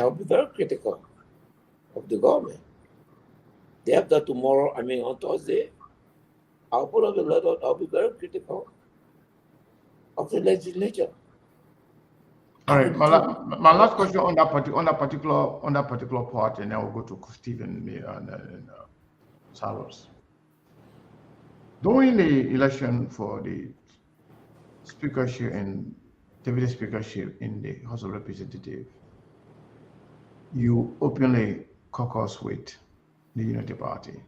S8: I'll be very critical of the government. Day after tomorrow, on Thursday, I'll put up a letter. I'll be very critical of the legislature.
S1: All right, my last question on that particular part, and then we'll go to Stephen and Salos. During the election for the speakership and deputy speakership in the House of Representatives, you openly caucus with the Unity Party.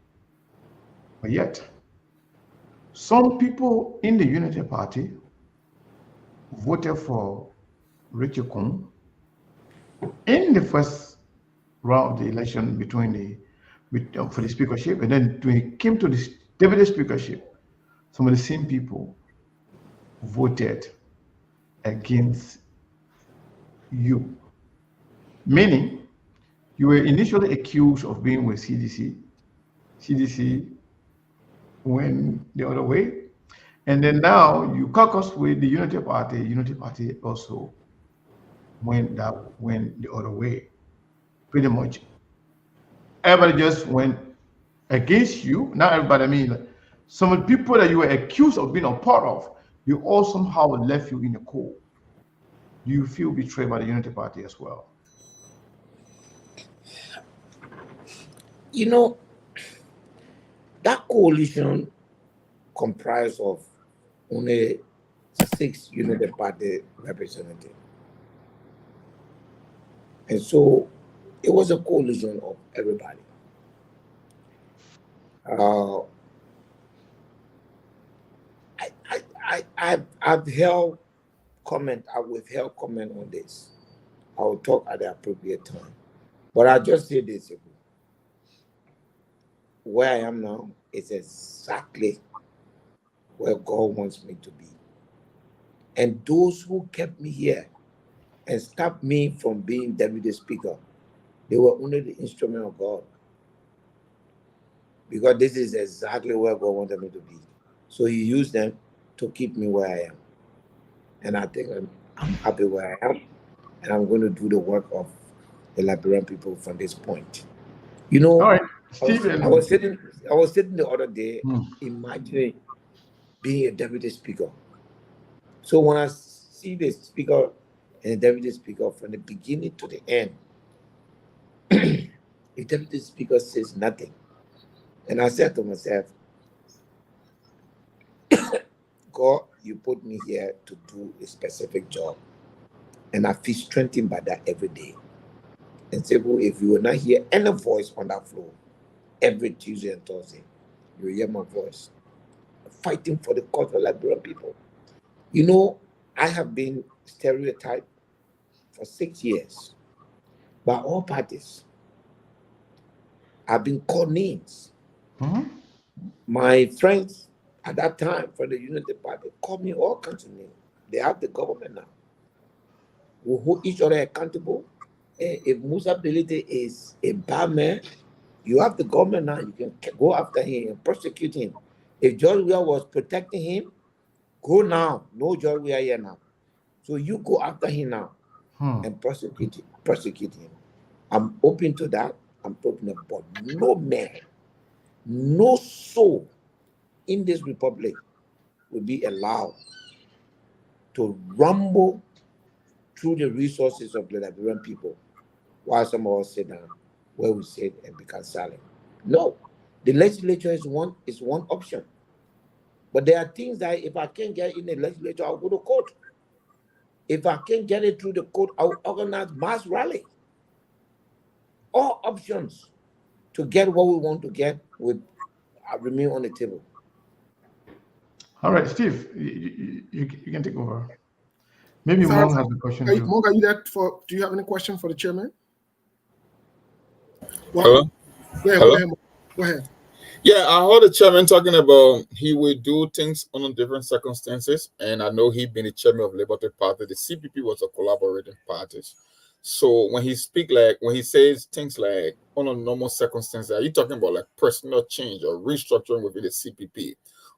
S1: But yet, some people in the Unity Party voted for Richard Kung in the first round of the election for the speakership, and then when it came to the deputy speakership, some of the same people voted against you, meaning you were initially accused of being with CDC. CDC went the other way. And then now you caucus with the Unity Party. Unity Party also went the other way. Pretty much everybody just went against you. Not everybody, some of the people that you were accused of being a part of, you all somehow left you in the cold. Do you feel betrayed by the Unity Party as well?
S8: That coalition comprised of only 6 United Party representatives. And so it was a coalition of everybody. I've withheld comment on this. I will talk at the appropriate time. But I'll just say this. Where I am now is exactly where God wants me to be. And those who kept me here and stopped me from being deputy speaker, they were only the instrument of God. Because this is exactly where God wanted me to be. So he used them to keep me where I am. And I think I'm happy where I am. And I'm going to do the work of the Liberian people from this point.
S1: All right. Stephen.
S8: I was sitting the other day imagining being a deputy speaker. So when I see the speaker and the deputy speaker from the beginning to the end, the deputy speaker says nothing. And I said to myself, God, you put me here to do a specific job. And I feel strengthened by that every day. And say, well, if you will not hear any voice on that floor every Tuesday and Thursday, you will hear my voice fighting for the cause of Liberian people. You know, I have been stereotyped for 6 years by all parties. I've been called names. My friends at that time from the Unity Party called me all kinds of names. They have the government now. We hold each other accountable. If Musa Bility is a bad man, you have the government now. You can go after him and prosecute him. If George Weah was protecting him, go now. No George Weah here now. So you go after him now and prosecute him. I'm open to that. I'm open to, but no man, no soul in this republic will be allowed to rumble through the resources of the Liberian people while some of us sit down where we sit and become silent. No, the legislature is one option. But there are things that if I can't get in the legislature, I'll go to court. If I can't get it through the court, I'll organize mass rally. All options to get what we want to get will remain on the table.
S1: All right, Steve, you can take over. Maybe
S10: Sorry,
S1: Mong has a question too.
S10: Mong, are you there for? Do you have any question for the chairman?
S7: Hello?
S10: Go ahead.
S7: Yeah, I heard the chairman talking about he will do things under different circumstances, and I know he been the chairman of Liberty Party. The CPP was a collaborating party. So when he says things like under normal circumstances, are you talking about like personal change or restructuring within the CPP,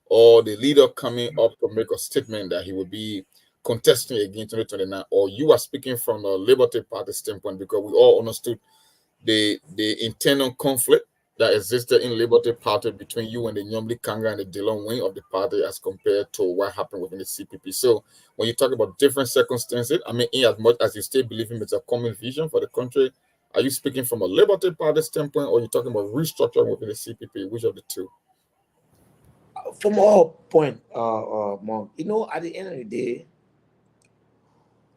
S7: or the leader coming up to make a statement that he will be contesting again 2029, or you are speaking from a Liberty Party standpoint because we all understood the internal conflict that existed in Liberty Party between you and the Nyomli Kanga and the Dillon wing of the party as compared to what happened within the CPP. So when you talk about different circumstances, I mean, in as much as you still believe it's a common vision for the country, are you speaking from a Liberty Party standpoint or are you talking about restructuring within the CPP? Which of the two?
S8: From our point, Mom, you know, at the end of the day,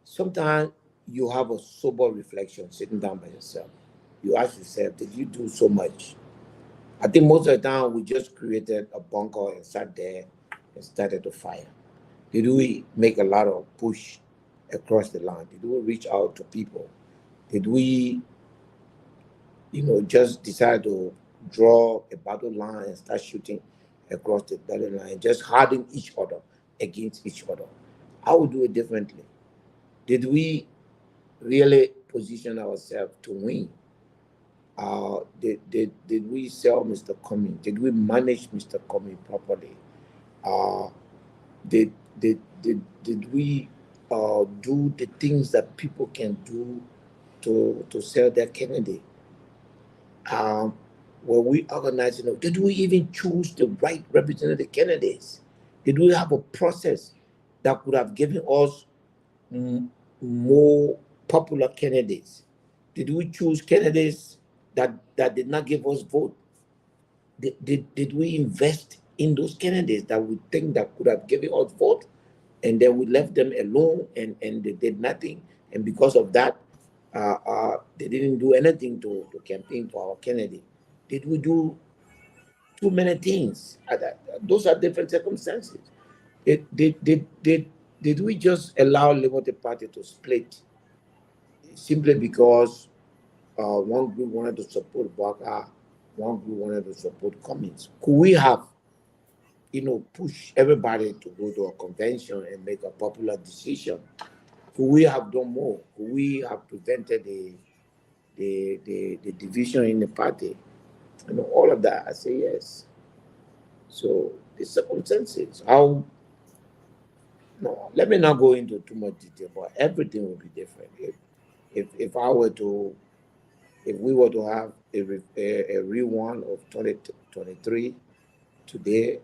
S8: sometimes you have a sober reflection sitting down by yourself. You ask yourself, did you do so much? I think most of the time we just created a bunker and sat there and started to fire. Did we make a lot of push across the line? Did we reach out to people? Did we, just decide to draw a battle line and start shooting across the battle line, just harden each other against each other? I would do it differently. Did we really position ourselves to win? Did we sell Mr. Cumming? Did we manage Mr. Cumming properly? Did we do the things that people can do to sell their candidate? Were we organizing? Did we even choose the right representative candidates? Did we have a process that could have given us more popular candidates? Did we choose candidates that did not give us vote? Did we invest in those candidates that we think that could have given us vote, and then we left them alone and they did nothing, and because of that, they didn't do anything to campaign for our candidate? Did we do too many things? Those are different circumstances. Did we just allow Liberty Party to split simply because one group wanted to support Baka, one group wanted to support Cummings? Could we have, push everybody to go to a convention and make a popular decision? Could we have done more? Could we have prevented the division in the party? All of that, I say yes. So the circumstances, let me not go into too much detail, but everything will be different. If we were to have a rewind of 2023 today,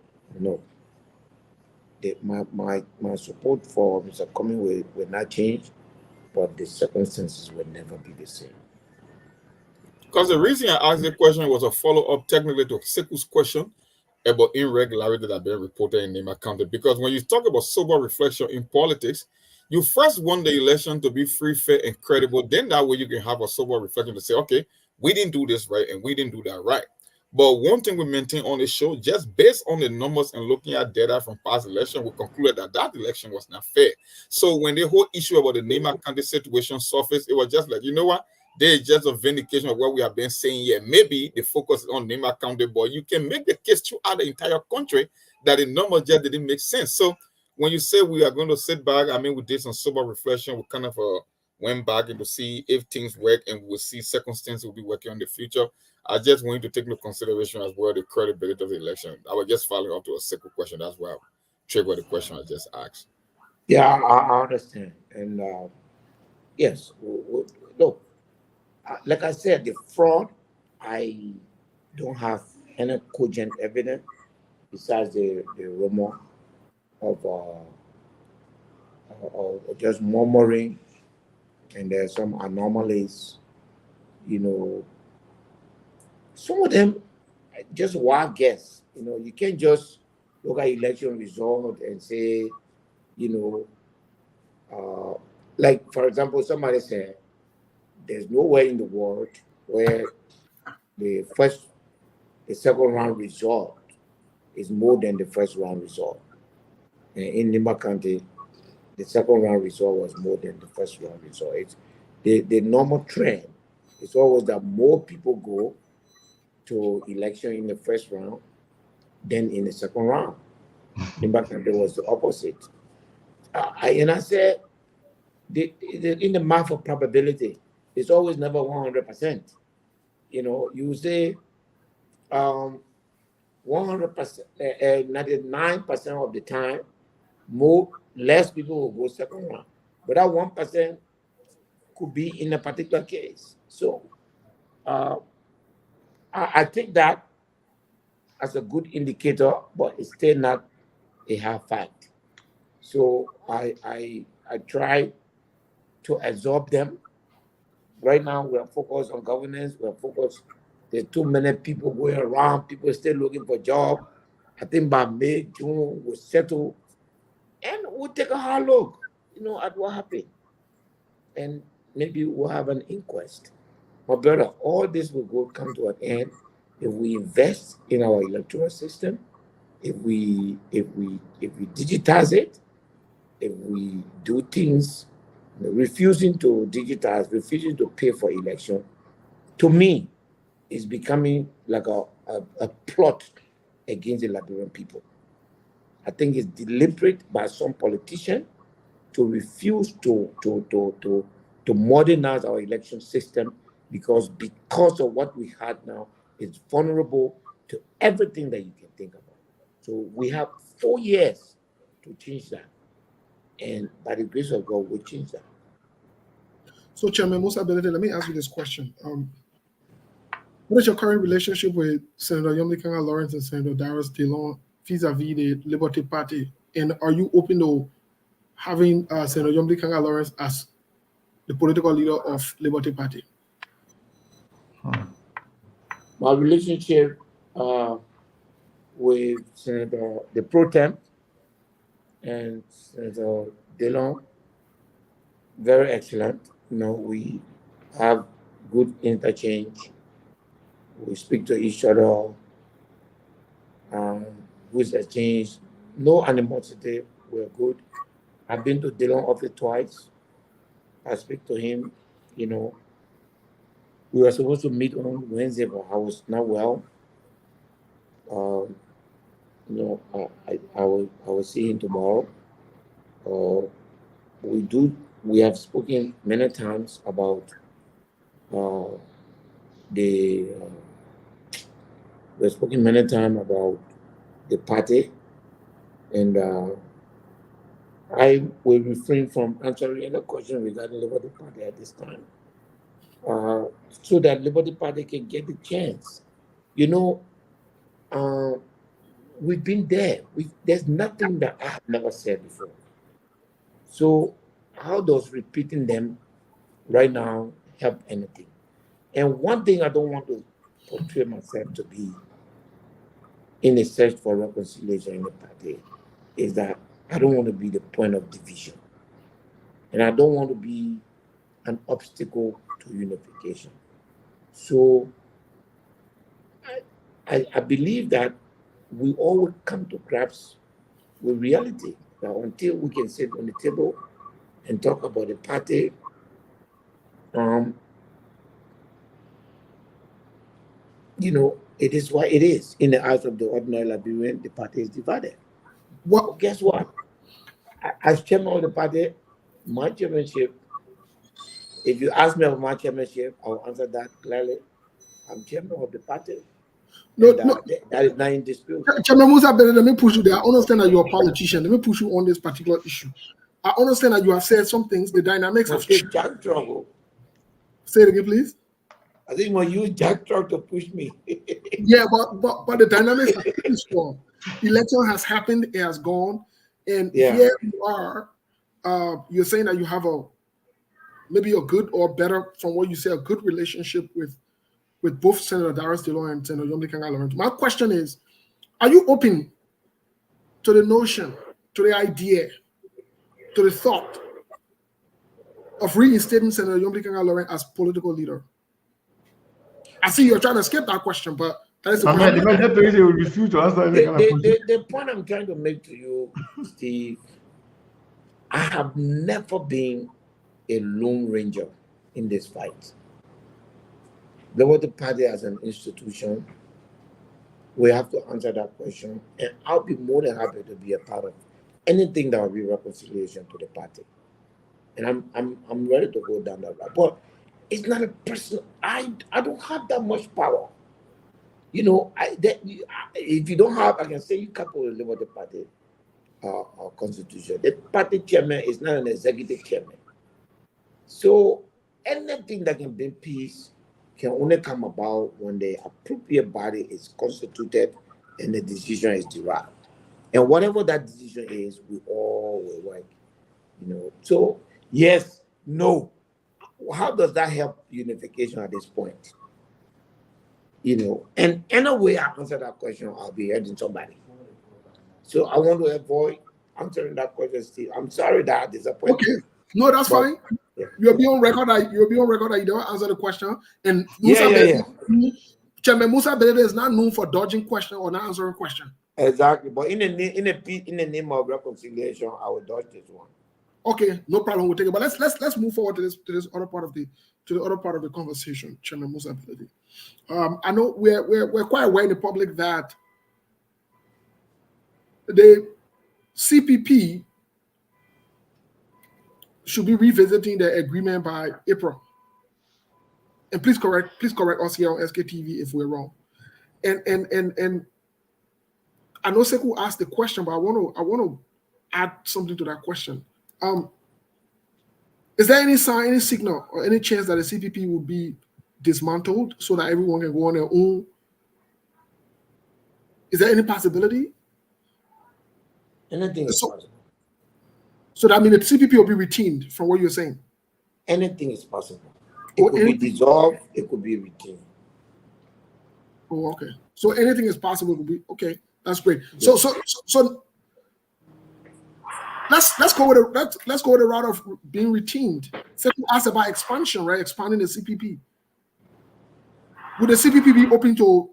S8: my support for Mr. Cumming will not change, but the circumstances will never be the same.
S7: Because the reason I asked the question was a follow-up technically to Seku's question, about irregularities that have been reported in Nima County. Because when you talk about sober reflection in politics, you first want the election to be free, fair, and credible. Then that way you can have a sober reflection to say, okay, we didn't do this right and we didn't do that right. But one thing we maintain on the show, just based on the numbers and looking at data from past election, we concluded that that election was not fair. So when the whole issue about the Nima County situation surfaced, it was just like, you know what? There's just a vindication of what we have been saying here. Maybe the focus is on Nima County, but you can make the case throughout the entire country that the numbers just didn't make sense. So when you say we are going to sit back, I mean, we did some sober reflection. We kind of went back and to see if things work, and we'll see circumstances will be working on the future. I just want you to take into consideration as well the credibility of the election. I was just following up to a simple question. That's why I triggered the question I just asked.
S8: Yeah, I understand. And yes, look, like I said, the fraud, I don't have any cogent evidence besides the rumor of just murmuring, and there's some anomalies, you know. Some of them just wild guess. You know, you can't just look at election result and say, you know, like for example, somebody said there's nowhere in the world where the second round result is more than the first round result. And in Nima County, the second round result was more than the first round result. It's the normal trend is always that more people go to election in the first round than in the second round. Nima County was the opposite. And I said, in the math of probability, it's always never 100%. You know, you say 100%, 99% of the time, less people will go second round. But that 1% could be in a particular case. So I take that as a good indicator, but it's still not a hard fact. So I try to absorb them. Right now, we are focused on governance. We are focused. There's too many people going around. People are still looking for jobs. I think by May, June, we'll settle, and we'll take a hard look, you know, at what happened. And maybe we'll have an inquest. But brother, all this will come to an end if we invest in our electoral system, if we digitize it, if we do things, refusing to digitize, refusing to pay for election, to me, is becoming like a plot against the Liberian people. I think it's deliberate by some politician to refuse to modernize our election system because of what we had now, it's vulnerable to everything that you can think about. So we have 4 years to change that. And by the grace of God, we'll change that.
S10: So, Chairman Musa Bility, let me ask you this question. What is your current relationship with Senator Yomlikanga Lawrence and Senator Darius Dillon vis-a-vis the Liberty Party? And are you open to having Senator Yomlikanga Lawrence as the political leader of Liberty Party?
S8: My relationship with Senator the Pro Tem and Senator Dillon, very excellent. You know, we have good interchange. We speak to each other. With exchange, no animosity. We're good. I've been to Dillon office twice. I speak to him. You know, we were supposed to meet on Wednesday, but I was not well. You know, I will see him tomorrow. We have spoken many times about we've spoken many times about the party, and I will refrain from answering any question regarding Liberty Party at this time, so that Liberty Party can get the chance. You know, we've been there. There's nothing that I have never said before. So how does repeating them right now help anything? And one thing I don't want to portray myself to be in a search for reconciliation in the party is that I don't want to be the point of division. And I don't want to be an obstacle to unification. So I believe that we all will come to grips with reality. That until we can sit on the table and talk about the party, it is what it is. In the eyes of the ordinary Liberian, the party is divided. Well, guess what? As chairman of the party, my chairmanship, if you ask me about my chairmanship, I'll answer that clearly. I'm chairman of the party.
S10: No,
S8: that is not in dispute.
S10: Chairman Musa, let me push you there. I understand that you're a politician. Let me push you on this particular issue. I understand that you have said some things, the dynamics have changed.
S8: Jack trouble.
S10: Say it again, please.
S8: I think when you Jack tried to push me.
S10: Yeah, but the dynamics have changed. Election has happened, it has gone, and here you are. You're saying that you have maybe a good or better, from what you say, a good relationship with both Senator Darius Dillon and Senator Yomdi Kangalorent. My question is, are you open to the notion, to the idea, to the thought of reinstating Senator Yomdi Kangalorent as political leader? I see you're trying to skip that question, but that is the
S8: the point I'm trying to make to you, Steve. I have never been a lone ranger in this fight. The Water Party as an institution, we have to answer that question, and I'll be more than happy to be a part of anything that will be reconciliation to the party. And I'm ready to go down that route. But it's not a personal. I don't have that much power. If you don't have, I can say you couple with the Water Party constitution. The party chairman is not an executive chairman. So anything that can bring peace can only come about when the appropriate body is constituted and the decision is derived. And whatever that decision is, we all will work. So yes, no. How does that help unification at this point? And in a way I answer that question, I'll be hurting somebody. So I want to avoid answering that question, Steve. I'm sorry that I disappointed.
S10: Okay, no, that's fine. Yeah. You'll be on record that you don't answer the question. And Chairman Musa Bility is not known for dodging question or not answering question.
S8: Exactly, but in the name of reconciliation, I will dodge this one.
S10: Okay, no problem. We'll take it. But let's move forward to this other part of the conversation, Chairman Musa Bility. I know we're quite aware in the public that the CPP should be revisiting the agreement by April. And please correct us here on SKTV if we're wrong. And I know Sekou asked the question, but I want to add something to that question. Is there any sign, any signal, or any chance that the CPP will be dismantled so that everyone can go on their own? Is there any possibility?
S8: Anything is possible.
S10: So that means the CPP will be retained, from what you're saying?
S8: Anything is possible. It could be dissolved, it could be retained.
S10: Oh, okay. So anything is possible to be okay. That's great. Yeah. So let's go with the route of being retained. Second, asked about expansion, right? Expanding the CPP. Would the CPP be open to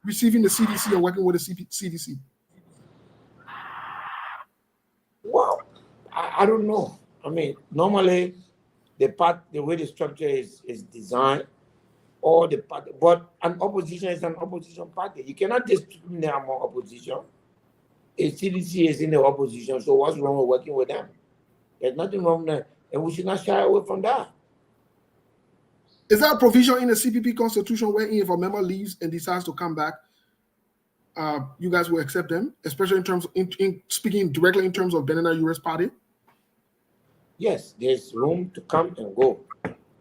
S10: receiving the CDC and working with the CDC?
S8: Well, I don't know. I mean, normally the way the structure is designed, or the party, but an opposition is an opposition party. You cannot discriminate among opposition. A CDC is in the opposition, so what's wrong with working with them? There's nothing wrong with that, and we should not shy away from that.
S10: Is there a provision in the CPP constitution where if a member leaves and decides to come back, you guys will accept them, especially in terms in speaking directly in terms of Benena US party?
S8: Yes, there's room to come and go.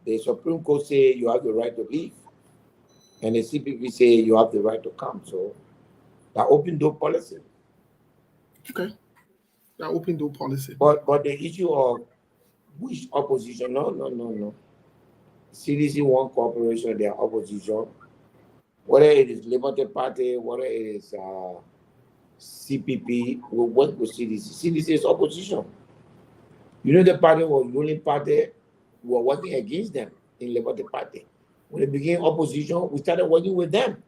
S8: The Supreme Court say you have the right to leave, and the CPP say you have the right to come. So that open door policy.
S10: Okay, that open door policy.
S8: But the issue of which opposition? No. CDC want cooperation. They are opposition. Whether it is Liberty Party, whether it is CPP, we work with CDC. CDC is opposition. The Party was ruling party. We were working against them in Liberty Party. When they became opposition, we started working with them.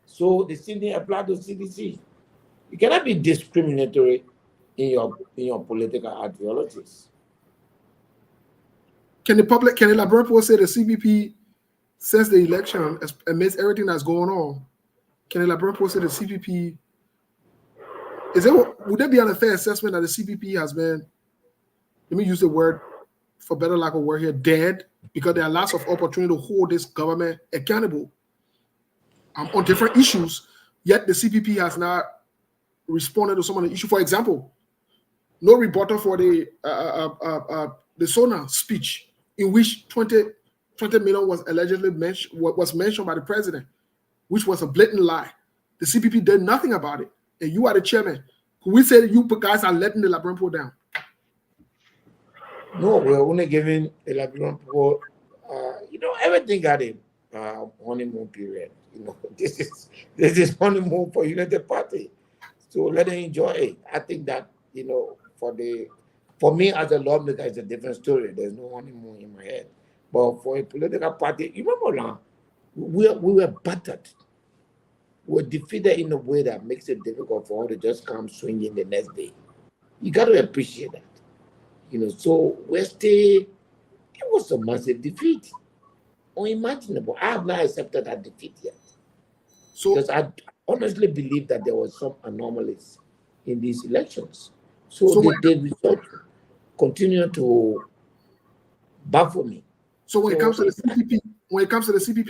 S8: So the same thing applied to CDC. You cannot be discriminatory in your political ideologies.
S10: Can the Liberal people say the CPP, since the election, amidst everything that's going on, can the Liberal people say the CPP, would there be an unfair assessment that the CPP has been, let me use the word, for better lack of word here, dead, because there are lots of opportunity to hold this government accountable on different issues, yet the CPP has not responded to some of the issues. For example, no rebuttal for the SONA speech, in which 20 million was allegedly mentioned by the president, which was a blatant lie. The CPP did nothing about it, and you are the chairman. Could we say that you guys are letting the Liberian people down?
S8: No, we're only giving the Liberian people, everything got a honeymoon period. This is honeymoon for United Party. So let them enjoy it. I think that, for me as a lawmaker, it's a different story. There's no honeymoon in my head. But for a political party, you remember now, we were battered. We were defeated in a way that makes it difficult for all to just come swinging the next day. You got to appreciate that. So it was a massive defeat. Unimaginable. I have not accepted that defeat yet. Because I honestly believe that there was some anomalies in these elections. So the result continue to baffle me.
S10: So when it comes to the CPP,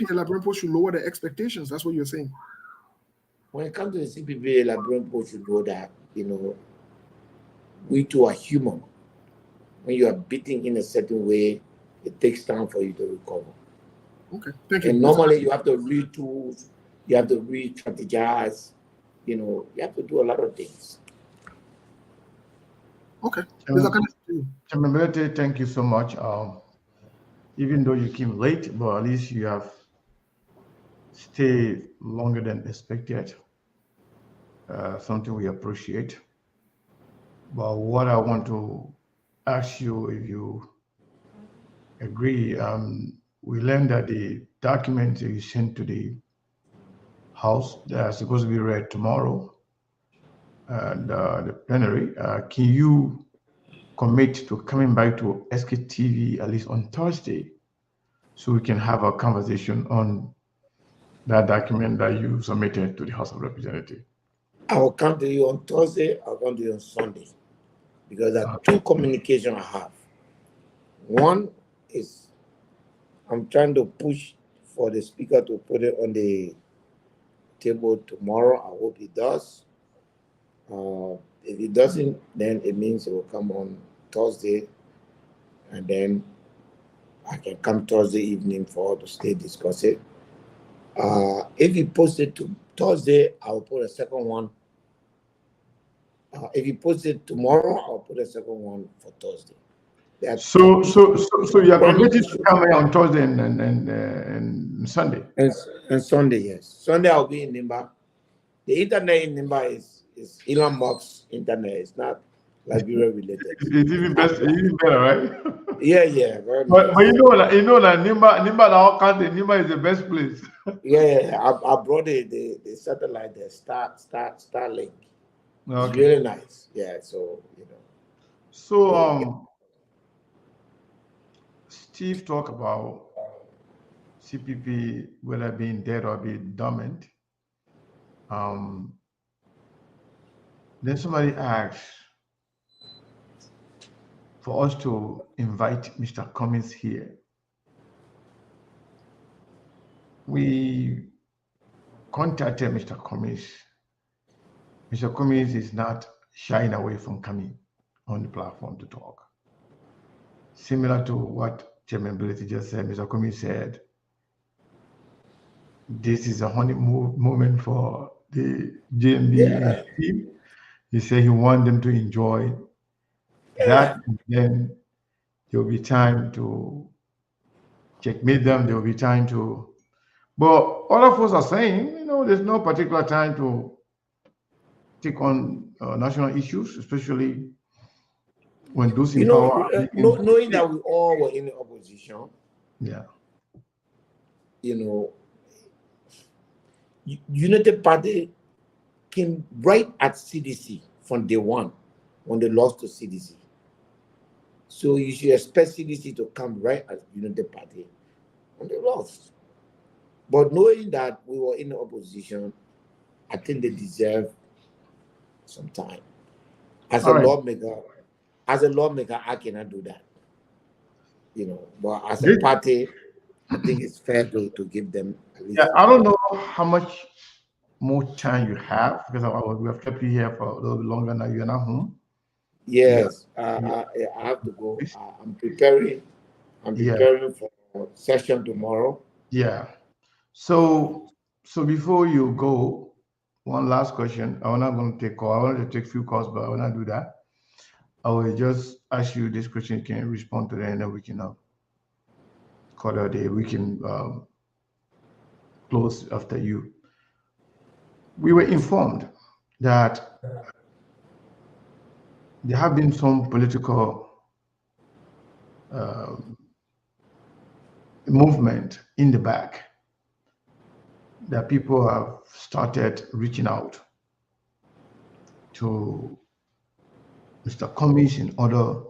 S10: the Liberian people should lower their expectations. That's what you're saying.
S8: When it comes to the CPP, the Liberian people should know that, we too are human. When you are beating in a certain way, it takes time for you to recover.
S10: Okay, thank you.
S8: And normally you have to retool, you have to re-strategize, you have to do a lot of things.
S10: Okay.
S1: Chairman Bility, thank you so much. Even though you came late, but at least you have stayed longer than expected. Something we appreciate. But what I want to ask you, if you agree, we learned that the documents you sent to the House that are supposed to be read tomorrow and the plenary, can you commit to coming back to SKTV at least on Thursday so we can have a conversation on that document that you submitted to the House of Representatives?
S8: I will come to you on Thursday, I'll come to you on Sunday, because there are two communications I have. One is I'm trying to push for the speaker to put it on the table tomorrow. I hope he does. If he doesn't, then it means it will come on Thursday, and then I can come Thursday evening for us to stay discuss it. If he posts it to Thursday, I will put a second one. If he posts it tomorrow, I'll put a second one for Thursday.
S1: So you are committed to come here on Thursday and Sunday?
S8: And Sunday, yes. Sunday I'll be in Nimba. The internet in Nimba is Elon Musk's internet. It's not Liberia related.
S1: It's even better, right?
S8: Yeah.
S1: But you know that Nimba now country, Nimba is the best place.
S8: Yeah. I brought the satellite there, Starlink.
S1: Okay.
S8: It's really nice. Yeah, so
S1: So Steve talked about CPP, whether being dead or being dormant. Then somebody asked for us to invite Mr. Cummings here. We contacted Mr. Cummings. Mr. Cummings is not shying away from coming on the platform to talk. Similar to what Chairman Bility just said, Mr. Cummings said, this is a honeymoon moment for the JMB team. He said he wants them to enjoy that, and then there will be time to checkmate them. There will be time to But other folks are saying, there's no particular time to take on national issues, especially when those in power are making
S8: knowing that we all were in the opposition,
S1: yeah.
S8: United Party came right at CDC from day one when they lost to CDC. So you should expect CDC to come right at United Party when they lost. But knowing that we were in the opposition, I think they deserve some time. As a lawmaker, I cannot do that. But as a party, I think it's fair to give them at least.
S1: Yeah, I don't know how much more time you have because we have kept you here for a little bit longer now. You're not home.
S8: Yes, I have to go. I'm preparing. For session tomorrow.
S1: Yeah. So before you go, one last question. I'm not going to take call. I wanted to take a few calls, but I will not do that. I will just ask you this question. You can respond to that, and then we can call it a day. We can close after you. We were informed that there have been some political movement in the back that people have started reaching out to Mr. Cummings and other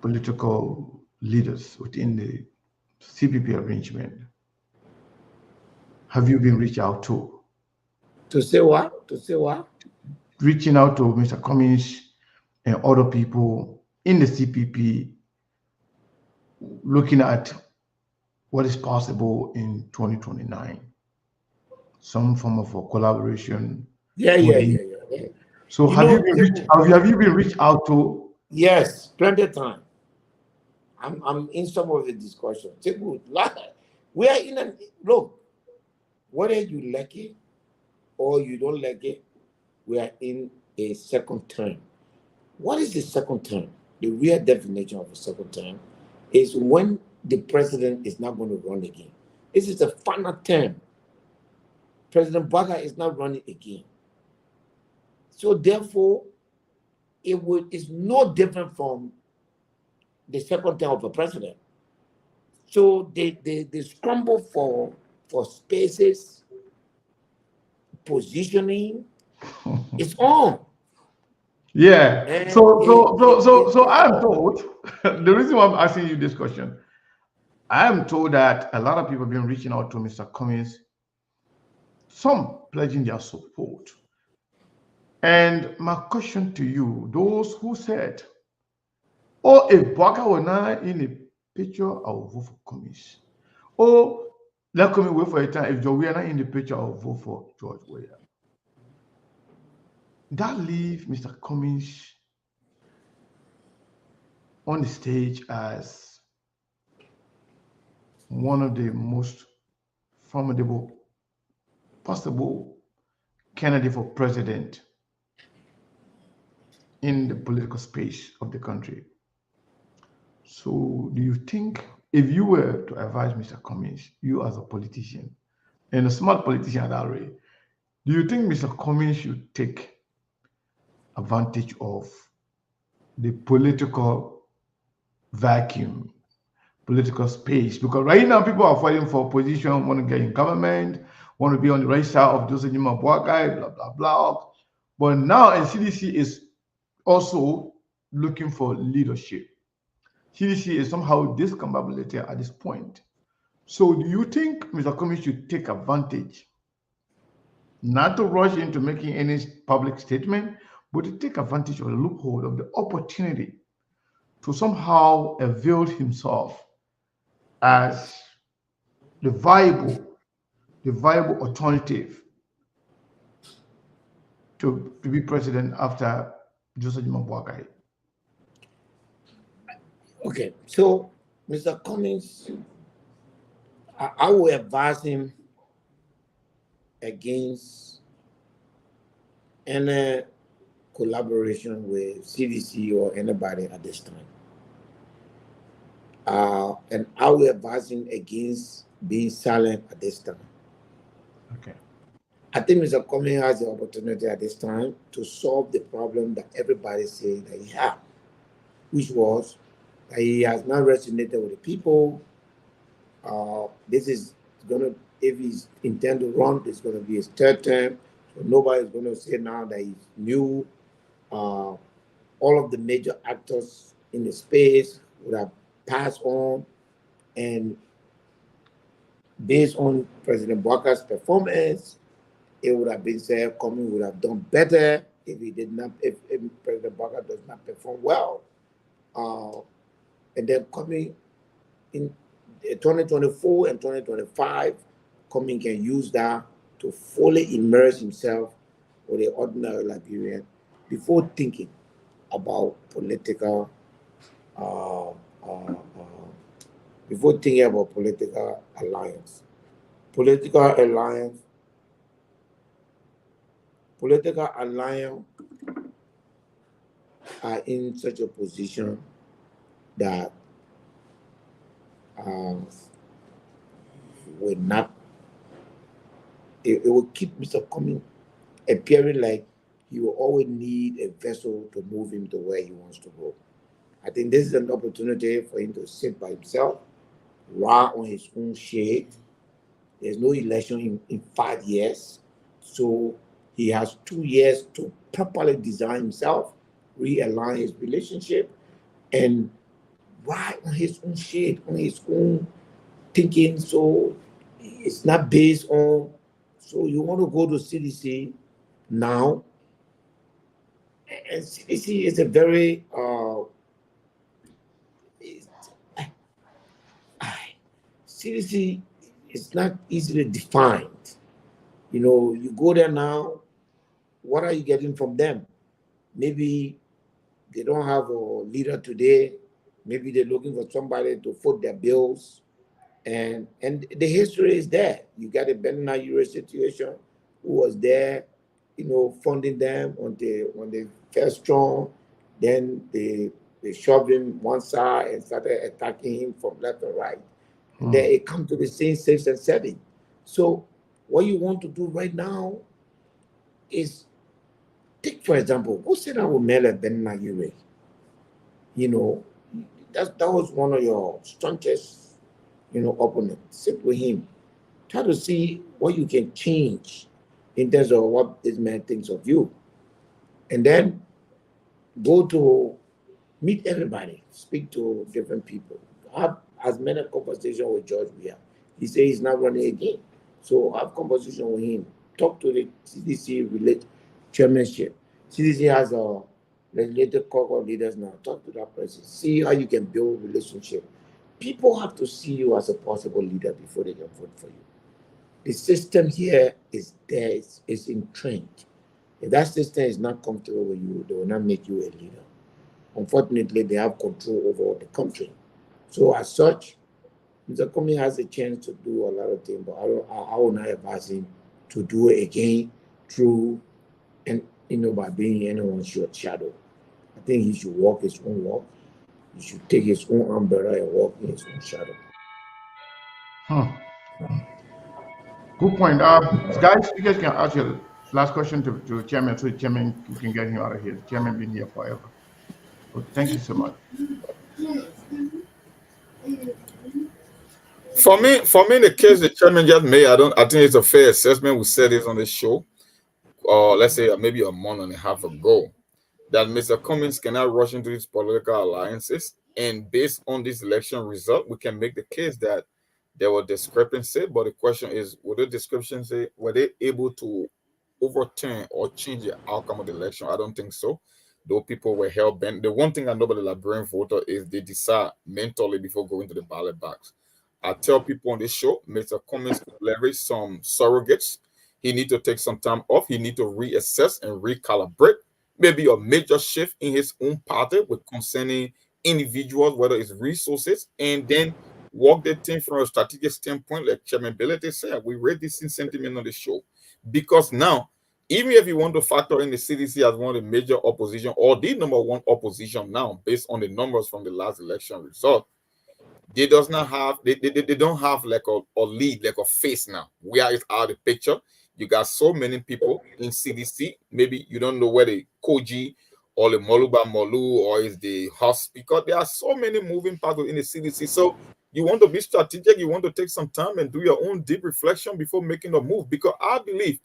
S1: political leaders within the CPP arrangement. Have you been reached out to?
S8: To say what? To say what?
S1: Reaching out to Mr. Cummings and other people in the CPP, looking at what is possible in 2029. Some form of a collaboration.
S8: Yeah.
S1: So have you been reached out to?
S8: Yes, plenty of time. I'm in some of the discussion. We are in a look. Whether you like it or you don't like it, we are in a second term. What is the second term? The real definition of a second term is when the president is not going to run again. This is a final term. President Baga is not running again. So therefore, it's no different from the second term of a president. So they scramble for spaces, positioning. It's on.
S1: Yeah. And so I'm told, the reason why I'm asking you this question, I am told that a lot of people have been reaching out to Mr. Cummings, some pledging their support. And my question to you, those who said, oh, if Baka were not in the picture, I will vote for Cummings. Oh, let Cummings wait for a time. If we are not in the picture, I will vote for George Weah. That leaves Mr. Cummings on the stage as one of the most formidable possible candidate for president in the political space of the country. So do you think if you were to advise Mr. Cummings, you as a politician, and a smart politician at that rate, do you think Mr. Cummings should take advantage of the political vacuum, political space? Because right now people are fighting for position, want to get in government, want to be on the right side of Joseph Boakai, blah, blah, blah. But now CDC is also looking for leadership. CDC is somehow discombobulated at this point. So do you think Mr. Cummings should take advantage, not to rush into making any public statement, but to take advantage of the loophole of the opportunity to somehow avail himself as the viable alternative to be president after Joseph Boakai?
S8: Okay, so Mr. Cummings, I will advise him against any collaboration with CDC or anybody at this time. And I will advise him against being silent at this time.
S1: Okay.
S8: I think Mr. Comey has the opportunity at this time to solve the problem that everybody said that he had, which was that he has not resonated with the people. This is going to, if he's intend to run, it's going to be his third term. So nobody's going to say now that he's new. All of the major actors in the space would have passed on, and based on President Walker's performance, it would have been said Comey would have done better if he did not, if President Walker does not perform well. And then Comey in 2024 and 2025, Comey can use that to fully immerse himself with the ordinary Liberian before thinking about political alliance. Political alliance are in such a position that will not, it will keep Mr. Comey appearing like he will always need a vessel to move him to where he wants to go. I think this is an opportunity for him to sit by himself, ride on his own shade. There's no election in 5 years. So he has 2 years to properly design himself, realign his relationship, and ride on his own shade, on his own thinking. So it's not based on, so you want to go to CDC now, and CDC is a very, CDC is not easily defined. You know, you go there now, what are you getting from them? Maybe they don't have a leader today. Maybe they're looking for somebody to foot their bills. And the history is there. You got a Ben situation who was there, you know, funding them when they felt strong. Then they shoved him one side and started attacking him from left and right. And then it comes to the same 6 and 7. So what you want to do right now is take, for example, who said I will mail a Ben Nayure? You know, that was one of your strongest, you know, opponents. Sit with him. Try to see what you can change in terms of what this man thinks of you. And then go to meet everybody, speak to different people. Have as many conversations with George Weah. He says he's not running again. So have conversation with him. Talk to the CDC chairmanship. CDC has a legislative core of leaders now. Talk to that person. See how you can build relationship. People have to see you as a possible leader before they can vote for you. The system here is there, it's entrenched. If that system is not comfortable with you, they will not make you a leader. Unfortunately, they have control over the country. So as such, Mr. Comey has a chance to do a lot of things, but I will not advise him to do it again through, and you know, by being anyone's shadow. I think he should walk his own walk. He should take his own umbrella and walk in his own shadow.
S1: Good point. Guys, you guys can ask your last question to Chairman, so the Chairman can get him out of here. The Chairman been here forever. Well, thank you so much.
S7: For me, the case the Chairman just made, I think it's a fair assessment. We said this on the show, or let's say maybe a month and a half ago, that Mr. Cummings cannot rush into these political alliances, and based on this election result, we can make the case that there were discrepancies. But the question is, were they able to overturn or change the outcome of the election? I don't think so. Though people were hell bent. The one thing I know about the Liberian voter is they decide mentally before going to the ballot box. I tell people on this show, Mr. Cummings could leverage some surrogates. He need to take some time off. He need to reassess and recalibrate. Maybe a major shift in his own party with concerning individuals, whether it's resources, and then walk the thing from a strategic standpoint, like Chairman Bility said. We read this in sentiment on the show. Because now, even if you want to factor in the CDC as one of the major opposition or the number one opposition now, based on the numbers from the last election result, They does not have they don't have like a lead, like a face now. Where is out of the picture? You got so many people in CDC. Maybe you don't know where the Koji or the Moluba Molu or is the House, because there are so many moving parts in the CDC. So you want to be strategic, you want to take some time and do your own deep reflection before making a move. Because I believe,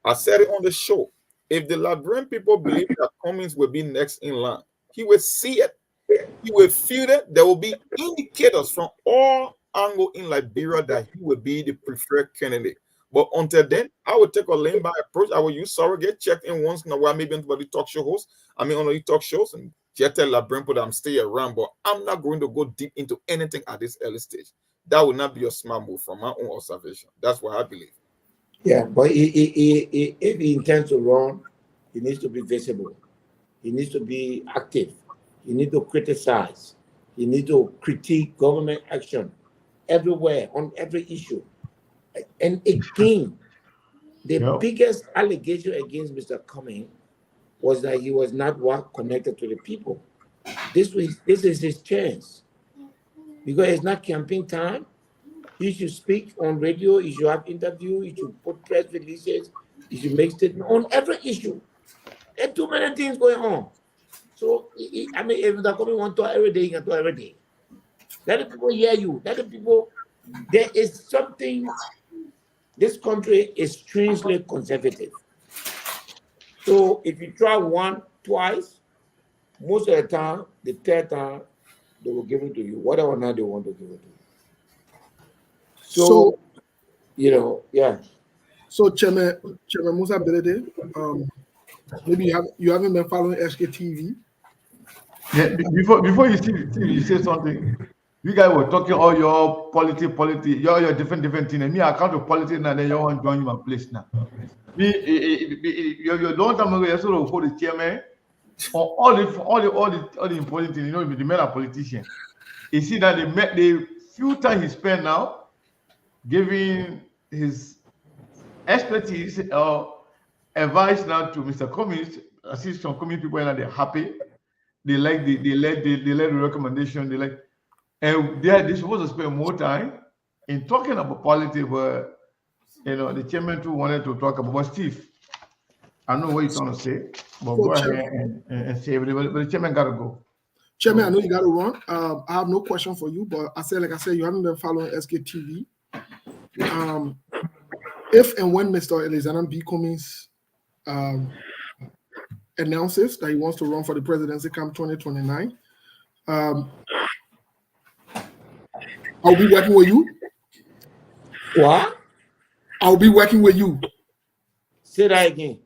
S7: I said it on the show, if the Liberian people believe that Cummings will be next in line, he will see it. He will feel it. There will be indicators from all angles in Liberia that he will be the preferred candidate. But until then, I will take a lane by approach. I will use surrogate, check in once in a while, maybe on the talk show host. On the talk shows, and just tell Liberian people that I'm staying around, but I'm not going to go deep into anything at this early stage. That would not be a smart move from my own observation. That's what I believe.
S8: Yeah, but if he intends to run, he needs to be visible. He needs to be active. He needs to criticize. He needs to critique government action everywhere on every issue. And again, the biggest allegation against Mr. Cummings was that he was not well connected to the people. This is his chance. Because it's not campaign time. He should speak on radio, he should have interviews, he should put press releases, he should make statements on every issue. There are too many things going on. So, I mean, if the Cummings want to talk every day, he can talk every day. Let the people hear you. Let the people, there is something, this country is strangely conservative. So if you try one, twice, most of the time, the third time, they will give it to you, whatever or not they want to give it to you. So you know, yeah.
S10: So Chairman Musa Bility, maybe you haven't been following SKTV.
S1: Yeah, before you say something, you guys were talking all your politics, your different things. And me, I come to politics now, then you want to join my place now. Me, you don't time ago, you sort of hold the chairman on all the important things. You know, the men are politicians. You see that the few time he spent now giving his expertise or advice now to Mr. Cummings. I see some Cummings people and they're happy. They like the recommendation. They like, and they're supposed to spend more time in talking about politics. Where the chairman too wanted to talk about. But Steve, I know what you're trying to say, but go ahead and say everybody. But the chairman got to go.
S10: Chairman, I know you got to run. I have no question for you, but like I said, you haven't been following SKTV. If and when Mr. Alexander B. Cummings announces that he wants to run for the presidency come 2029, I'll be working with you.
S8: What?
S10: I'll be working with you.
S8: Say that again.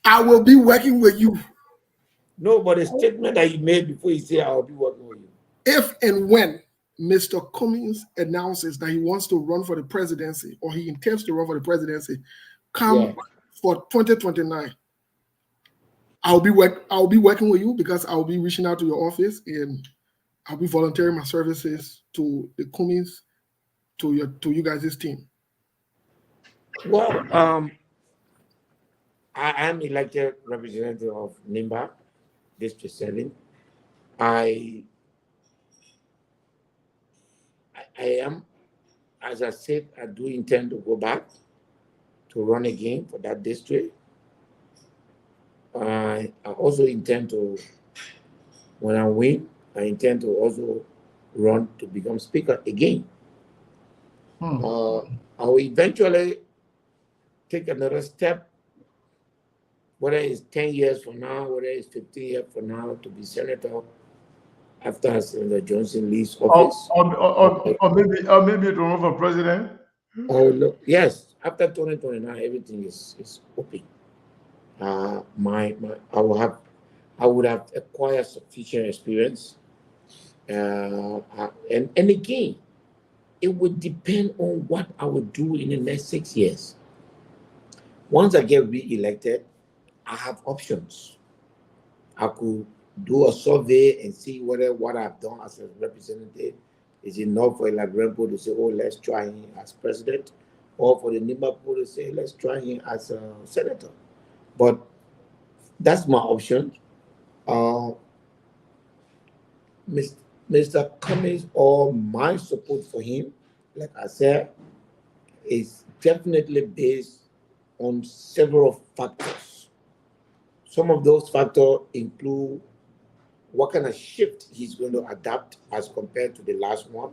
S10: I will be working with you.
S8: No, but the statement that you made before you say I'll be working with you.
S10: If and when Mr. Cummings announces that he wants to run for the presidency or he intends to run for the presidency come for 2029, I'll be working with you because I'll be reaching out to your office and I'll be volunteering my services to the Cummings, to you guys' team.
S8: Well, I am elected representative of Nimba, District 7. I am, as I said, I do intend to go back to run again for that district. I also intend to, when I win, I intend to also run to become speaker again. I will eventually take another step, whether it's 10 years from now, whether it's 15 years from now, to be senator after Senator Johnson leaves office.
S1: Or maybe to run for president.
S8: Oh, look, yes, after 2029, everything is open. I would have acquired sufficient experience, and again, it would depend on what I would do in the next 6 years. Once I get re-elected, I have options. I could do a survey and see whether what I've done as a representative is enough for a Liberian people to say, oh, let's try him as president, or for the Nimba people to say, let's try him as a senator. But that's my option. Mr. Cummings, or my support for him, like I said, is definitely based on several factors. Some of those factors include what kind of shift he's going to adapt as compared to the last one.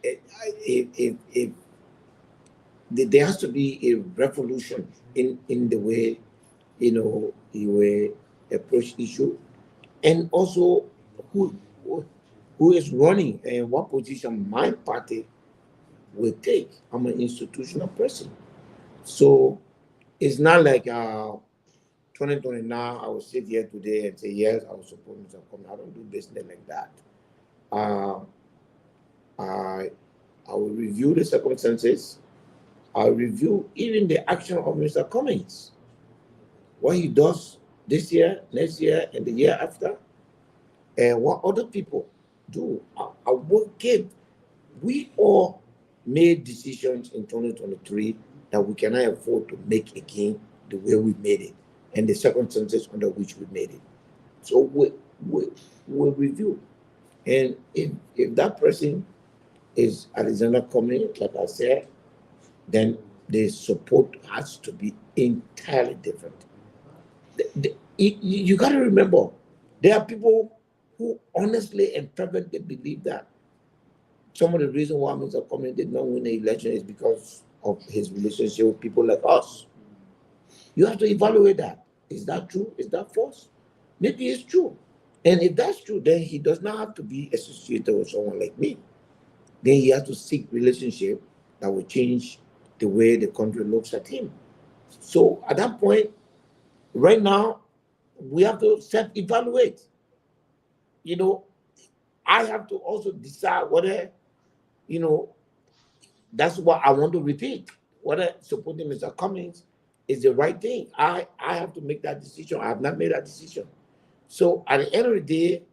S8: If there has to be a revolution in the way, he will approach issue, and also who who is running and what position my party will take. I'm an institutional person, so it's not like 2020 now. I will sit here today and say yes, I will support Mr. Cummings. I don't do business like that. I will review the circumstances. I'll review even the action of Mr. Cummings, what he does this year, next year, and the year after, and what other people do. I will give. We all made decisions in 2023 that we cannot afford to make again the way we made it and the circumstances under which we made it. So we'll review. And if that person is Alexander Cummings, like I said, then the support has to be entirely different. You got to remember, there are people who honestly and fervently believe that some of the reason why Mr. Cummings did not win the election is because of his relationship with people like us. You have to evaluate that. Is that true? Is that false? Maybe it's true. And if that's true, then he does not have to be associated with someone like me. Then he has to seek relationship that will change the way the country looks at him. So at that point, right now, we have to self-evaluate. I have to also decide whether, that's what I want to repeat. Whether supporting Mr. Cummings is the right thing. I have to make that decision. I have not made that decision. So at the end of the day,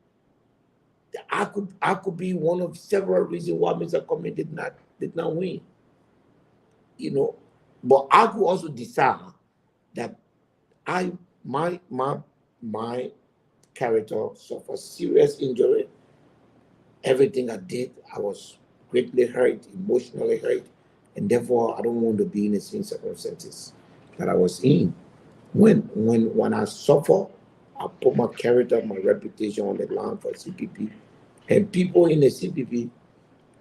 S8: I could be one of several reasons why Mr. Cummings did not win. But I could also decide that my character suffered serious injury. Everything I did, I was greatly hurt, emotionally hurt, and therefore I don't want to be in the same circumstances that I was in. When I suffer, I put my character, my reputation on the line for CPP, and people in the CPP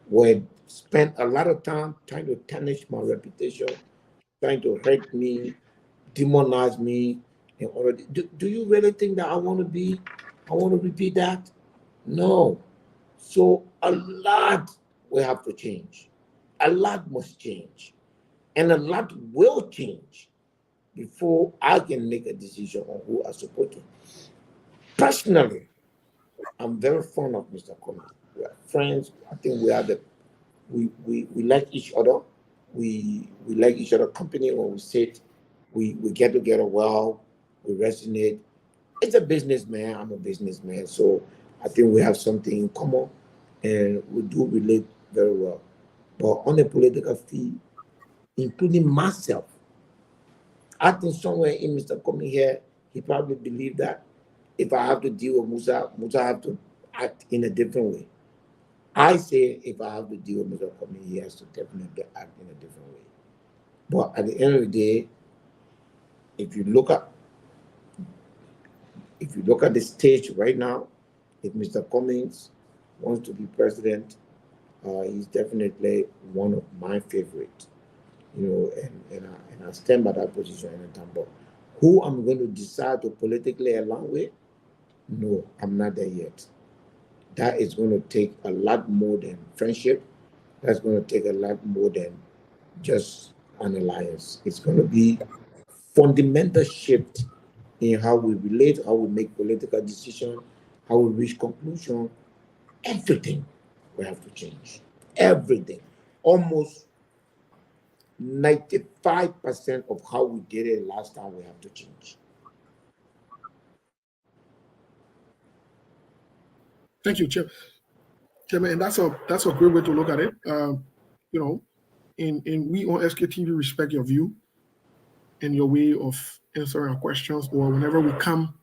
S8: would spend a lot of time trying to tarnish my reputation, trying to hurt me, demonize me, and already. Do you really think that I want to repeat that? No. So a lot will have to change. A lot must change. And a lot will change before I can make a decision on who I support. Personally, I'm very fond of Mr. Cummings. We are friends. I think we like each other. We like each other company when we sit. We get together well. We resonate. It's a businessman. I'm a businessman. So I think we have something in common and we do relate very well. But on a political field, including myself, I think somewhere in Mr. Cummings here, he probably believed that if I have to deal with Musa have to act in a different way. I say if I have to deal with Mr. Cummings, he has to definitely act in a different way. But at the end of the day, if you look at the stage right now, if Mr. Cummings wants to be president, he's definitely one of my favorites. And I stand by that position anytime. But who I'm going to decide to politically align with, no, I'm not there yet. That is going to take a lot more than friendship. That's going to take a lot more than just an alliance. It's going to be fundamental shift in how we relate, how we make political decisions, how we reach conclusion. Everything will have to change. Everything. Almost 95% of how we did it last time we have to change.
S10: Thank you, Chairman. And that's a great way to look at it. And we on SKTV respect your view and your way of answering our questions, or whenever we come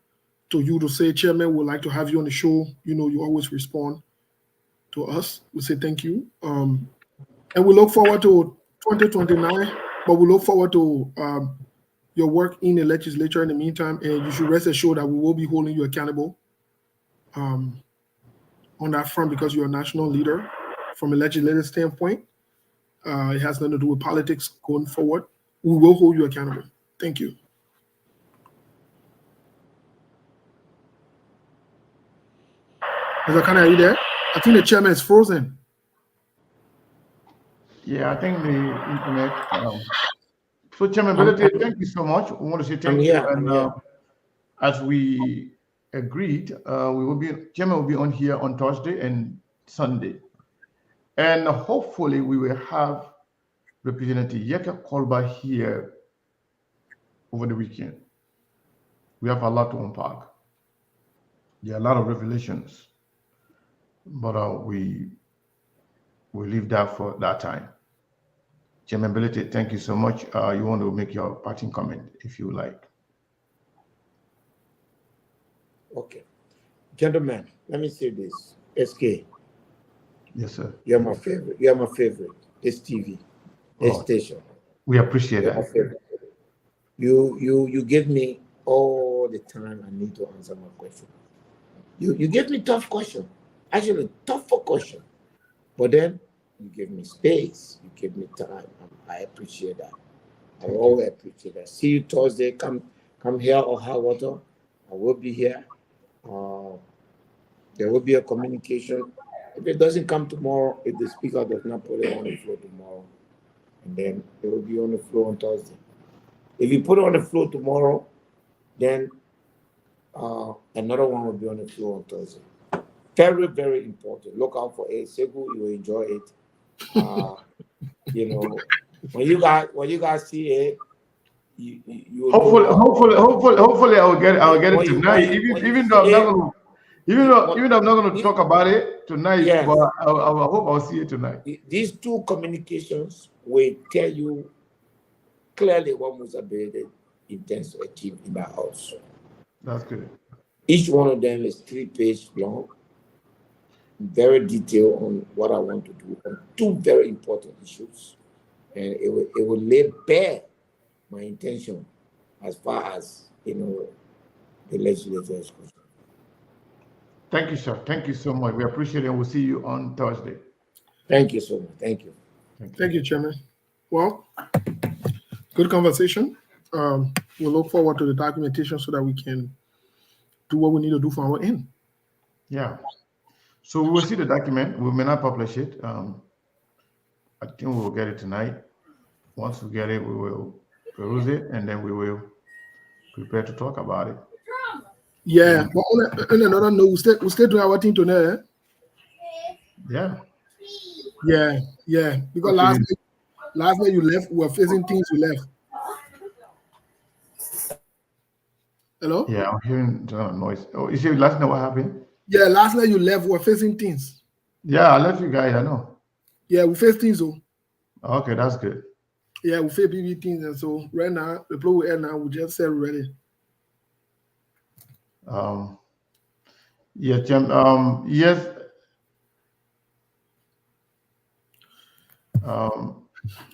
S10: to you to say, Chairman, we'd like to have you on the show. You know, you always respond to us. We say thank you. And we look forward to 2029, but we look forward to your work in the legislature in the meantime. And you should rest assured that we will be holding you accountable on that front, because you're a national leader from a legislative standpoint. It has nothing to do with politics going forward. We will hold you accountable. Thank you. Mr. Khan, are you there? I think the chairman is frozen.
S1: Yeah, I think the internet. So, Chairman Bility, thank you so much. We want to say thank you. And as we agreed, Chairman will be on here on Thursday and Sunday. And hopefully we will have Representative Yeka Kolba here over the weekend. We have a lot to unpack. There are a lot of revelations, but we leave that for that time. Chairman Bility, thank you so much. You want to make your parting comment, if you like.
S8: Okay. Gentlemen, let me say this. SK.
S1: Yes, sir.
S8: You're my favorite. You're my favorite. This TV, this station.
S1: We appreciate that.
S8: You give me all the time I need to answer my question. You give me tough question. Actually, tougher question. But then you give me space. You give me time. I appreciate that. I always appreciate that. See you Thursday. Come here or high water. I will be here. There will be a communication. If it doesn't come tomorrow, if the speaker does not put it on the floor tomorrow, and then it will be on the floor on Thursday. If you put it on the floor tomorrow, then another one will be on the floor on Thursday. Very, very important. Look out for it. Segu, you will enjoy it. You know, when you guys see it, you
S1: hopefully I will get it tonight. Even though I'm not going to talk about it tonight, yes. But I hope I'll see it tonight.
S8: These two communications will tell you clearly what Musa Bility intends to achieve in that house.
S1: That's good.
S8: Each one of them is 3 pages long, very detailed on what I want to do on 2 very important issues, and it will lay bare my intention as far as the legislature is concerned.
S1: Thank you, sir. Thank you so much. We appreciate it. We'll see you on Thursday.
S8: Thank you so much. Thank you.
S10: Thank you, Chairman. Well, good conversation. We'll look forward to the documentation so that we can do what we need to do for our end.
S1: Yeah. So we will see the document. We may not publish it. I think we will get it tonight. Once we get it, we will peruse it, and then we will prepare to talk about it.
S10: Yeah, but on another note, we still doing our thing tonight. Yeah. Because last night you left, we were facing things you left. Hello?
S1: Yeah, I'm hearing noise. Oh, you see, last night what happened?
S10: Yeah, last night you left, we were facing things.
S1: Yeah, I left you guys, I know.
S10: Yeah, we face things though.
S1: Okay, that's good.
S10: Yeah, we face BB things, and so right now, the play we air now, we just said ready.
S1: Yeah, Jim. Yes.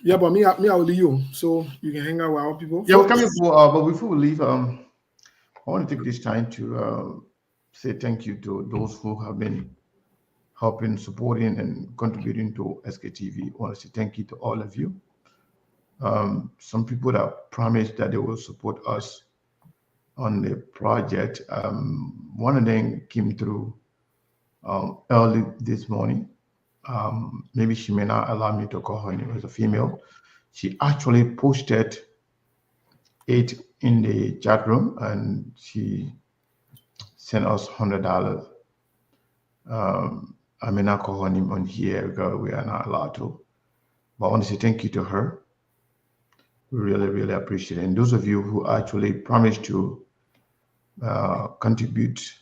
S10: Yeah, but me, I will leave you, so you can hang out with our people.
S1: Yeah, we're coming for. But before we leave, I want to take this time to say thank you to those who have been helping, supporting, and contributing to SKTV. I want to say thank you to all of you. Some people that promised that they will support us on the project. One of them came through early this morning. Maybe she may not allow me to call her name as a female. She actually posted it in the chat room and she sent us $100. I may not call her name on here because we are not allowed to. But I want to say thank you to her. We really, really appreciate it. And those of you who actually promised to contribute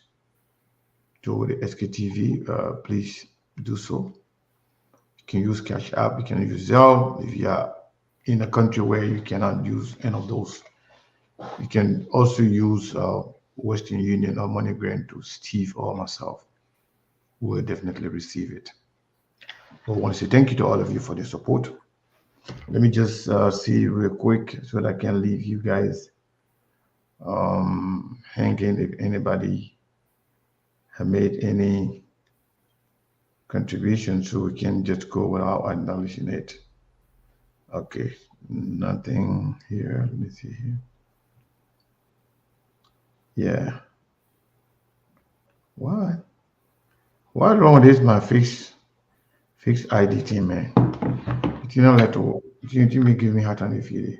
S1: to the SKTV, please do so. You can use Cash App, you can use Zelle. If you are in a country where you cannot use any of those, you can also use Western Union or MoneyGram to Steve or myself, we will definitely receive it. I want to say thank you to all of you for the support. Let me just see real quick so that I can leave you guys hanging. If anybody have made any contribution, so we can just go without acknowledging it. Okay, nothing here. Let me see here. Yeah. What? What's wrong with this? My fixed ID team, man. You know, like to you give me hard time if you.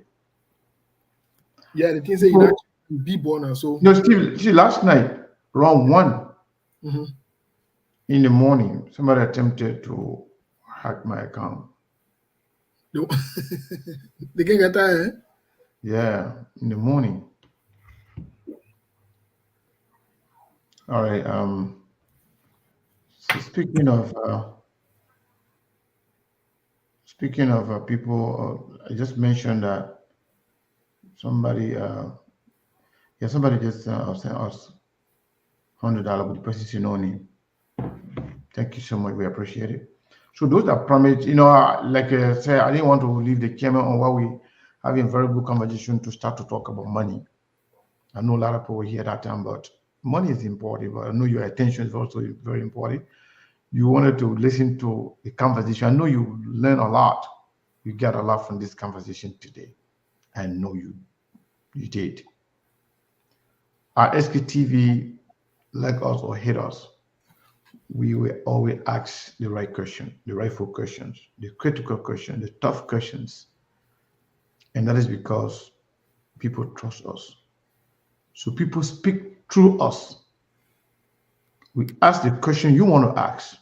S10: Yeah, the thing say you not be born and so.
S1: No, Steve. See, last night around 1 in the morning, somebody attempted to hack my account.
S10: They can get that, eh?
S1: Yeah, in the morning. All right. So speaking of people, I just mentioned that somebody just sent us $100 with the person no name. Thank you so much. We appreciate it. So those that promised, like I said, I didn't want to leave the chairman on while we having a very good conversation to start to talk about money. I know a lot of people here that time, but money is important. But I know your attention is also very important. You wanted to listen to the conversation. I know you learn a lot. You got a lot from this conversation today. I know you did. At SKTV, like us or hate us, we will always ask the right question, the rightful questions, the critical questions, the tough questions. And that is because people trust us. So people speak through us. We ask the question you want to ask,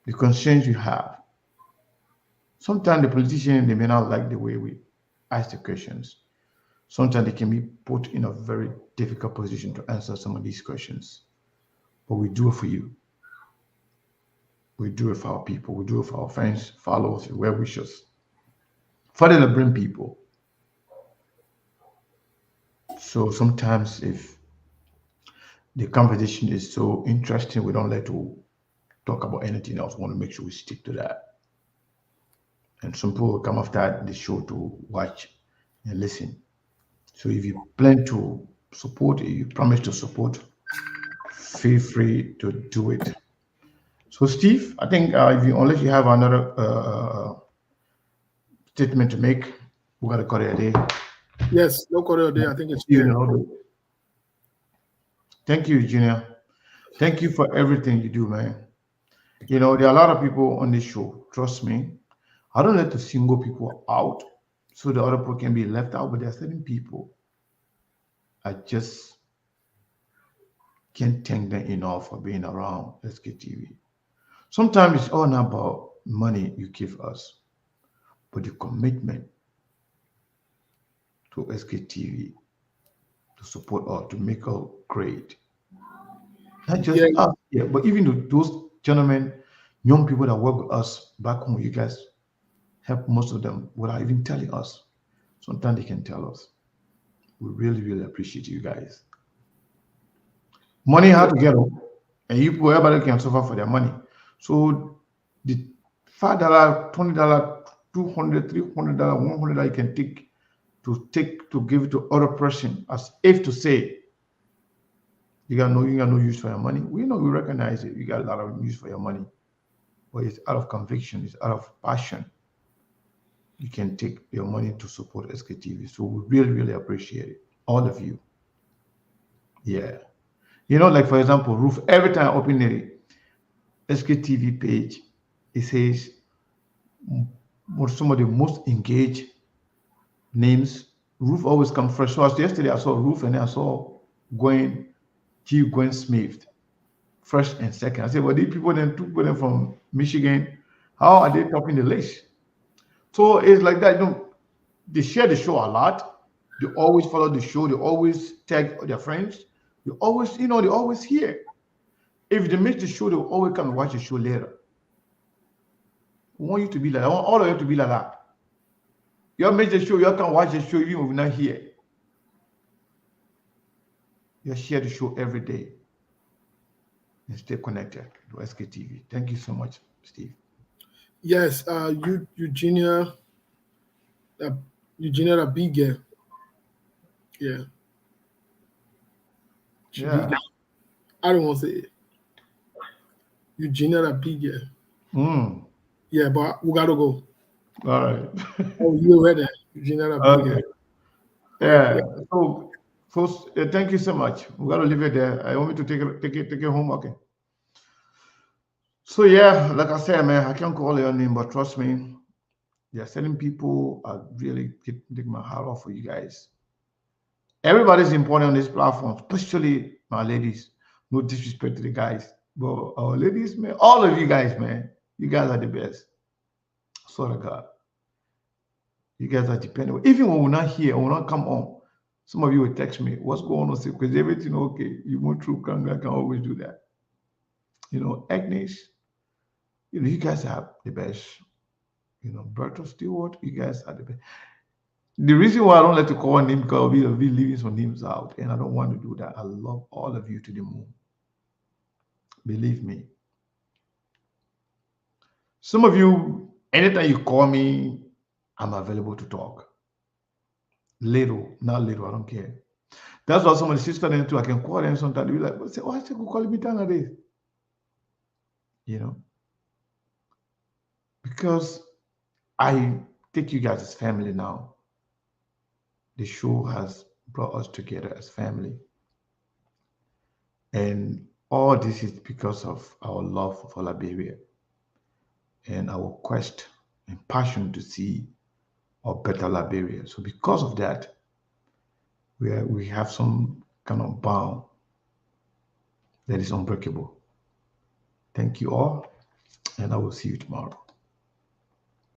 S1: the concerns you have. Sometimes the politicians, they may not like the way we ask the questions. Sometimes they can be put in a very difficult position to answer some of these questions. But we do it for you. We do it for our people. We do it for our friends, followers, well wishers. For the bring people. So sometimes if the conversation is so interesting, we don't like to talk about anything else. We want to make sure we stick to that. And some people will come after the show to watch and listen. So if you plan to support, you promise to support, feel free to do it. So Steve, I think unless you have another statement to make, we got to call it a day.
S10: Yes, no call it a day. I think it's
S1: Thank you, Junior. Thank you for everything you do, man. There are a lot of people on this show. Trust me. I don't like to single people out so the other people can be left out, but there are certain people I just can't thank them enough for being around SKTV. Sometimes it's all not about money you give us, but the commitment to SKTV to support us, to make us great. Not just us, but even those gentlemen, young people that work with us back home, you guys help most of them without even telling us. Sometimes they can tell us. We really, really appreciate you guys. Money hard to get them, and everybody can suffer for their money. So the $5, $20, $200, $300, $100 you can take to give it to other person as if to say you got no use for your money. We recognize it. You got a lot of use for your money, but it's out of conviction. It's out of passion. You can take your money to support SKTV. So we really, really appreciate it. All of you. Yeah. Like for example, Roof, every time I open the SKTV page, it says some of the most engaged names. Roof always comes first. So yesterday I saw Roof and then I saw Gwen Smith, first and second. I said, well, these people then two people from Michigan, how are they topping the list? So it's like that. They share the show a lot. They always follow the show. They always tag their friends. They always, they always hear. If they miss the show, they'll always come and watch the show later. We want you to be like that. I want all of you to be like that. You miss the show, you can watch the show, you will not hear. Just share the show every day and stay connected to SKTV. Thank you so much, Steve.
S10: Yes, Eugenia, Eugenia Abige. Yeah.
S1: Yeah.
S10: I don't want to say it. Eugenia Abige.
S1: Mm.
S10: Yeah, but we gotta go.
S1: All right.
S10: Oh, you read that, Eugenia Abige.
S1: Okay. Yeah. So, folks, thank you so much. We got to leave it there. I want me to take it home. Okay. So yeah, like I said, man, I can't call your name, but trust me, there are certain people I really take my heart off for you guys. Everybody's important on this platform, especially my ladies. No disrespect to the guys, but our ladies, man, all of you guys, man, you guys are the best. Sort of God. You guys are dependable. Even when we're not here, we're not come on. Some of you will text me, what's going on? Because everything okay. You went through Kanga, can always do that. Agnes, you guys are the best. Berto Stewart, you guys are the best. The reason why I don't like to call name because we'll be leaving some names out, and I don't want to do that. I love all of you to the moon. Believe me. Some of you, anytime you call me, I'm available to talk. Little, not little, I don't care. That's why some of the sisters too, I can call them sometimes. They'll be like, say, why you call me nowadays? Because I take you guys as family now. The show has brought us together as family. And all this is because of our love for Liberia and our quest and passion to see a better Liberia. So because of that, we have some kind of bond that is unbreakable. Thank you all, and I will see you tomorrow.